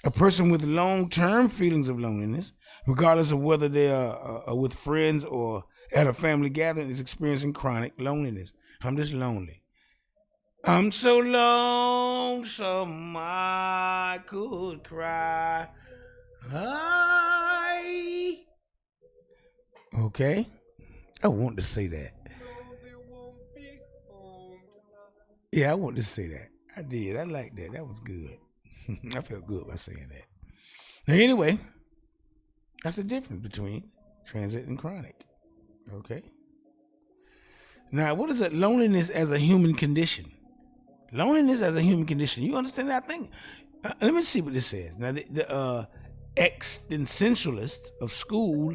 a person with long-term feelings of loneliness, regardless of whether they are with friends or at a family gathering, is experiencing chronic loneliness. I'm just lonely. I'm so lonesome I could cry. Okay. I want to say that. Yeah, I want to say that. I did. I like that. That was good. I felt good by saying that. Now, anyway, that's the difference between transient and chronic. Okay. Now, what is it? Loneliness as a human condition. Loneliness as a human condition. You understand that thing? Let me see what this says. Now, the existentialist school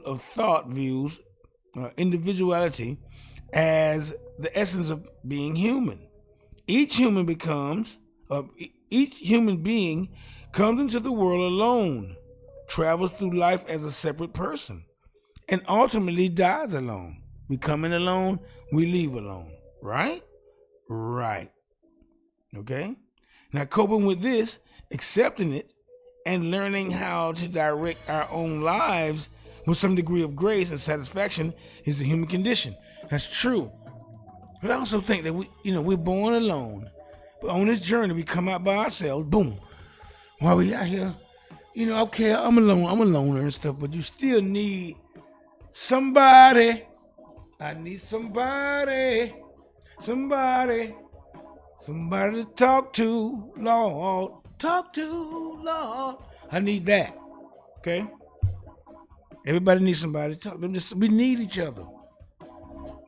of thought views individuality as the essence of being human. Each human being comes into the world alone, travels through life as a separate person, and ultimately dies alone. We come in alone, we leave alone. Right? Right. Okay? Now, coping with this, accepting it, and learning how to direct our own lives with some degree of grace and satisfaction is the human condition. That's true. But I also think that we're born alone. But on this journey, we come out by ourselves, boom. While we out here, okay, I'm a loner and stuff, but you still need somebody. I need somebody to talk to, Lord. Talk to, Lord. I need that. Okay? Everybody needs somebody to talk to. We need each other.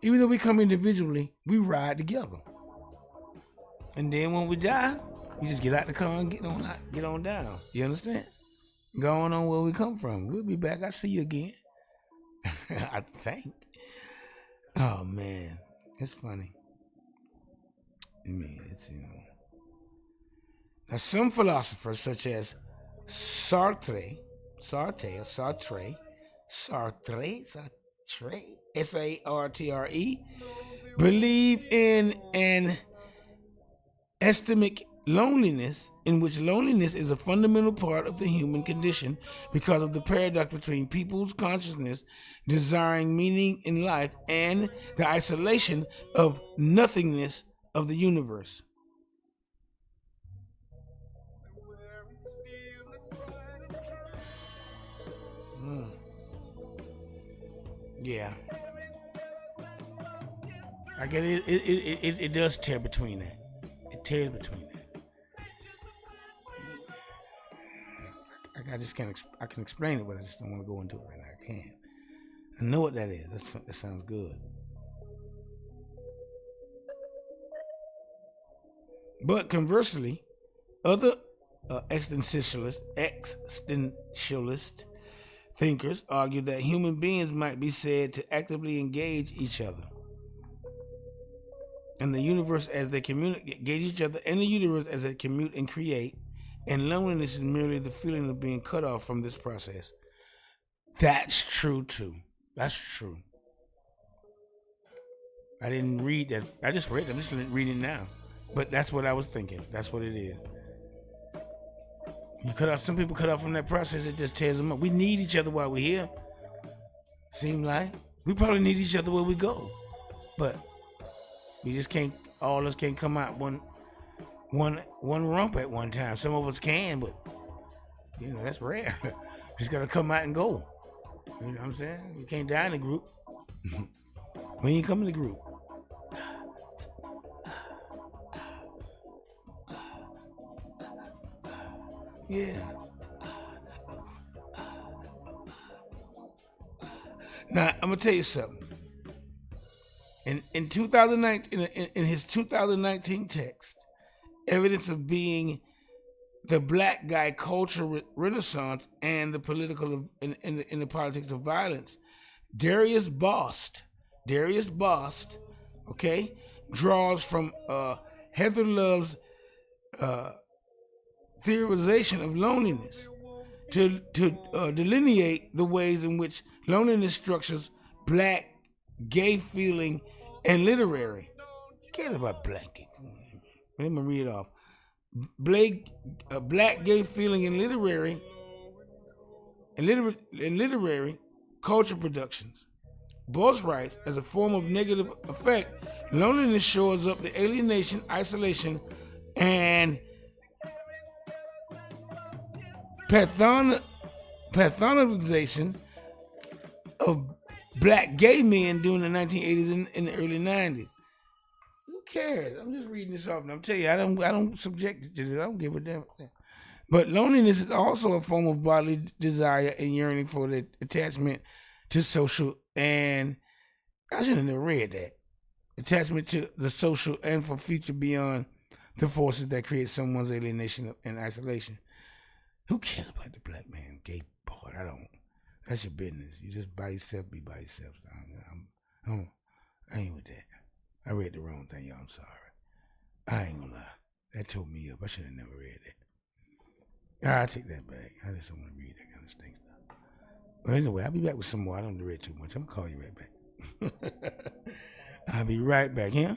Even though we come individually, we ride together. And then when we die, we just get out the car and get on down. You understand? Going on where we come from. We'll be back. I'll see you again. I think. Oh man, it's funny. I mean, it's Now some philosophers such as Sartre, S-A-R-T-R-E, believe in an epistemic loneliness, in which loneliness is a fundamental part of the human condition because of the paradox between people's consciousness desiring meaning in life and the isolation of nothingness of the universe. Yeah, I get it. It does tear between that. It tears between that. I just can't. I can explain it, but I just don't want to go into it right now. I can't. I know what that is. That sounds good. But conversely, other existentialist thinkers argue that human beings might be said to actively engage each other and the universe as they engage each other and the universe as they commute and create, and loneliness is merely the feeling of being cut off from this process. That's true too. That's true. I didn't read that. I just read it. I'm just reading it now. But that's what I was thinking. That's what it is. You cut off. Some people cut off from that process. It just tears them up. We need each other while we're here. Seem like we probably need each other where we go, but we just can't. All of us can't come out one rump at one time. Some of us can, but that's rare. Just gotta come out and go. You know what I'm saying? You can't die in a group. When you come in the group. Yeah. Now I'm gonna tell you something. In 2019, in his 2019 text, Evidence of Being the Black Guy Culture Renaissance and the Political in the Politics of Violence, Darius Bost, okay, draws from Heather Love's theorization of loneliness to delineate the ways in which loneliness structures Black gay feeling and literary. Care about black. Let me read it off. Black gay feeling and literary culture productions. Both writes, as a form of negative effect, loneliness shows up the alienation, isolation, and pathologization of Black gay men during the 1980s and the early 90s. Who cares? I'm just reading this off, and I'm telling you, I don't subject it to this. I don't give a damn. But loneliness is also a form of bodily desire and yearning for the attachment to social, and I should have never read that. Attachment to the social and for future beyond the forces that create someone's alienation and isolation. Who cares about the Black man gay part? I don't. That's your business. You just by yourself, be by yourself. I ain't with that. I read the wrong thing, y'all. I'm sorry. I ain't gonna lie. That tore me up. I should have never read that. I'll take that back. I just don't want to read that kind of stuff. But anyway, I'll be back with some more. I don't read too much. I'm gonna call you right back. I'll be right back here.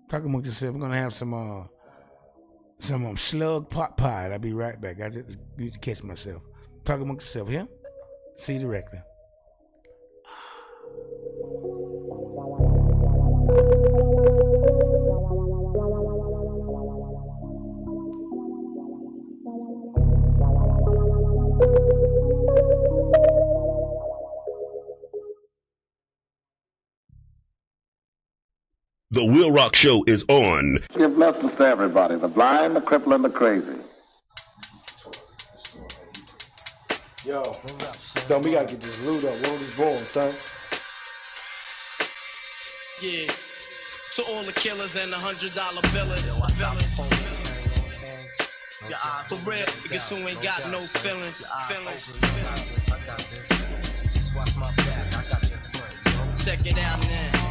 Talk among yourself. I'm gonna have some slug pot pie. I'll be right back. I just need to catch myself. Talk among yourself here. See you directly. The WILROC Show is on. Give lessons to everybody, the blind, the crippled, and the crazy. Yo, we gotta get this loot up. World is born, son. Yeah. To all the killers and the $100 billers. For real, niggas who ain't got no feelings. Check it out now.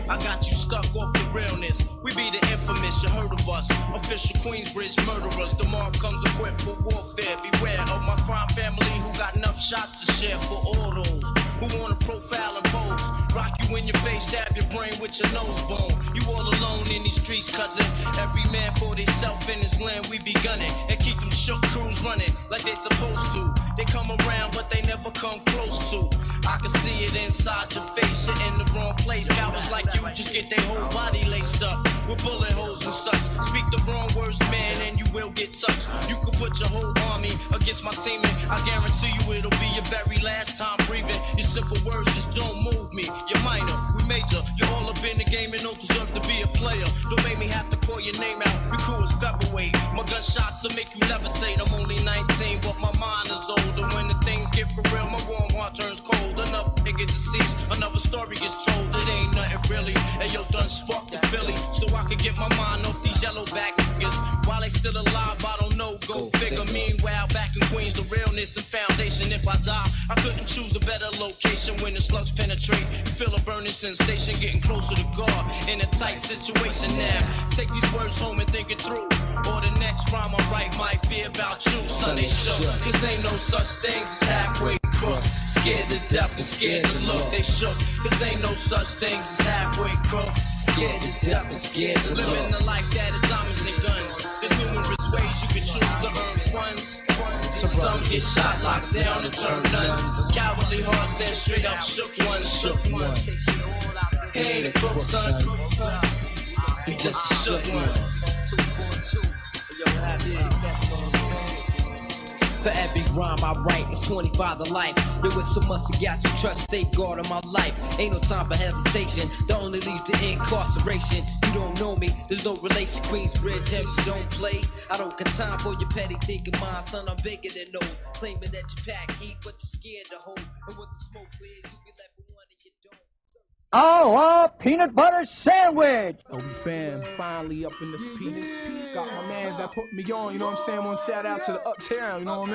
I got you stuck off the realness. We be the infamous, you heard of us. Official Queensbridge murderers. The mob comes equipped for warfare. Beware of my crime family who got enough shots to share for all those who wanna profile and pose. Rock you in your face, stab your brain with your nose bone. You all alone in these streets, cousin. Every man for theyself in his land, we be gunning. And keep them shook crews running like they supposed to. They come around, but they never come close to. I can see it inside your face, you're in the wrong place. Cowards like you just get their whole body laced up with bullet holes and such. Speak the wrong words, man, and you will get touched. You could put your whole army against my team, and I guarantee you it'll be your very last time breathing. Your simple words just don't move me. You're minor, we major. You're all up in the game and don't deserve to be a player. Don't make me have to call your name out. Your crew is featherweight. My gunshots will make you levitate. I'm only 19, but my mind is older. When the things get for real, my warm heart turns cold. Enough nigga deceased, another story gets told. It ain't nothing really. And yo, done sparked the Philly, so I could get my mind off these yellow back niggas. While they still alive, I don't know, go figure. Meanwhile, back in Queens, the realness and foundation. If I die, I couldn't choose a better location. When the slugs penetrate, you feel a burning sensation, getting closer to God in a tight situation now. Take these words home and think it through, or the next rhyme I write might be about you. Son, they shook, cause ain't no such things as halfway crooks. Scared to death and scared to look, they shook, cause ain't no such things as halfway crooks. Scared to death and scared to look. Living the life that is diamonds and guns. There's numerous ways you can choose to earn funds. Some get shot, locked down, and turn nuns. Cowardly hearts and straight up shook ones. He ain't a crook, son. He just a shook one. For every rhyme I write, it's 25 to life. There was so much I got to trust, safeguard in my life. Ain't no time for hesitation, that only leads to incarceration. You don't know me, there's no relation. Queensbridge, MC don't play. I don't got time for your petty thinking, mine, son, I'm bigger than those. Claiming that you pack heat, but you're scared to hold. And when the smoke clears, you be left with one and you don't. Oh, peanut butter sandwich. Oh, we fam, finally up in this piece. Got my mans that put me on, you know what I'm saying? One shout out to the Uptown, you know what I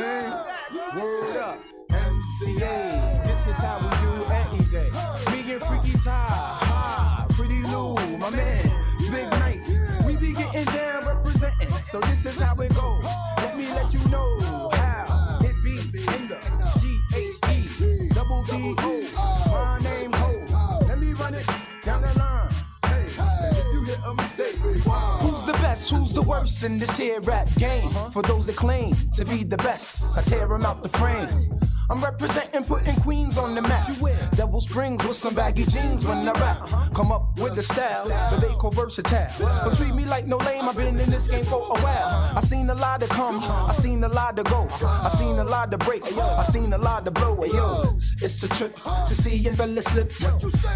mean? Word up, MCA. This is how we do anything. Me and Freaky Ty, Pretty Lou, my man, Big Nice. We be getting down representing, so this is how it goes. Let me let you know how it be in the G-H-E, double D-O, my name Ho. Let me run it down the line. Hey, if you hit a mistake, who's the best, who's the worst in this here rap game? For those that claim to be the best, I tear them out the frame. I'm representing, putting Queens on the map. Devil Springs with some baggy jeans when I rap. Come up with the style, but they call versatile. But treat me like no lame, I've been in this game for a while. I seen a lot to come, I seen a lot to go. I seen a lot to break, I seen a lot to blow. Yo, it's a trip to see and fella slip.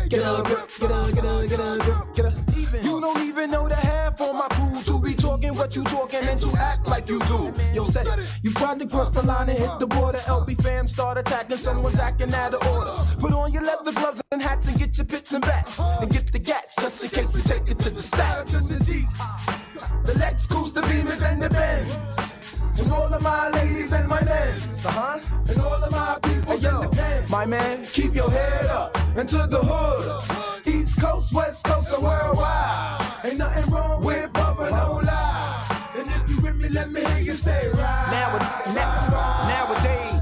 Get a grip, get a grip, get a. You don't even know the half on my crew to be talking what you talking and to act like you do. Yo, say, you tried to cross the line and hit the border. LB fam start attacking, someone's acting out of order. Put on your leather gloves and hats and get your pits and bats. And get the gats just in case we take it to the stacks. The Jeeps, the Lexus, the Beamers and the Benz. And all of my ladies and my men, and all of my people in the pen. My man, keep your head up into the hoods. East Coast, West Coast, and worldwide. Ain't nothing wrong with Bubba, no lie. And if you with me, let me hear you say right. Nowadays,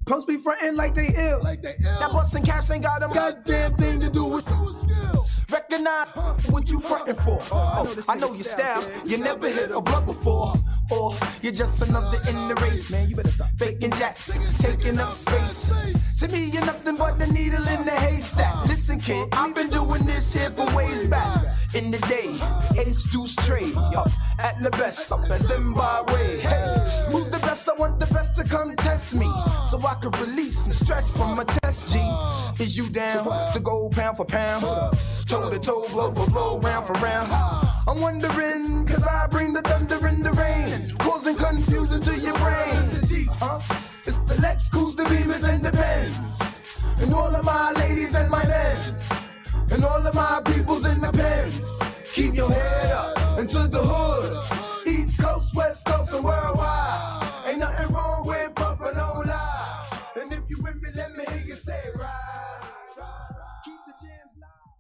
punks be frontin' like they ill. That bustin' caps ain't got a goddamn thing to do with skills. Recognize what you frontin' for. Oh, I know your style. You never hit a blunt before. Or you're just another in the race. Man, you better stop faking jacks, taking up space. To me, you're nothing but the needle in the haystack. Listen, kid, I've been doing this here for ways back. In the day, Ace Deuce trade, up at the best, up at Zimbabwe. Hey, who's the best? I want the best to come test me, so I could release some stress from my chest. G, is you down to go pound for pound, toe to toe, blow for blow, round for round? I'm wondering, cause I bring the thunder and the rain, causing confusion to your brain. It's the Lexus, the all of my ladies and my men, and all of my peoples in the pens. Keep your head up into the hoods, East Coast, West Coast, and worldwide. Ain't nothing wrong with bumping no lie. And if you with me, let me hear you say right. Keep the jams live.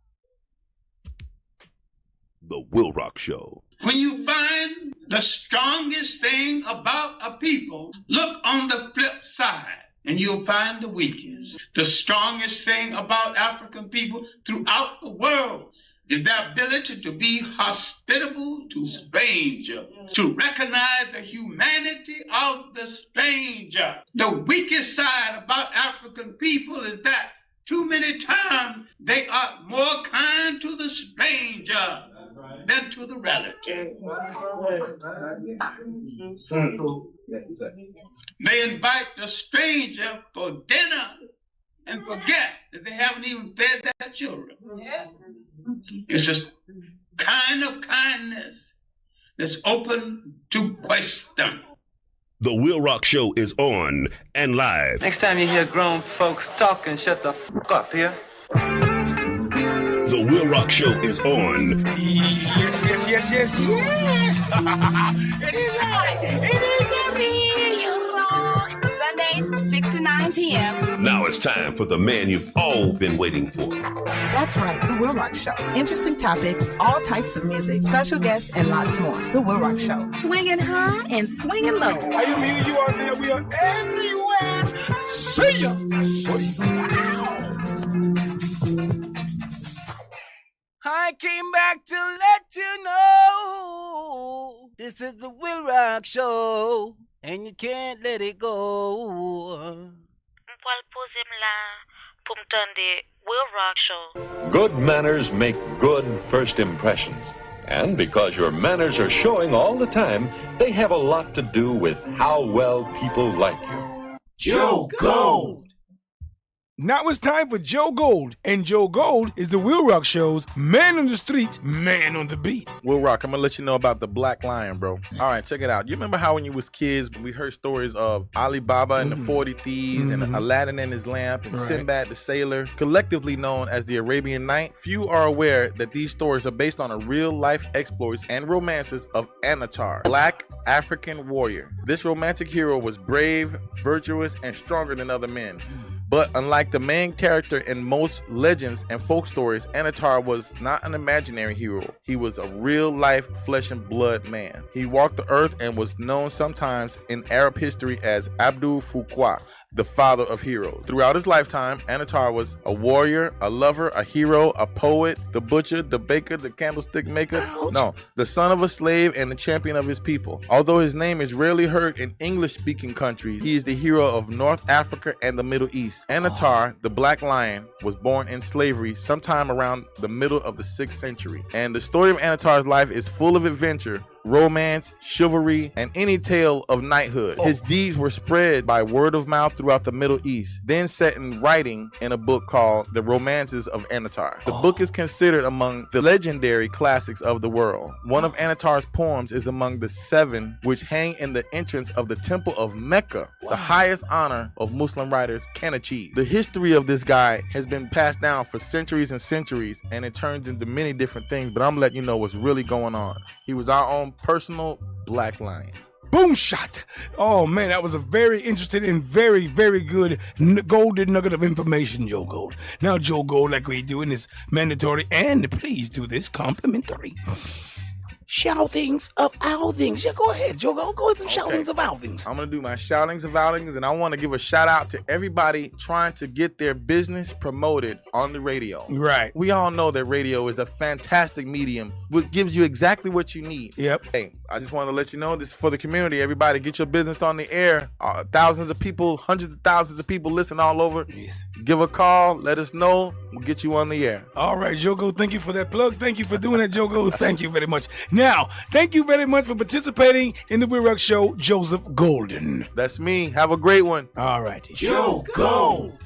The WILROC Show. When you find the strongest thing about a people, look on the flip side and you'll find the weakest. The strongest thing about African people throughout the world is their ability to be hospitable to strangers, to recognize the humanity of the stranger. The weakest side about African people is that too many times they are more kind to the stranger than to the relative. They invite the stranger for dinner and forget that they haven't even fed their children. It's a kind of kindness that's open to question. The WILROC Show is on and live. Next time you hear grown folks talking, shut the fuck up here. The WILROC Show is on. Yes. It is right. It is the WILROC. Sundays, 6 to 9 p.m. Now it's time for the man you've all been waiting for. That's right, The WILROC Show. Interesting topics, all types of music, special guests, and lots more. The WILROC Show. Swinging high and swinging low. I am here, you are there, we are everywhere. See ya. I came back to let you know this is the WILROC Show, and you can't let it go. Good manners make good first impressions. And because your manners are showing all the time, they have a lot to do with how well people like you. Joe Gold. Now it's time for Joe Gold, and Joe Gold is the WILROC Show's man on the streets, man on the beat. WILROC, I'm gonna let you know about the Black Lion, bro. All right, check it out. You remember how when you was kids, we heard stories of Ali Baba and the 40 Thieves and Aladdin and his lamp and Sinbad the Sailor, collectively known as the Arabian Night? Few are aware that these stories are based on a real-life exploits and romances of Antar, Black African warrior. This romantic hero was brave, virtuous, and stronger than other men. But unlike the main character in most legends and folk stories, Antar was not an imaginary hero. He was a real-life flesh and blood man. He walked the earth and was known sometimes in Arab history as Abdul Fuqua, the father of heroes. Throughout his lifetime, Antar was a warrior, a lover, a hero, a poet, the butcher, the baker, the candlestick maker. No, the son of a slave and the champion of his people. Although his name is rarely heard in English-speaking countries, he is the hero of North Africa and the Middle East. Antar, the Black Lion, was born in slavery sometime around the middle of the 6th century. And the story of Antar's life is full of adventure, romance, chivalry, and any tale of knighthood. His deeds were spread by word of mouth throughout the Middle East, then set in writing in a book called The Romances of Antar. The book is considered among the legendary classics of the world. One of Antar's poems is among the 7 which hang in the entrance of the Temple of Mecca, the highest honor of Muslim writers can achieve. The history of this guy has been passed down for centuries and centuries, and it turns into many different things, but I'm letting you know what's really going on. He was our own personal Black Lion. Boom shot. Oh man, that was a very interesting and very, very good golden nugget of information, Joe Gold. Now, Joe Gold, like we do in this mandatory, and please do this complimentary shoutings of outings. Yeah, go ahead, Joe. Go with some shoutings of outings. I'm going to do my shoutings of outings, and I want to give a shout out to everybody trying to get their business promoted on the radio. Right. We all know that radio is a fantastic medium, which gives you exactly what you need. Yep. Hey, I just want to let you know this is for the community. Everybody, get your business on the air. Thousands of people, hundreds of thousands of people listen all over. Yes. Give a call. Let us know. We'll get you on the air. All right, Jogo. Thank you for that plug. Thank you for doing that, Jogo. Thank you very much. Now, thank you very much for participating in the WILROC Show, Joseph Golden. That's me. Have a great one. All right. Joe Gold.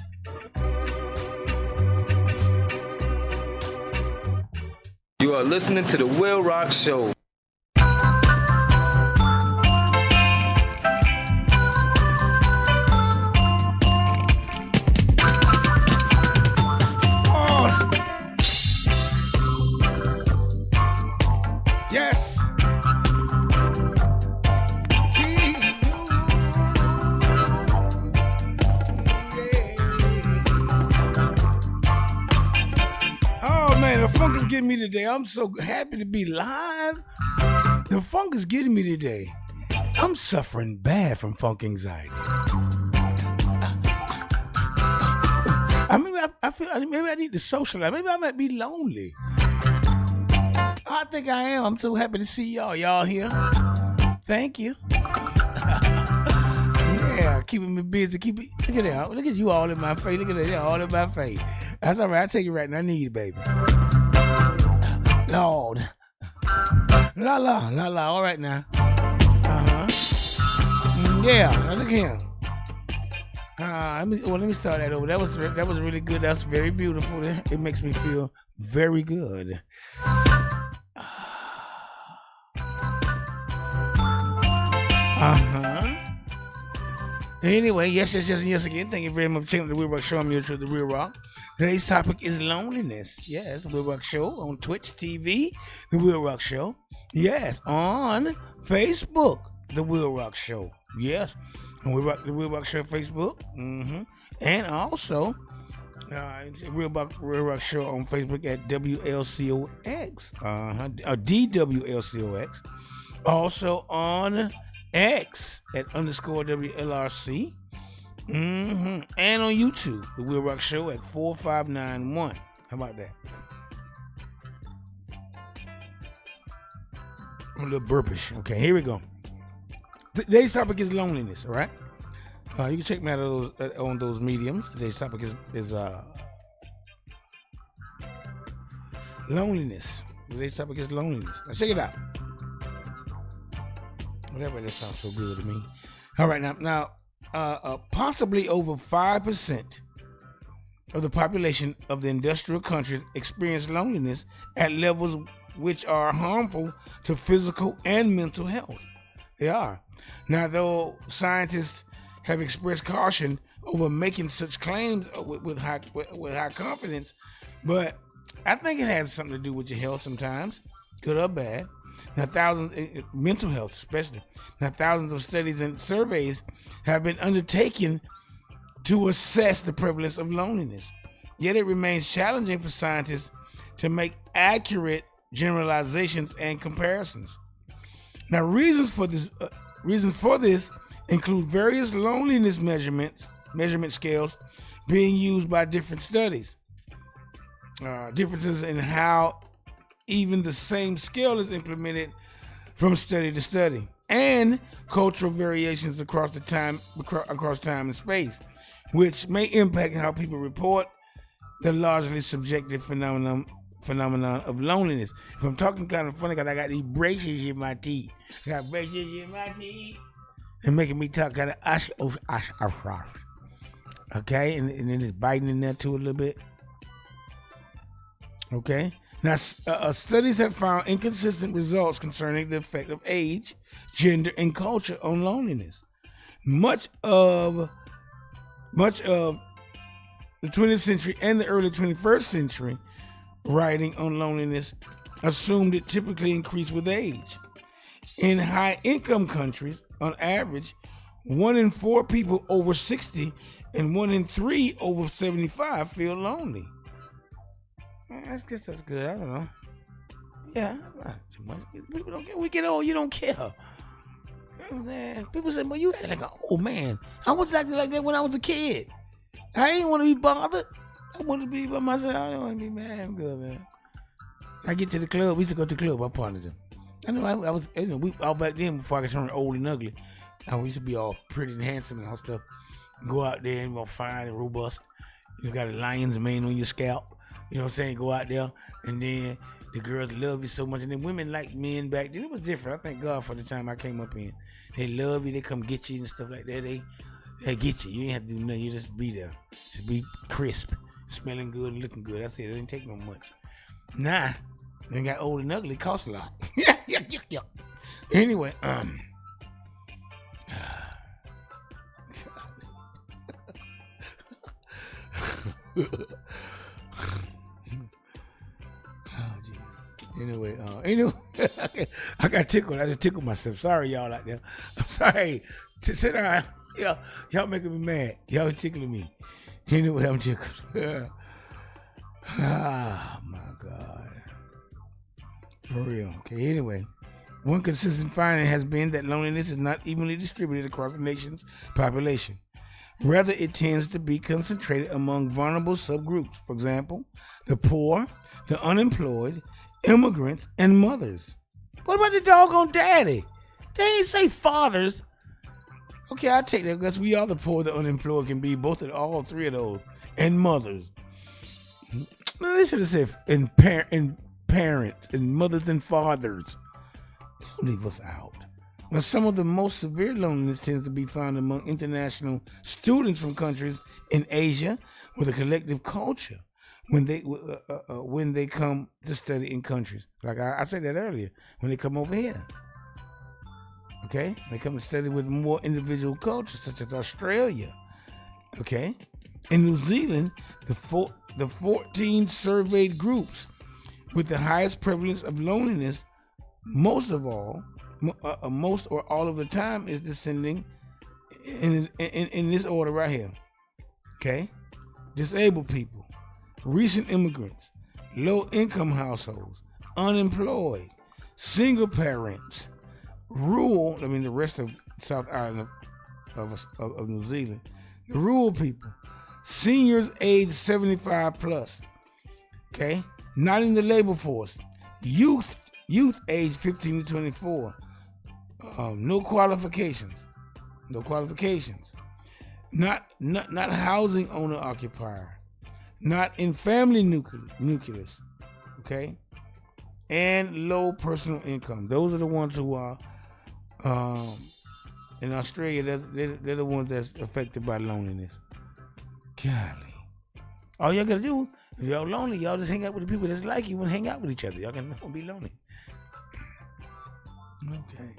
You are listening to the WILROC Show. getting me today. I'm so happy to be live. The funk is getting me today. I'm suffering bad from funk anxiety. I feel maybe I need to socialize. Maybe I might be lonely. I think I am. I'm so happy to see y'all. Y'all here? Thank you. Yeah, keeping me busy. Look at that. Look at you all in my face. Look at that. Yeah, all in my face. That's all right. I take it right now. I need it, baby. Lord. La la. All right now. Yeah. Now look here. Let me start that over. That was really good. That's very beautiful. It makes me feel very good. Anyway, yes again. Thank you very much for checking out the WILROC Show. I'm your truth, the WILROC. Today's topic is loneliness. Yes, the WILROC Show on Twitch TV, the WILROC Show. Yes, on Facebook, the WILROC Show. Yes, and we rock the WILROC Show Facebook. And also, WILROC Show on Facebook at WLCOX. DWLCOX. Also on X at _WLRC. And on YouTube, the WILROC Show at 4591. How about that? I'm a little burpish. Okay, here we go. Today's topic is loneliness, all right? You can check me out on those mediums. Today's topic is loneliness. Today's topic is loneliness. Now check it out. Whatever, that sounds so good to me. All right, now, possibly over 5% of the population of the industrial countries experience loneliness at levels which are harmful to physical and mental health. They are. Now, though scientists have expressed caution over making such claims with high confidence, but I think it has something to do with your health sometimes, good or bad. Now, mental health especially. Now, thousands of studies and surveys have been undertaken to assess the prevalence of loneliness. Yet it remains challenging for scientists to make accurate generalizations and comparisons. Now, reasons for this include various loneliness measurement scales being used by different studies, differences in how even the same scale is implemented from study to study, and cultural variations across time and space, which may impact how people report the largely subjective phenomenon of loneliness. If I'm talking kind of funny, because I got these braces in my teeth. And making me talk kind of okay, and then it's biting in there too a little bit. Okay. Now, studies have found inconsistent results concerning the effect of age, gender, and culture on loneliness. Much of the 20th century and the early 21st century writing on loneliness assumed it typically increased with age. In high-income countries, on average, 1 in 4 people over 60 and 1 in 3 over 75 feel lonely. I guess that's good. I don't know. Yeah, not too much. People don't care. We get old, you don't care. You know what I'm saying? People say, well, you act like an old man. I was acting like that when I was a kid. I ain't want to be bothered. I want to be by myself. I don't want to be mad. I'm good, man. I get to the club. We used to go to the club. I partnered them. I know I was, we all back then before I got turned old and ugly. I used to be all pretty and handsome and all stuff. Go out there and be all fine and robust. You got a lion's mane on your scalp. You know what I'm saying? Go out there, and then the girls love you so much. And then women like men back then. It was different. I thank God for the time I came up in. They love you. They come get you and stuff like that. They get you. You ain't have to do nothing. You just be there. Just be crisp, smelling good and looking good. That's it. It didn't take no much. Nah, they got old and ugly. It costs a lot. Yeah. Anyway, Anyway, I got tickled. I just tickled myself. Sorry, y'all out there. I'm sorry. Sit down. Y'all making me mad. Y'all tickling me. Anyway, I'm tickled. Oh my God. For real. Okay, anyway. One consistent finding has been that loneliness is not evenly distributed across the nation's population. Rather, it tends to be concentrated among vulnerable subgroups. For example, the poor, the unemployed, immigrants, and mothers. What about the doggone daddy? They ain't say fathers. Okay, I'll take that because we are the poor, the unemployed can be both of all three of those. And mothers. Now, they should have said and parents and mothers and fathers. Don't leave us out. Now, some of the most severe loneliness tends to be found among international students from countries in Asia with a collective culture when they come to study in countries. Like I said that earlier, when they come over here. Okay? They come to study with more individual cultures, such as Australia. Okay? In New Zealand, the 14 surveyed groups with the highest prevalence of loneliness, most or all of the time, is descending in this order right here. Okay? Disabled people, recent immigrants, low-income households, unemployed, single parents, rural, the rest of South Island of New Zealand, the rural people, seniors aged 75 plus, okay, not in the labor force, youth aged 15 to 24, no qualifications, not housing owner occupier, not in family nucleus, okay, and low personal income. Those are the ones who are in Australia. They're the ones that's affected by loneliness. Golly, all y'all gotta do, if y'all lonely, y'all just hang out with the people that's like you and hang out with each other. Y'all don't be lonely. Okay.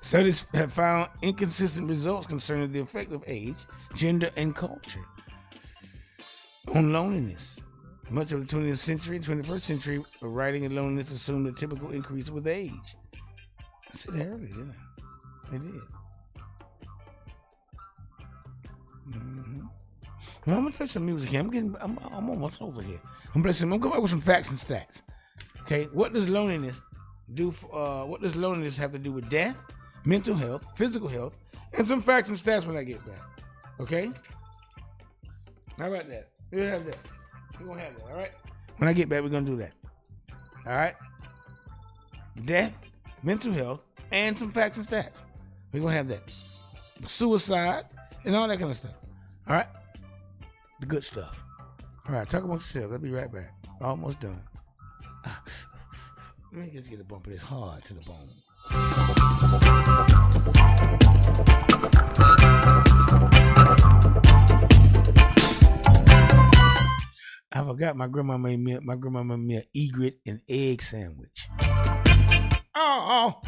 Studies have found inconsistent results concerning the effect of age, gender, and culture on loneliness. Much of the 20th century and 21st century, writing and loneliness assumed a typical increase with age. I said that earlier, didn't I? I did. Mm-hmm. Well, I'm gonna play some music here. I'm almost over here. I'm gonna go back with some facts and stats. Okay, what does loneliness do? What does loneliness have to do with death, mental health, physical health, and some facts and stats when I get back? Okay. How about that? We're gonna have that. All right. When I get back, we're gonna do that. All right. Death, mental health, and some facts and stats. We're gonna have that. Suicide and all that kind of stuff. All right. The good stuff. All right. Talk amongst yourselves. I'll be right back. Almost done. Let me just get a bump of this hard to the bone. I forgot my grandma made me an egret and egg sandwich. Oh.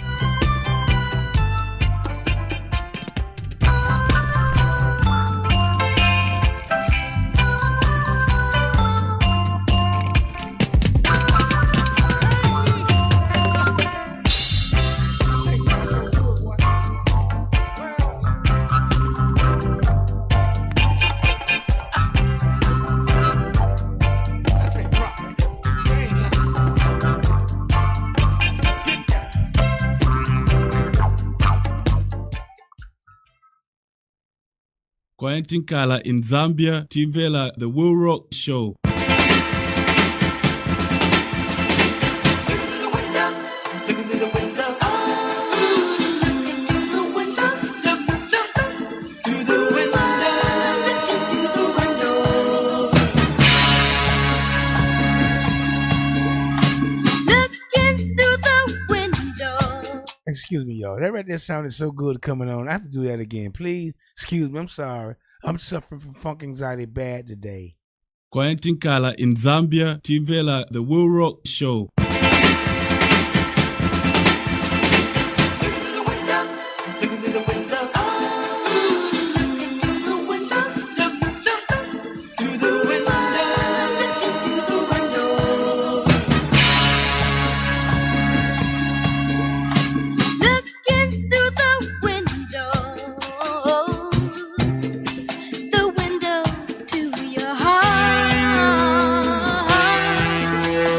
Kala in Zambia, Tivela, the WILROC show. Excuse me, y'all. That right there sounded so good coming on. I have to do that again. Please, excuse me. I'm sorry. I'm suffering from funk anxiety bad today. Kala in Zambia, Tivela, the WILROC show.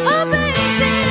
Oh, baby.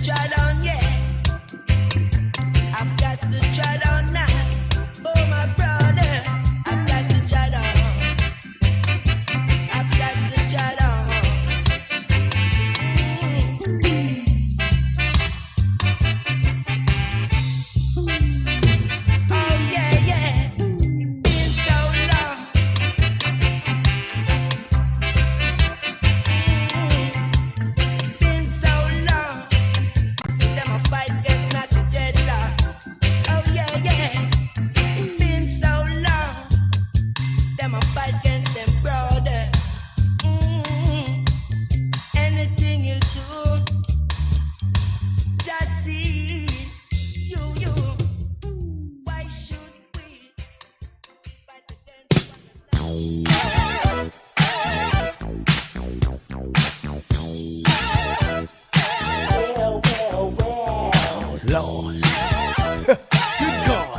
try it on, yeah. I've got to try it on now. Oh, my brother, I've got to try it on. I've got to try it on. Oh, yeah, yes. Been so long. Been so long. Them a fight against natural dreadlocks. Oh, yeah, yes. Been so long. Them a fight against them brother. Anything you do, just see you. Why should we fight against Lord. Good God.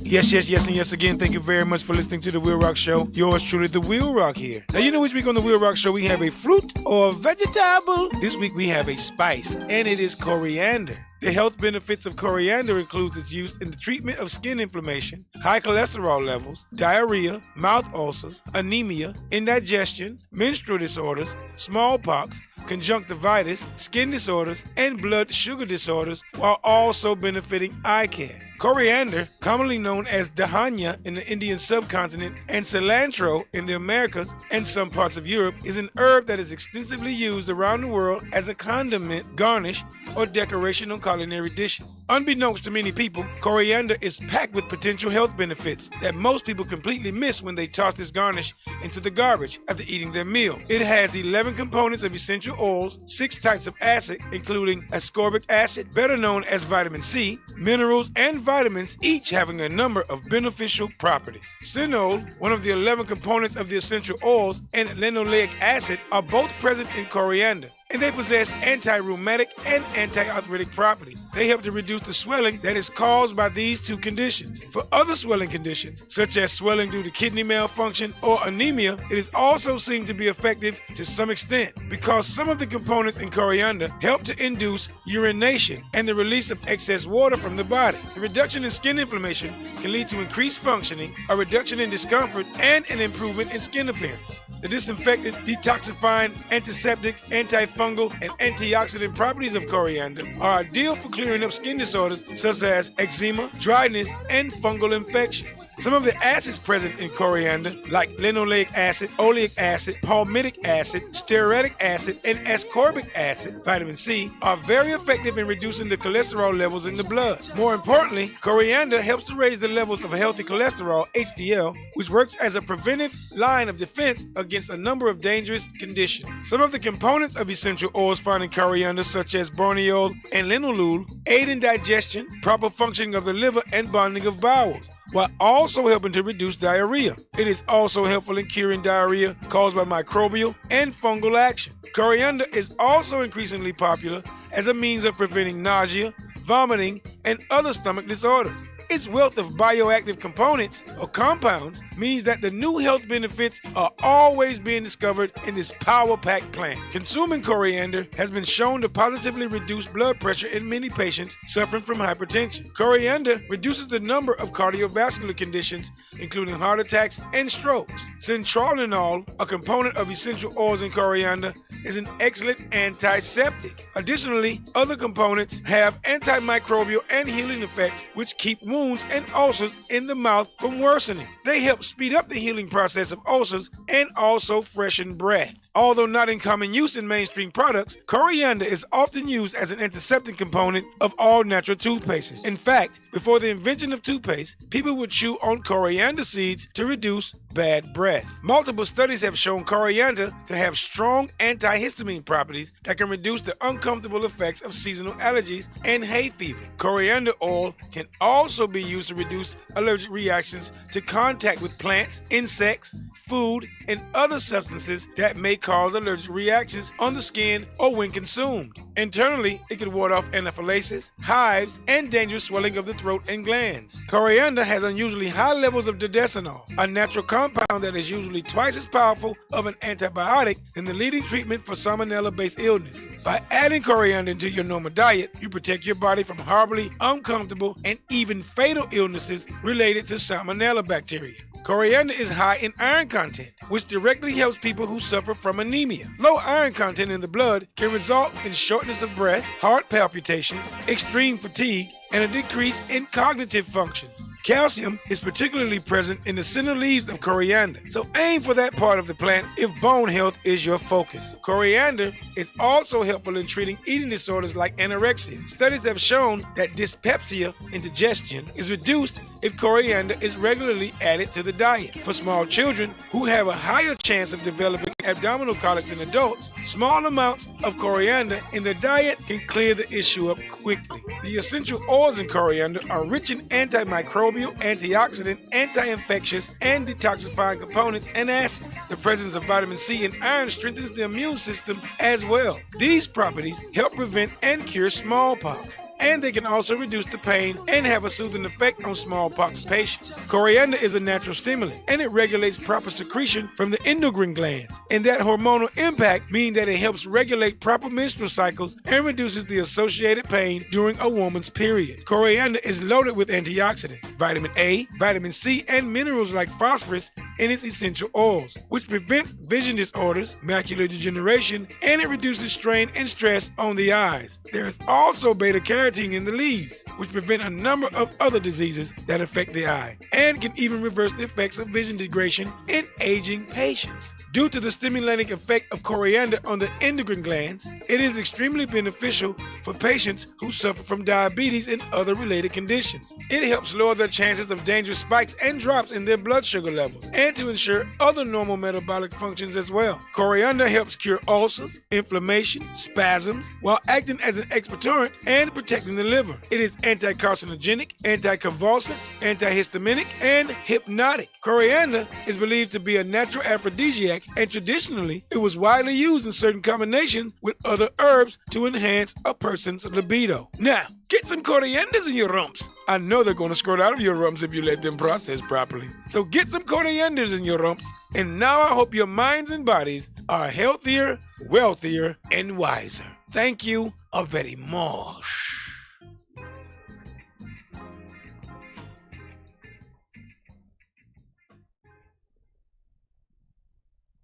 Yes, and yes again, thank you very much for listening to The WILROC Show. Yours truly, The WILROC here. Now, you know each week on The WILROC Show, we have a fruit or a vegetable. This week, we have a spice, and it is coriander. The health benefits of coriander includes its use in the treatment of skin inflammation, high cholesterol levels, diarrhea, mouth ulcers, anemia, indigestion, menstrual disorders, smallpox, conjunctivitis, skin disorders, and blood sugar disorders, while also benefiting eye care. Coriander, commonly known as dhania in the Indian subcontinent and cilantro in the Americas and some parts of Europe, is an herb that is extensively used around the world as a condiment, garnish, or decoration on culinary dishes. Unbeknownst to many people, coriander is packed with potential health benefits that most people completely miss when they toss this garnish into the garbage after eating their meal. It has 11 components of essential oils, 6 types of acid, including ascorbic acid, better known as vitamin C, minerals, and vitamins, each having a number of beneficial properties. Cinnol, one of the 11 components of the essential oils, and linoleic acid are both present in coriander. and they possess anti-rheumatic and anti-arthritic properties. They help to reduce the swelling that is caused by these two conditions. For other swelling conditions, such as swelling due to kidney malfunction or anemia, it is also seen to be effective to some extent because some of the components in coriander help to induce urination and the release of excess water from the body. The reduction in skin inflammation can lead to increased functioning, a reduction in discomfort, and an improvement in skin appearance. The disinfectant, detoxifying, antiseptic, antifungal, and antioxidant properties of coriander are ideal for clearing up skin disorders such as eczema, dryness, and fungal infections. Some of the acids present in coriander, like linoleic acid, oleic acid, palmitic acid, stearic acid, and ascorbic acid, vitamin C, are very effective in reducing the cholesterol levels in the blood. More importantly, coriander helps to raise the levels of healthy cholesterol, HDL, which works as a preventive line of defense against a number of dangerous conditions. Some of the components of essential oils found in coriander, such as borneol and linalool, aid in digestion, proper functioning of the liver, and bonding of bowels, while also helping to reduce diarrhea. It is also helpful in curing diarrhea caused by microbial and fungal action. Coriander is also increasingly popular as a means of preventing nausea, vomiting, and other stomach disorders. Its wealth of bioactive components or compounds means that the new health benefits are always being discovered in this power-packed plant. Consuming coriander has been shown to positively reduce blood pressure in many patients suffering from hypertension. Coriander reduces the number of cardiovascular conditions, including heart attacks and strokes. Centralenol, a component of essential oils in coriander, is an excellent antiseptic. Additionally, other components have antimicrobial and healing effects which keep wounds and ulcers in the mouth from worsening. They help speed up the healing process of ulcers and also freshen breath. Although not in common use in mainstream products, coriander is often used as an antiseptic component of all natural toothpastes. In fact, before the invention of toothpaste, people would chew on coriander seeds to reduce bad breath. Multiple studies have shown coriander to have strong antihistamine properties that can reduce the uncomfortable effects of seasonal allergies and hay fever. Coriander oil can also be used to reduce allergic reactions to contact with plants, insects, food, and other substances that may cause allergic reactions on the skin or when consumed. Internally, it can ward off anaphylaxis, hives, and dangerous swelling of the throat and glands. Coriander has unusually high levels of dodecanol, a natural compound that is usually twice as powerful of an antibiotic than the leading treatment for salmonella-based illness. By adding coriander into your normal diet, you protect your body from horribly uncomfortable and even fatal illnesses related to salmonella bacteria. Coriander is high in iron content, which directly helps people who suffer from anemia. Low iron content in the blood can result in shortness of breath, heart palpitations, extreme fatigue, and a decrease in cognitive functions. Calcium is particularly present in the center leaves of coriander, so aim for that part of the plant if bone health is your focus. Coriander is also helpful in treating eating disorders like anorexia. Studies have shown that dyspepsia, indigestion, is reduced if coriander is regularly added to the diet. For small children who have a higher chance of developing abdominal colic than adults, small amounts of coriander in their diet can clear the issue up quickly. The essential oils in coriander are rich in antimicrobial, antioxidant, anti-infectious, and detoxifying components and acids. The presence of vitamin C and iron strengthens the immune system as well. These properties help prevent and cure smallpox, and they can also reduce the pain and have a soothing effect on smallpox patients. Coriander is a natural stimulant, and it regulates proper secretion from the endocrine glands, and that hormonal impact means that it helps regulate proper menstrual cycles and reduces the associated pain during a woman's period. Coriander is loaded with antioxidants, vitamin A, vitamin C, and minerals like phosphorus in its essential oils, which prevents vision disorders, macular degeneration, and it reduces strain and stress on the eyes. There is also beta-carotene in the leaves, which prevent a number of other diseases that affect the eye, and can even reverse the effects of vision degradation in aging patients. Due to the stimulating effect of coriander on the endocrine glands, it is extremely beneficial for patients who suffer from diabetes and other related conditions. It helps lower their chances of dangerous spikes and drops in their blood sugar levels, and to ensure other normal metabolic functions as well. Coriander helps cure ulcers, inflammation, spasms, while acting as an expectorant and protecting protecting the liver. It is anti-carcinogenic, anti-convulsant, antihistaminic, and hypnotic. Coriander is believed to be a natural aphrodisiac, and traditionally, it was widely used in certain combinations with other herbs to enhance a person's libido. Now, get some corianders in your rumps. I know they're going to squirt out of your rumps if you let them process properly. So get some corianders in your rumps, and now I hope your minds and bodies are healthier, wealthier, and wiser. Thank you very much.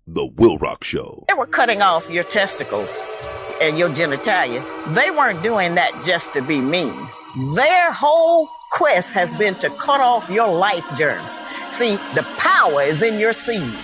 The WILROC Show. They were cutting off your testicles and your genitalia. They weren't doing that just to be mean. Their whole quest has been to cut off your life germ. See, the power is in your seed.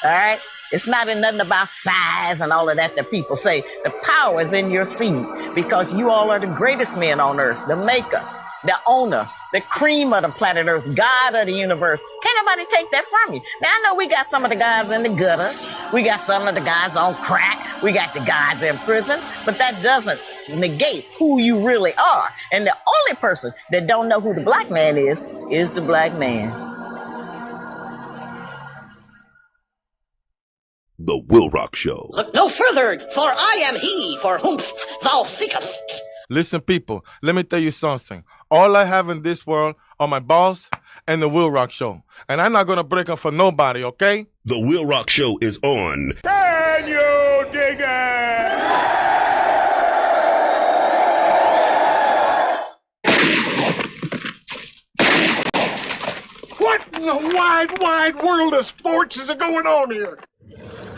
All right? It's not in nothing about size and all of that people say. The power is in your seed because you all are the greatest men on earth, the maker, the owner, the cream of the planet Earth, God of the universe. Can't nobody take that from you. Now, I know we got some of the guys in the gutter. We got some of the guys on crack. We got the guys in prison. But that doesn't negate who you really are. And the only person that don't know who the black man is the black man. The WILROC Show. Look no further, for I am he for whom thou seekest. Listen, people, let me tell you something. All I have in this world are my balls and the WILROC Show. And I'm not going to break them for nobody, okay? The WILROC Show is on. Can you dig it? What in the wide world of sports is going on here?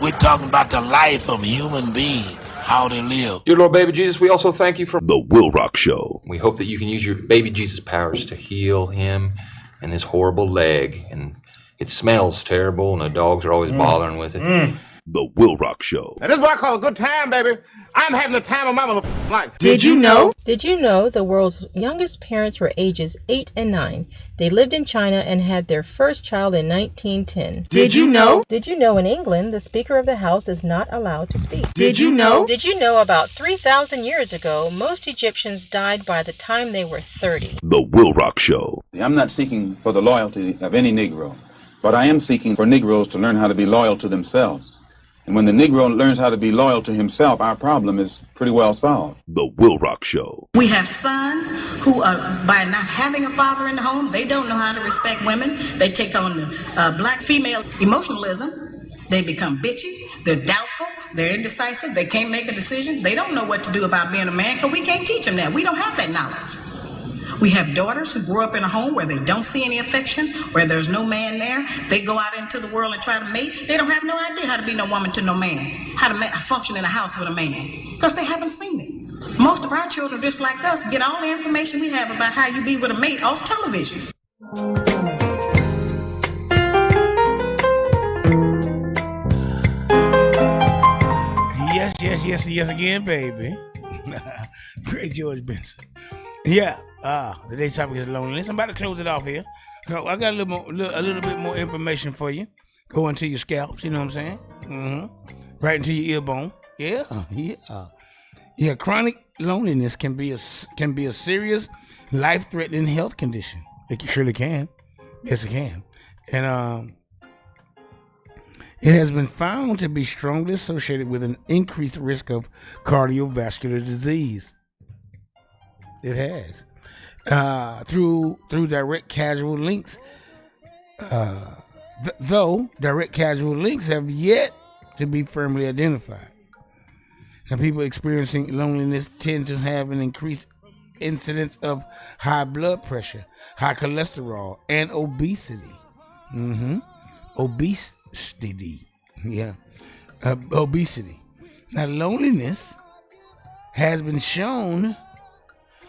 We're talking about the life of a human being, how they live. Dear Lord Baby Jesus, we also thank you for The WILROC Show. We hope that you can use your Baby Jesus powers to heal him and his horrible leg. And it smells terrible, and the dogs are always bothering with it. The WILROC Show. Now, this is what I call a good time, baby. I'm having the time of my motherfucking life. Did you know? Did you know the world's youngest parents were ages 8 and 9? They lived in China and had their first child in 1910. Did you know? Did you know in England the Speaker of the House is not allowed to speak? Did you know? Did you know about 3,000 years ago, most Egyptians died by the time they were 30? The WILROC Show. I'm not seeking for the loyalty of any Negro, but I am seeking for Negroes to learn how to be loyal to themselves. And when the Negro learns how to be loyal to himself, our problem is pretty well solved. The WILROC Show. We have sons who are, by not having a father in the home, they don't know how to respect women. They take on the black female emotionalism. They become bitchy. They're doubtful. They're indecisive. They can't make a decision. They don't know what to do about being a man because we can't teach them that. We don't have that knowledge. We have daughters who grew up in a home where they don't see any affection, where there's no man there. They go out into the world and try to mate. They don't have no idea how to be no woman to no man, how to function in a house with a man, because they haven't seen it. Most of our children, just like us, get all the information we have about how you be with a mate off television. Yes again, baby. Great George Benson. Yeah. Today's topic is loneliness. I'm about to close it off here. So I got a little bit more information for you. Go into your scalps, you know what I'm saying? Right into your ear bone. Yeah. Chronic loneliness can be a serious, life-threatening health condition. It surely can. Yes, it can. And it has been found to be strongly associated with an increased risk of cardiovascular disease. It has. Through direct causal links, though direct causal links have yet to be firmly identified. Now, people experiencing loneliness tend to have an increased incidence of high blood pressure, high cholesterol, and obesity. Obesity. Now, loneliness has been shown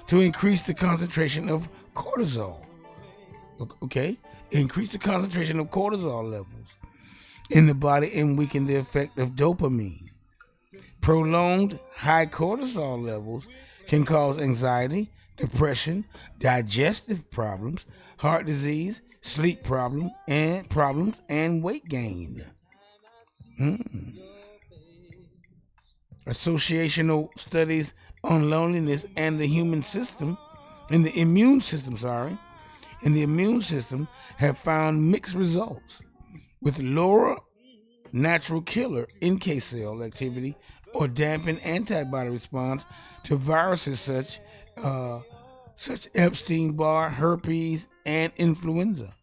to increase the concentration of cortisol. Okay? Increase the concentration of cortisol levels in the body and weaken the effect of dopamine. Prolonged high cortisol levels can cause anxiety, depression, digestive problems, heart disease, sleep problems, and weight gain. Associational studies on loneliness and the immune system, have found mixed results, with lower natural killer NK cell activity or dampened antibody response to viruses such Epstein-Barr, herpes, and influenza.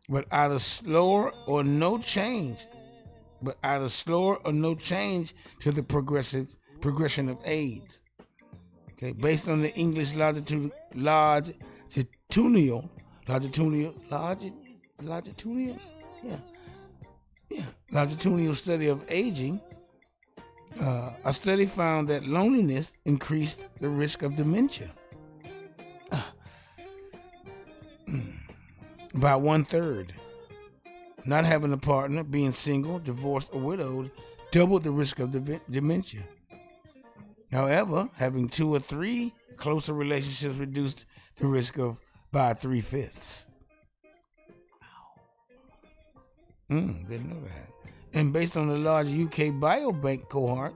But either slower or no change to the progression of AIDS. Okay, based on the English longitudinal study of aging, a study found that loneliness increased the risk of dementia by 1/3. Not having a partner, being single, divorced, or widowed doubled the risk of dementia. However, having 2 or 3 closer relationships reduced the risk by 3/5. Didn't know that. And based on a large UK biobank cohort,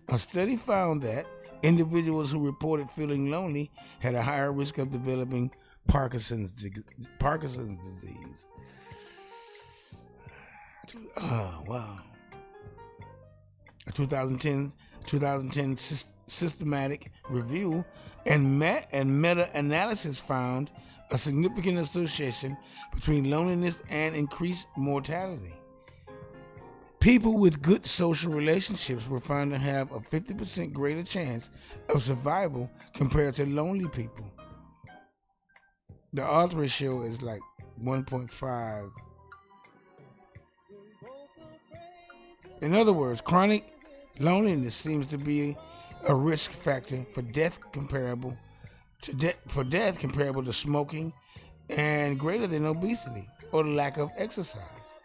a study found that individuals who reported feeling lonely had a higher risk of developing Parkinson's disease. Oh, wow. A 2010 systematic review and meta-analysis found a significant association between loneliness and increased mortality. People with good social relationships were found to have a 50% greater chance of survival compared to lonely people. The odds ratio is like 1.5. In other words, chronic loneliness seems to be a risk factor for death comparable to smoking and greater than obesity or lack of exercise.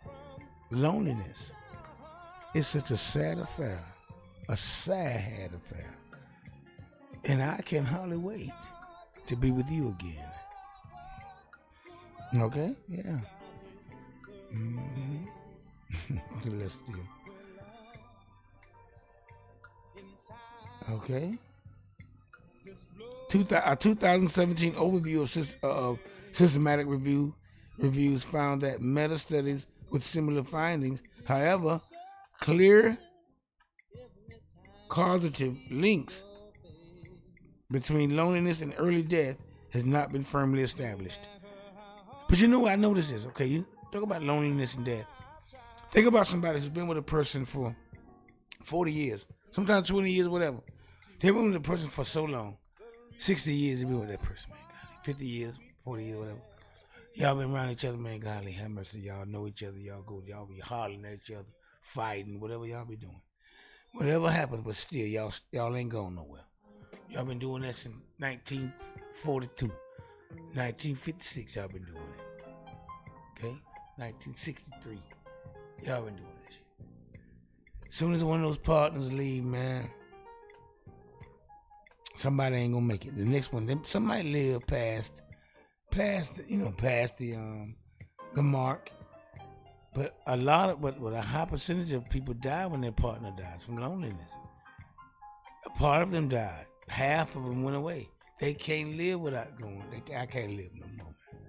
Loneliness is such a sad affair, and I can hardly wait to be with you again. Okay? Yeah. Let's do it. Okay. A 2017 overview of systematic reviews found that meta studies with similar findings, however, clear causative links between loneliness and early death has not been firmly established. But you know what I noticed is, okay, you talk about loneliness and death. Think about somebody who's been with a person for 40 years, sometimes 20 years, whatever. They've been with a person for so long. 60 years they've been with that person, man. 50 years, 40 years, whatever. Y'all been around each other, man. Golly, have mercy. Y'all know each other. Y'all be hollering at each other, fighting, whatever y'all be doing. Whatever happens, but still, y'all ain't going nowhere. Y'all been doing that since 1942. 1956, y'all been doing it. Okay? 1963. Y'all been doing that shit. As soon as one of those partners leave, man, somebody ain't gonna make it. The next one, somebody live past the mark. But a high percentage of people die when their partner dies from loneliness. A part of them died. Half of them went away. They can't live without going. I can't live no more, man.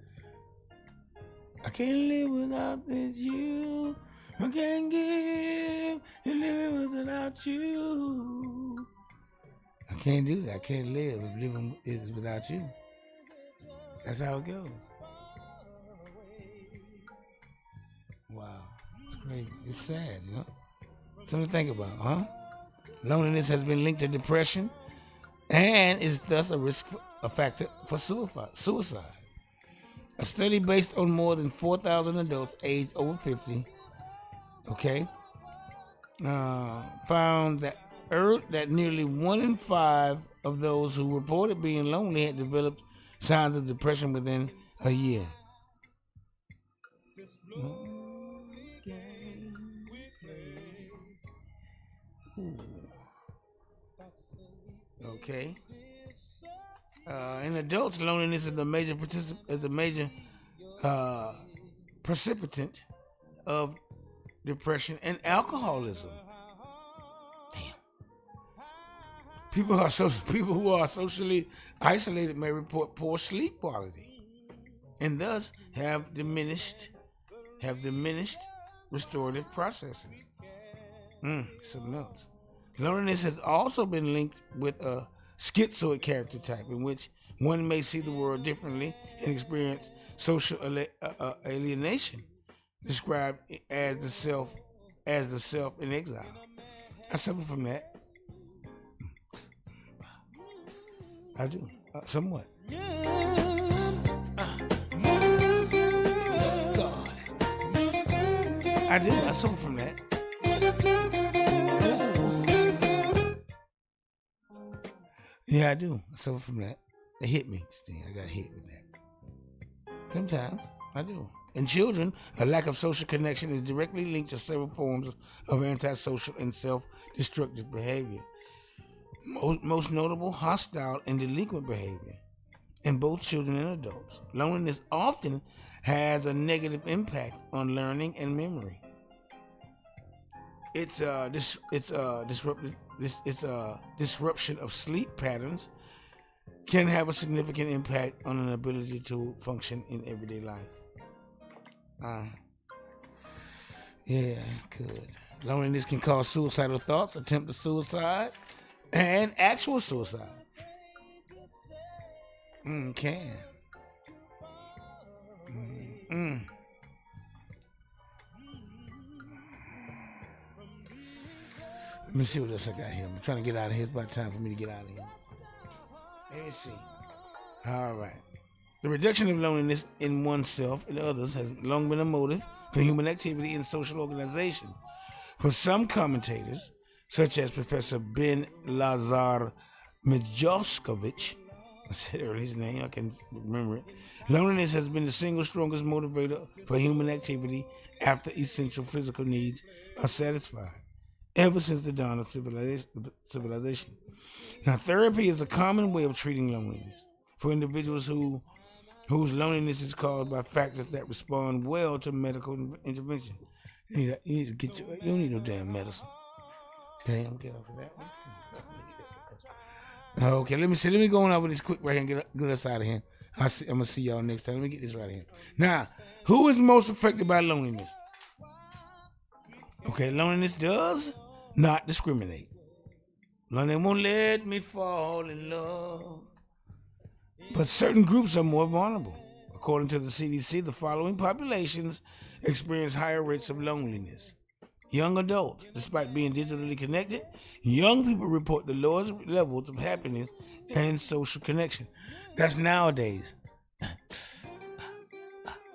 I can't live without this you. I can't give and live without you. I can't do that. I can't live if living is without you. That's how it goes. Wow. It's crazy. It's sad, you know? Something to think about, huh? Loneliness has been linked to depression and is thus a factor for suicide. A study based on more than 4,000 adults aged over 50, found that nearly 1 in 5 of those who reported being lonely had developed signs of depression within a year. Okay. In adults, loneliness is a major precipitant of depression and alcoholism. Damn. People who are socially isolated may report poor sleep quality, and thus have diminished restorative processes. Something else. Loneliness has also been linked with a schizoid character type, in which one may see the world differently and experience social alienation, described as the self in exile. I suffer from that. I do, somewhat. God. I do. I suffer from that. Yeah, I do. I suffer from that. It hit me. I got hit with that. Sometimes I do. In children, a lack of social connection is directly linked to several forms of antisocial and self-destructive behavior. Most notable, hostile and delinquent behavior in both children and adults. Loneliness often has a negative impact on learning and memory. It's disruption of sleep patterns can have a significant impact on an ability to function in everyday life. Yeah, good. Loneliness can cause suicidal thoughts, attempted suicide, and actual suicide. Can. Let me see what else I got here. I'm trying to get out of here. It's about time for me to get out of here. Let me see. All right. The reduction of loneliness in oneself and others has long been a motive for human activity in social organization. For some commentators, such as Professor Ben Lazar Mijoskovich, I said earlier his name, I can remember it. Loneliness has been the single strongest motivator for human activity after essential physical needs are satisfied, ever since the dawn of civilization. Now, therapy is a common way of treating loneliness for individuals whose loneliness is caused by factors that respond well to medical intervention. You don't need no damn medicine. Damn, get off of that one. Okay, let me go on over this quick right here and get us out of here. I'm gonna see y'all next time. Let me get this right here. Now, who is most affected by loneliness? Okay, loneliness does not discriminate. Loneliness won't let me fall in love. But certain groups are more vulnerable. According to the CDC, the following populations experience higher rates of loneliness. Young adults. Despite being digitally connected, young people report the lowest levels of happiness and social connection. That's nowadays. Because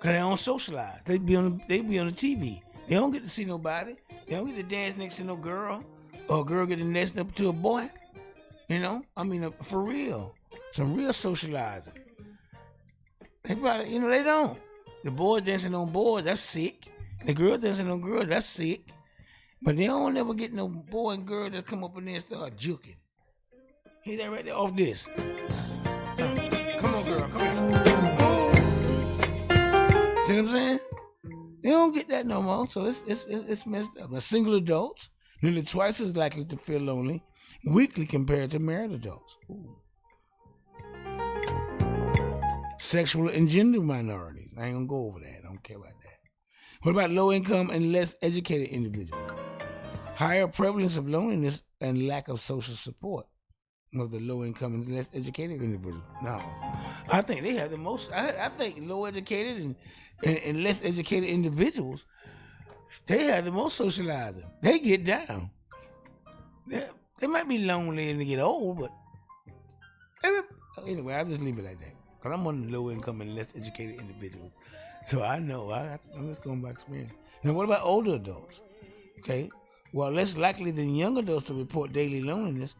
they don't socialize. They be on the TV. They don't get to see nobody. They don't get to dance next to no girl. Or a girl get to next up to a boy. You know? I mean, for real. Some real socializing. They probably, they don't. The boys dancing on boys, that's sick. The girls dancing on girls, that's sick. But they don't ever get no boy and girl that come up in there and start juking. Hear that right there? Off this. Come on, girl. Come here. See what I'm saying? They don't get that no more, so it's messed up. Now, single adults, nearly twice as likely to feel lonely weekly compared to married adults. Ooh. Sexual and gender minorities. I ain't gonna go over that. I don't care about that. What about low income and less educated individuals? Higher prevalence of loneliness and lack of social support of the low income and less educated individuals. No. I think they have the most. I think low educated and less educated individuals, they have the most socializing. They get down. They might be lonely and they get old, but anyway, I'll just leave it like that. Because I'm one of the low income and less educated individuals. So I know, I'm just going by experience. Now, what about older adults? Okay, while less likely than young adults to report daily loneliness,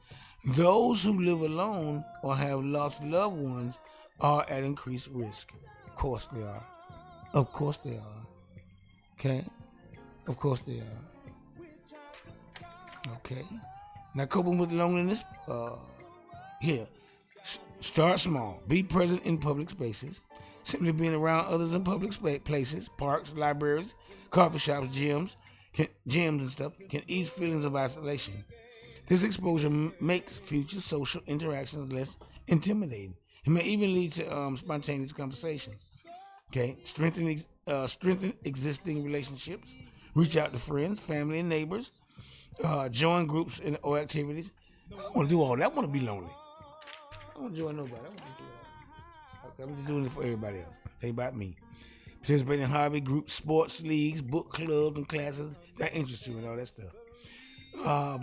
those who live alone or have lost loved ones are at increased risk. Of course they are. Of course they are. Okay? Of course they are. Okay? Now, coping with loneliness, here. Start small. Be present in public spaces. Simply being around others in public places, parks, libraries, coffee shops, gyms and stuff can ease feelings of isolation. This exposure makes future social interactions less intimidating. It may even lead to spontaneous conversations. Okay, strengthen existing relationships. Reach out to friends, family, and neighbors. Join groups or activities. I don't want to do all that. I want to be lonely. I don't want to join nobody. I want to do all that. Okay, I'm just doing it for everybody else. Think about me. Participate in hobby groups, sports leagues, book clubs, and classes that interest you and all that stuff.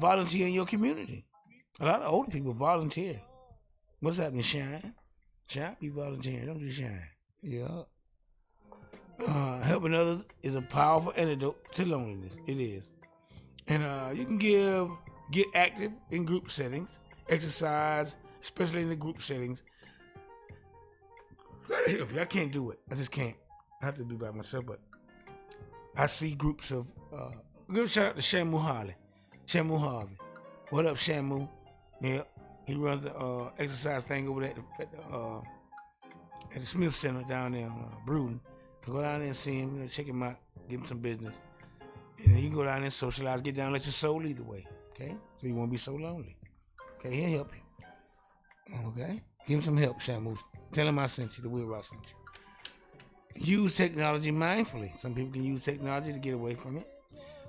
Volunteer in your community. A lot of older people volunteer. What's happening, Shine? Shine be volunteering. Don't you shine? Yeah. Helping others is a powerful antidote to loneliness. It is. And you can get active in group settings, exercise, especially in the group settings. I can't do it. I just can't. I have to be by myself, but I see groups of give a shout out to Shamu Harvey. What up, Shamu? Yeah. He runs the exercise thing over there at the Smith Center down there in Brewton. So go down there and see him, check him out, give him some business. And then you can go down there and socialize, get down, let your soul lead the way. Okay? So you won't be so lonely. Okay, he'll help you. Okay? Give him some help, Shamu. Tell him I sent you, the WILROC sent you. Use technology mindfully. Some people can use technology to get away from it.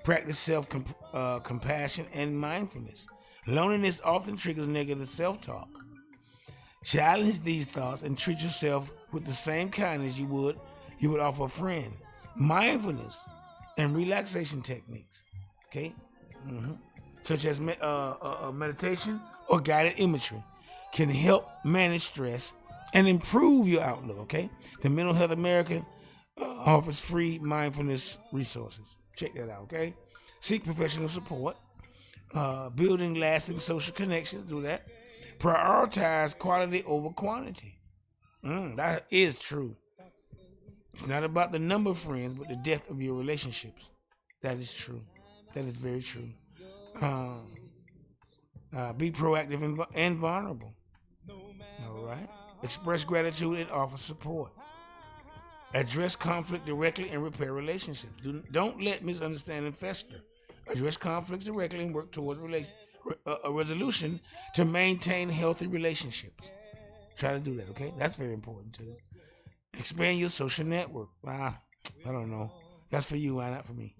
Practice self-compassion and mindfulness. Loneliness often triggers negative self-talk. Challenge these thoughts and treat yourself with the same kindness you would offer a friend. Mindfulness and relaxation techniques, okay, such as meditation or guided imagery, can help manage stress and improve your outlook. Okay, the Mental Health American offers free mindfulness resources. Check that out. Okay, seek professional support. Building lasting social connections. Do that. Prioritize quality over quantity. That is true. It's not about the number of friends, but the depth of your relationships. That is true. That is very true. Be proactive and vulnerable. All right. Express gratitude and offer support. Address conflict directly and repair relationships. Don't let misunderstanding fester. Address conflicts directly and work towards a resolution to maintain healthy relationships. Try to do that, okay? That's very important too. Expand your social network. I don't know. That's for you, not for me.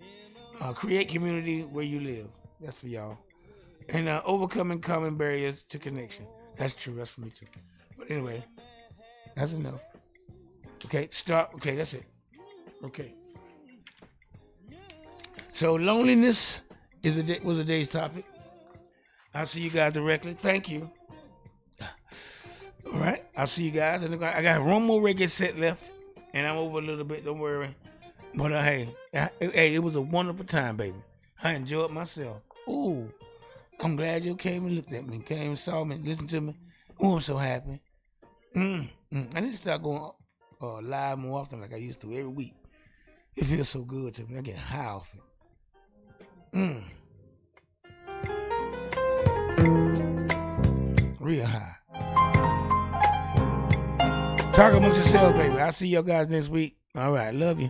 Create community where you live. That's for y'all. And overcoming common barriers to connection. That's true. That's for me too. But anyway, that's enough. Okay, start. Okay, that's it. Okay. So loneliness was the day's topic. I'll see you guys directly. Thank you. All right, I'll see you guys. I got one more reggae set left, and I'm over a little bit. Don't worry. But hey, it was a wonderful time, baby. I enjoyed myself. Ooh, I'm glad you came and looked at me, came and saw me, listened to me. Ooh, I'm so happy. I need to start going live more often, like I used to every week. It feels so good to me. I get high off it. Real high. Talk amongst yourselves, baby. I'll see y'all guys next week. All right, love you.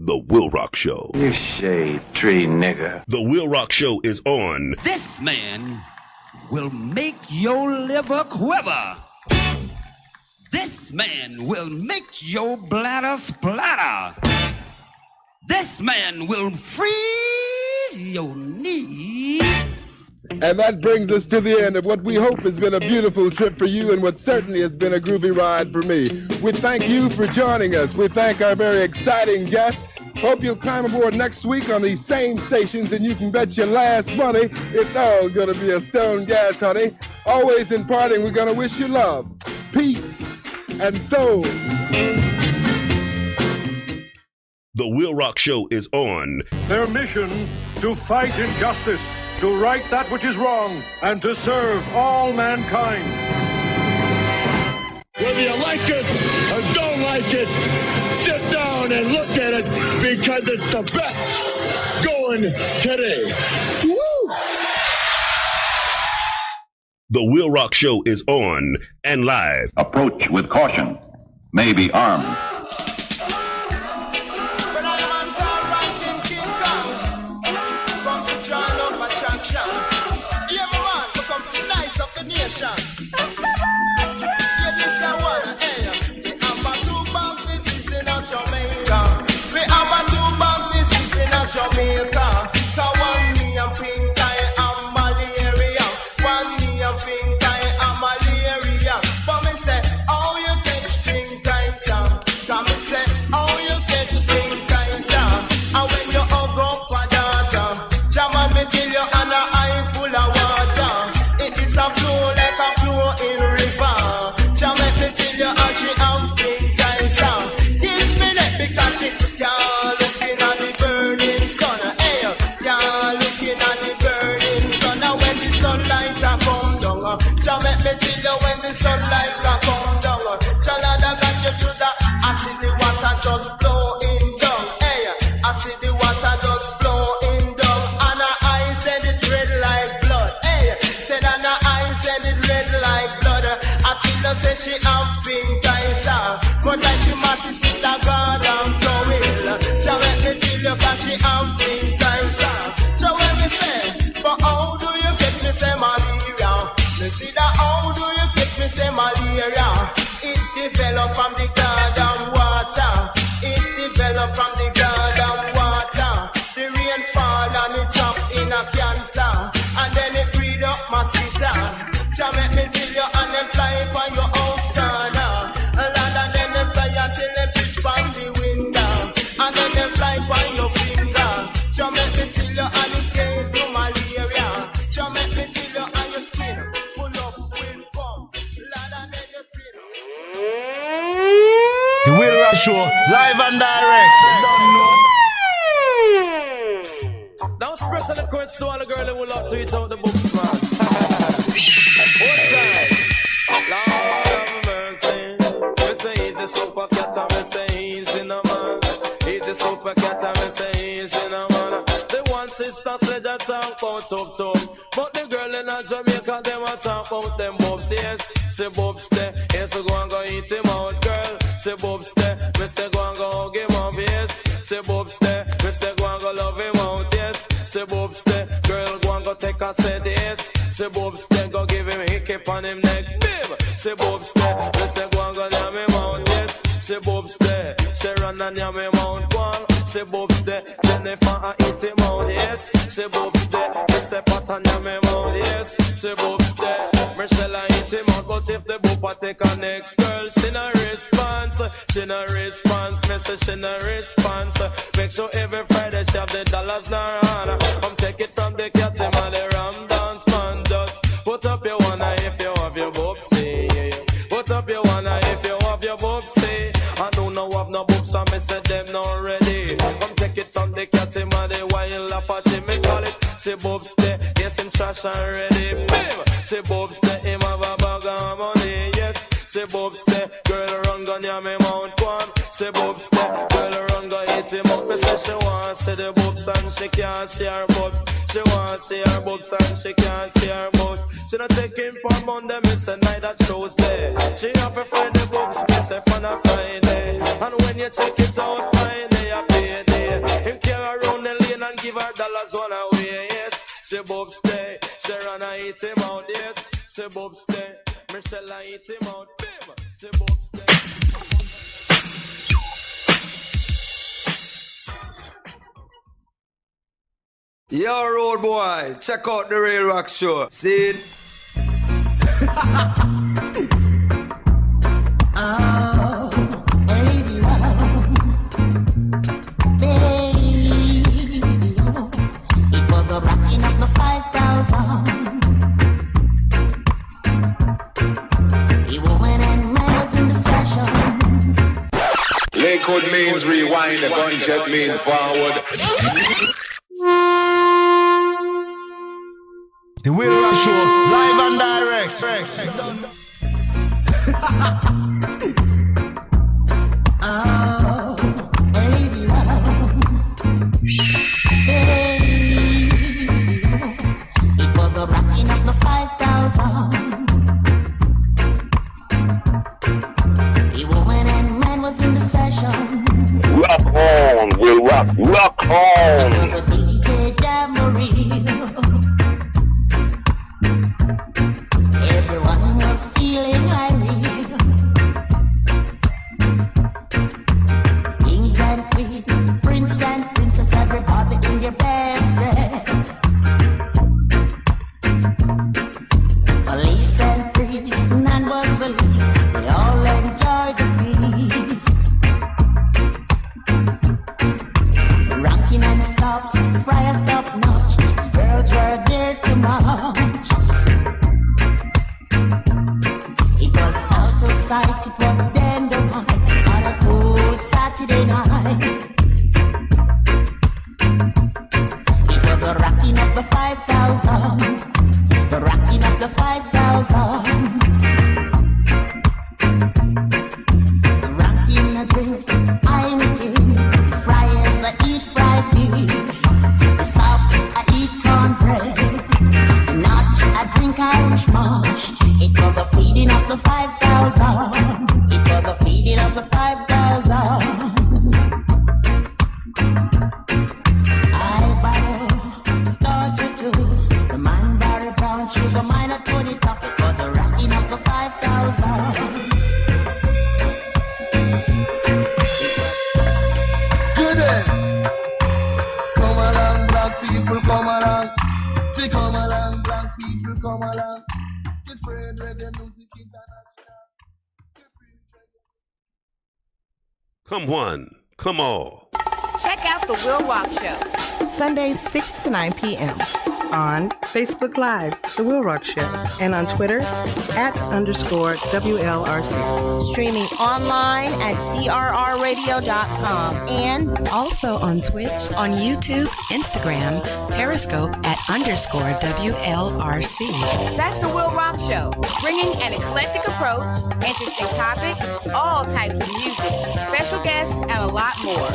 The WILROC Show. You shade tree nigga. The WILROC Show is on. This man will make your liver quiver. This man will make your bladder splatter. This man will freeze your knees. And that brings us to the end of what we hope has been a beautiful trip for you and what certainly has been a groovy ride for me. We thank you for joining us. We thank our very exciting guest. Hope you'll climb aboard next week on these same stations, and you can bet your last money it's all gonna be a stone gas, honey. Always in parting, we're gonna wish you love, peace, and soul. The WILROC Show is on. Their mission, to fight injustice, to right that which is wrong, and to serve all mankind. Whether you like it or don't like it, sit down and look at it because it's the best going today. Woo! The WILROC Show is on and live. Approach with caution. May be armed. Jamaica, so one me and pink eye and malaria. One me and pink eye and malaria. But me say, oh you catch pink eye, sir. Come me say, oh you catch pink eye, sir. And when you hug up a daughter, Jaman me till you and a eye full of water. It is a flow like a flow in river. Jaman me till you and she have pink eye, sir. This minute because she can't looking at the burning sun. Hey, can't looking at the burning sun. And when the sunlight a come down, Jah make me tell you when the sunlight a come down. Jah Lord a got you through that. I see the water just flowing down. Hey, I see the water just flowing down. And her eyes said it red like blood. Hey, said and her eyes said it red like blood. I think that say she have pink eyes, but like she must sit a God and throw it. Jah make me tell you 'cause she have pink eyes. So when me say, but how do you get me say malaria? Me see that how do you get me say malaria? It develop from the garden water. It develop from the garden water. The rain fall and it drop in a cancer, and then it breed up mosquitoes. Jah make me tell you and them fly on your house corner, and then them fly until they pitch from the window, and then them fly on your finger. Jah make me tell you and it came to malaria. Jah make me tell you and your skin full of wind pump, and then your skin. The WILROC Show, live and direct. Now express a request to all the girls who love to eat out the books, man. One time. Lord have mercy. Me say he's a super cat and me say he's in a man. He's a super cat and me say he's in a man. The one sister said that talk about up. But the girl in a Jamaica, them a talk about them bobs, yes. Say bobs there, yes, so go and go eat him out, girl. Say bobs there, me say go and go hug him up, yes. Say bobs there, me say go and go love him out, yes. Say bobs there, girl go and go take a set, yes. Say bobs there, go give him a hiccup on him neck, babe. Say bobs there, me say go and go yam him out, yes. Say bobs there, she run and yam him out, go on. Say bobs there, Jennifer and eat him out, yes. Say bobs there, me say pat and yam him out, yes. Say bobs there, Michelle and eat him out, but if the boopa take a next girl, she no response, she no response, me say she no response. Make sure every Friday she have the dollars in her hand. Come take it from the cat him and the ram dance man. Just put up your one if you have your bobsy. Put up your one if you have your bobsy. I don't know have no boobs, so me say them not ready. Come take it from the cat him and the wild apache, me call it. Say bobs there, yes him trash and ready. Babe, say bobs there, him have a bag of money, yes. Say bobs there, girl run gun yam him out one. Say bobs there, girl run gun hit him out. Me say she want see the bobs and she can't see her bobs. She want see her bobs and she can't see her bobs. She not taking for Monday, me say night that shows there. She have to find the bobs, me say fun a Friday. And when you check it out Friday, I pay day. Him carry around the lane and give her dollars one away, yes. Say bobs there, she run and eat him out, yes. Say bobs there, Michelle and eat him out, babe. Say bobs there. Yo, road boy, check out the WILROC show. See it? Oh, baby, wow. Baby, oh. It was the rocking of the 5,000. The woman and man was in the session. Lakewood means rewind, the gunshot means forward. The WILROC show, live and direct. Oh, baby, wow. Baby, oh. It was the rocking of the 5,000. The woman and man was in the session. Rock on, WILROC, rock on. It was a DJ jamboree. Everyone was feeling irate. Kings and queens, prince and princess, everybody in their best dress. Police and priests, none was the least. They all enjoyed the feast. Ranking and subs, fryers top notch. Girls were there to march. It was out of sight, it was dynamite on a cool Saturday night. It was the rocking of the 5,000, the rocking of the 5,000. The rocking a drink, I'm a king. The fryers I eat fried fish. The subs I eat cornbread. The notch I drink Irish mush. It was the feeding of the 5,000. It was the feeding of the 5,000. I battle, start you too. The man Barry Brown, Sugar Minor, Tony Tuck. It was a rocking of the 5,000. Good day. Come along, black people, come along. Come along, black people, come along. Just spread reggae music international. Come one, come all. Check out The WILROC Show. Sundays 6 to 9 p.m. on Facebook Live, The WILROC Show, and on Twitter @_WLRC. Streaming online at crrradio.com and also on Twitch, on YouTube, Instagram, Periscope @_WLRC. That's The WILROC Show, bringing an eclectic approach, interesting topics, all types of music, special guests, and a lot more.